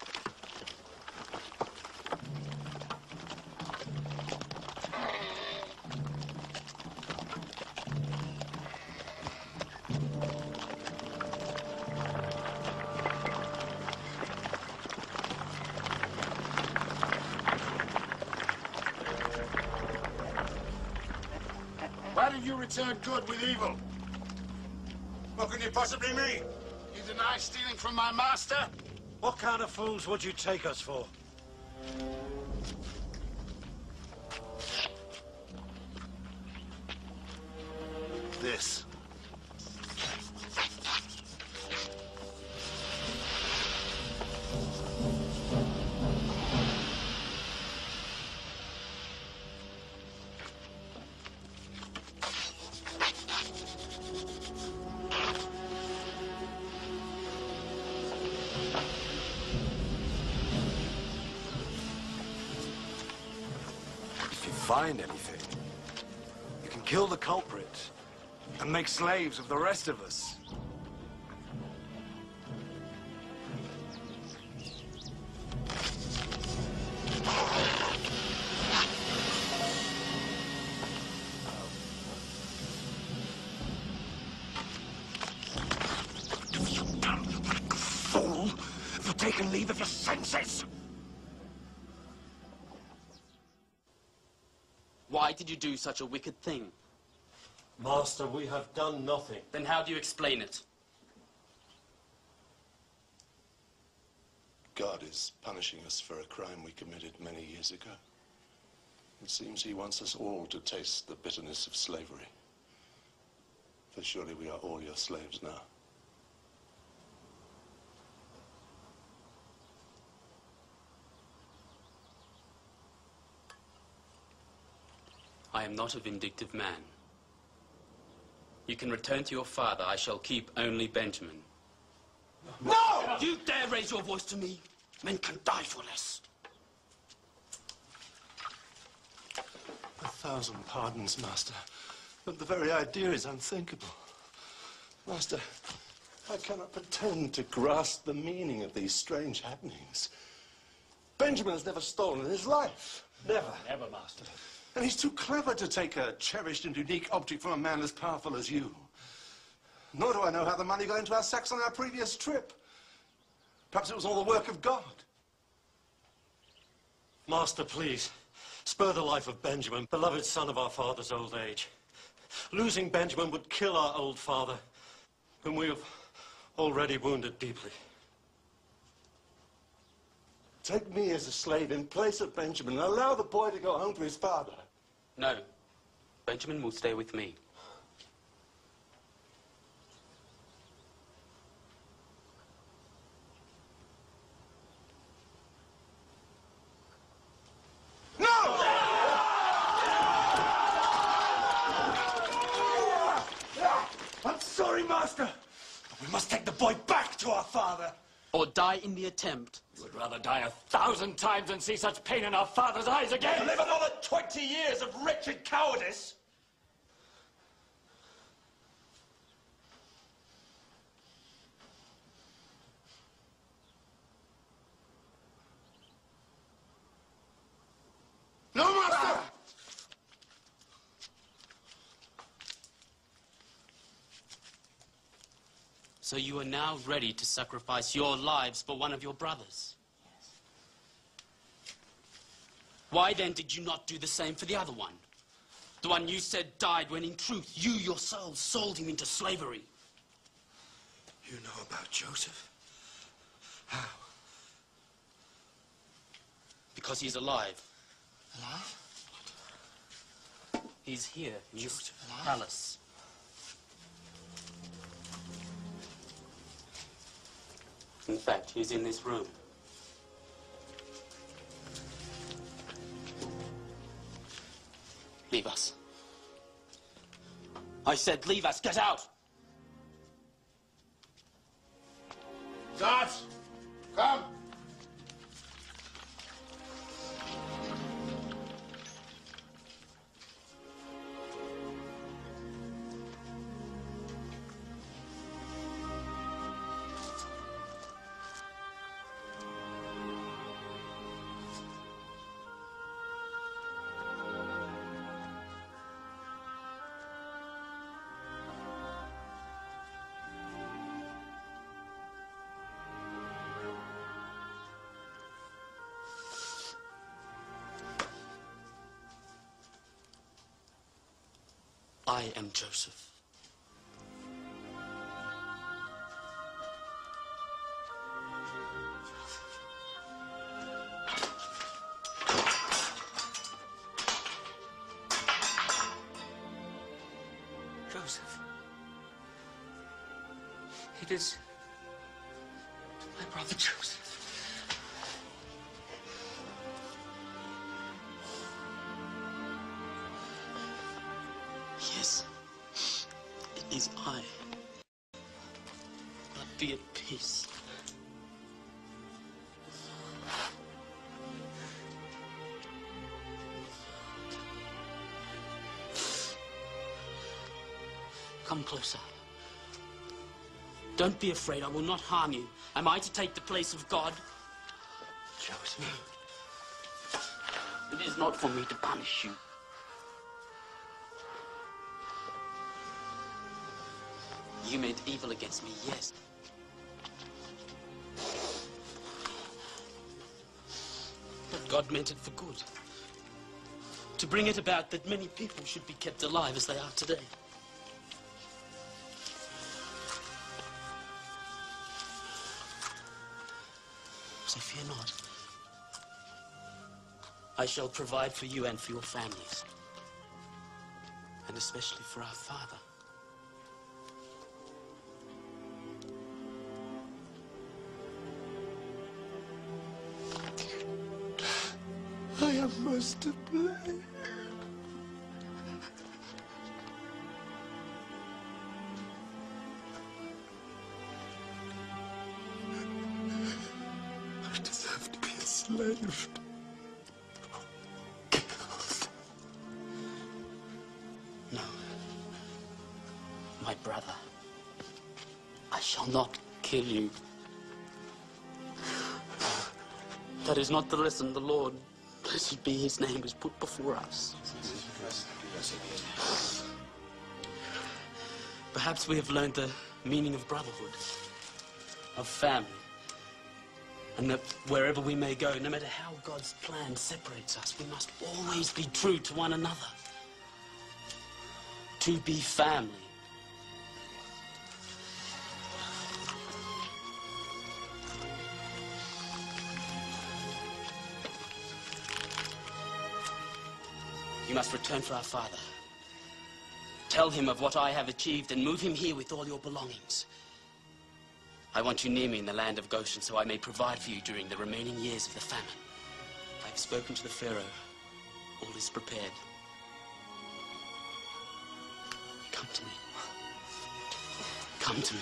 Why did you return good with evil? What can you possibly mean? You deny stealing from my master? What kind of fools would you take us for? This. If you find anything, you can kill the culprit and make slaves of the rest of us. Fool! Have you taken leave of your senses? Why did you do such a wicked thing? Master, we have done nothing. Then how do you explain it? God is punishing us for a crime we committed many years ago. It seems he wants us all to taste the bitterness of slavery. For surely we are all your slaves now. I am not a vindictive man. You can return to your father. I shall keep only Benjamin. No! You dare raise your voice to me? Men can die for less. 1,000 pardons, Master. But the very idea is unthinkable. Master, I cannot pretend to grasp the meaning of these strange happenings. Benjamin has never stolen in his life. Never. Never, Master. And he's too clever to take a cherished and unique object from a man as powerful as you. Nor do I know how the money got into our sacks on our previous trip. Perhaps it was all the work of God. Master, please, spare the life of Benjamin, beloved son of our father's old age. Losing Benjamin would kill our old father, whom we have already wounded deeply. Take me as a slave in place of Benjamin and allow the boy to go home to his father. No. Benjamin will stay with me. I'm sorry, Master. But we must take the boy back to our father. Or die in the attempt. We would rather die 1,000 times than see such pain in our father's eyes again. To live another 20 years of wretched cowardice. No, Master! So you are now ready to sacrifice your lives for one of your brothers? Yes. Why then did you not do the same for the other one? The one you said died when in truth you yourselves sold him into slavery. You know about Joseph? How? Because he's alive. Alive? He's here in this Joseph alive? palace. In fact, he's in this room. Leave us. I said leave us. Get out! Guards, come! I am Joseph. Joseph. It is my brother Joseph. Yes, it is I. But be at peace. Come closer. Don't be afraid. I will not harm you. Am I to take the place of God? Joseph. It is not for me to punish you. You meant evil against me, yes. But God meant it for good. To bring it about that many people should be kept alive as they are today. So fear not. I shall provide for you and for your families. And especially for our father. I am most to blame. I deserve to be enslaved. No. My brother. I shall not kill you. That is not the lesson the Lord, blessed be his name, has put before us. Perhaps we have learned the meaning of brotherhood, of family, and that wherever we may go, no matter how God's plan separates us, we must always be true to one another. To be family. You must return for our father. Tell him of what I have achieved and move him here with all your belongings. I want you near me in the land of Goshen so I may provide for you during the remaining years of the famine. I have spoken to the Pharaoh. All is prepared. Come to me. Come to me.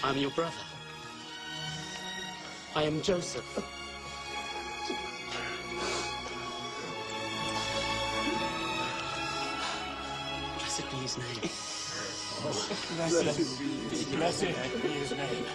I'm your brother. I am Joseph. Blessed be his name. Blessed be his name.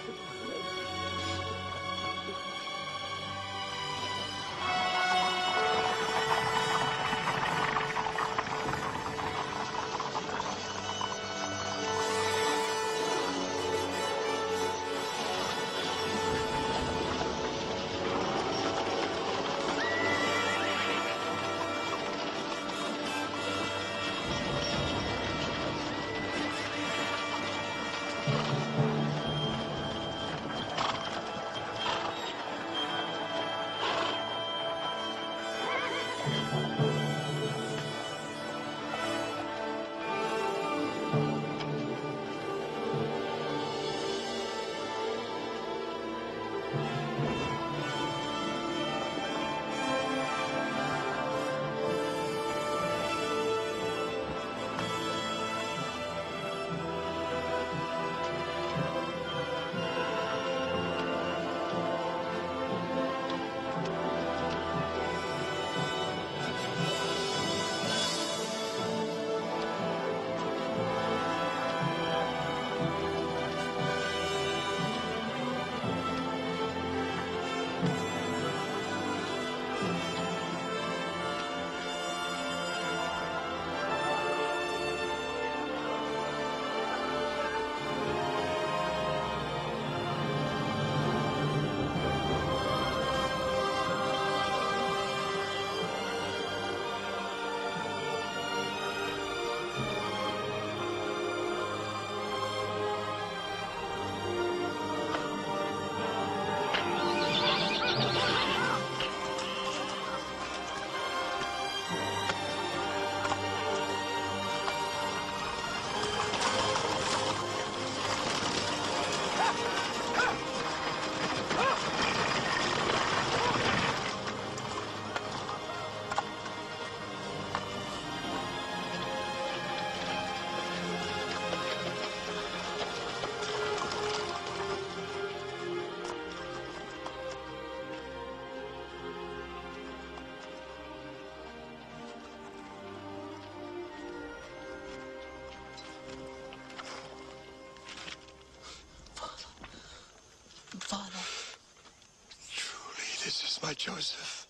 my Joseph,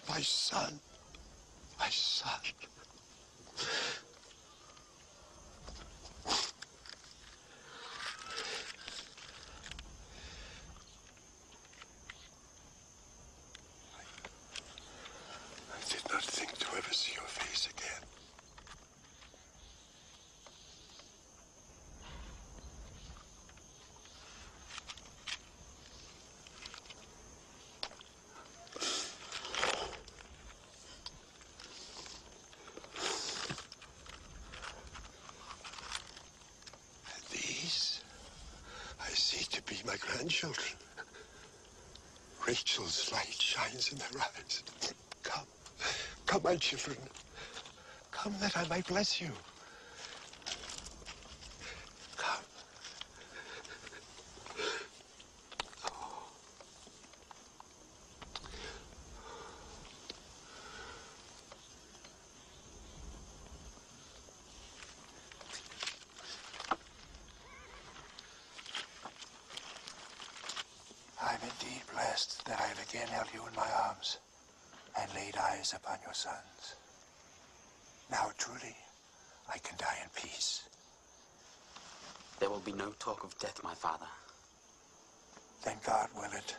my son, my son. I did not think to ever see your face again. These I see to be my grandchildren. Rachel's light shines in their eyes. Come, come, my children. Come that I might bless you. Come. I'm indeed blessed that I have again held you in my arms and laid eyes upon your sons. Now truly, I can die in peace. There will be no talk of death, my father. Then God will it.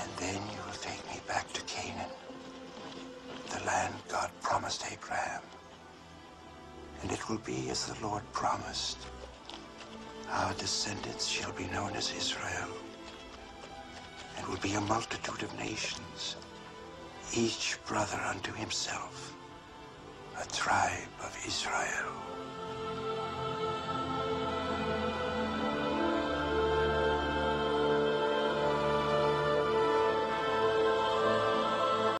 And then you will take me back to Canaan, the land God promised Abraham. And it will be as the Lord promised. Our descendants shall be known as Israel, and will be a multitude of nations, each brother unto himself, a tribe of Israel.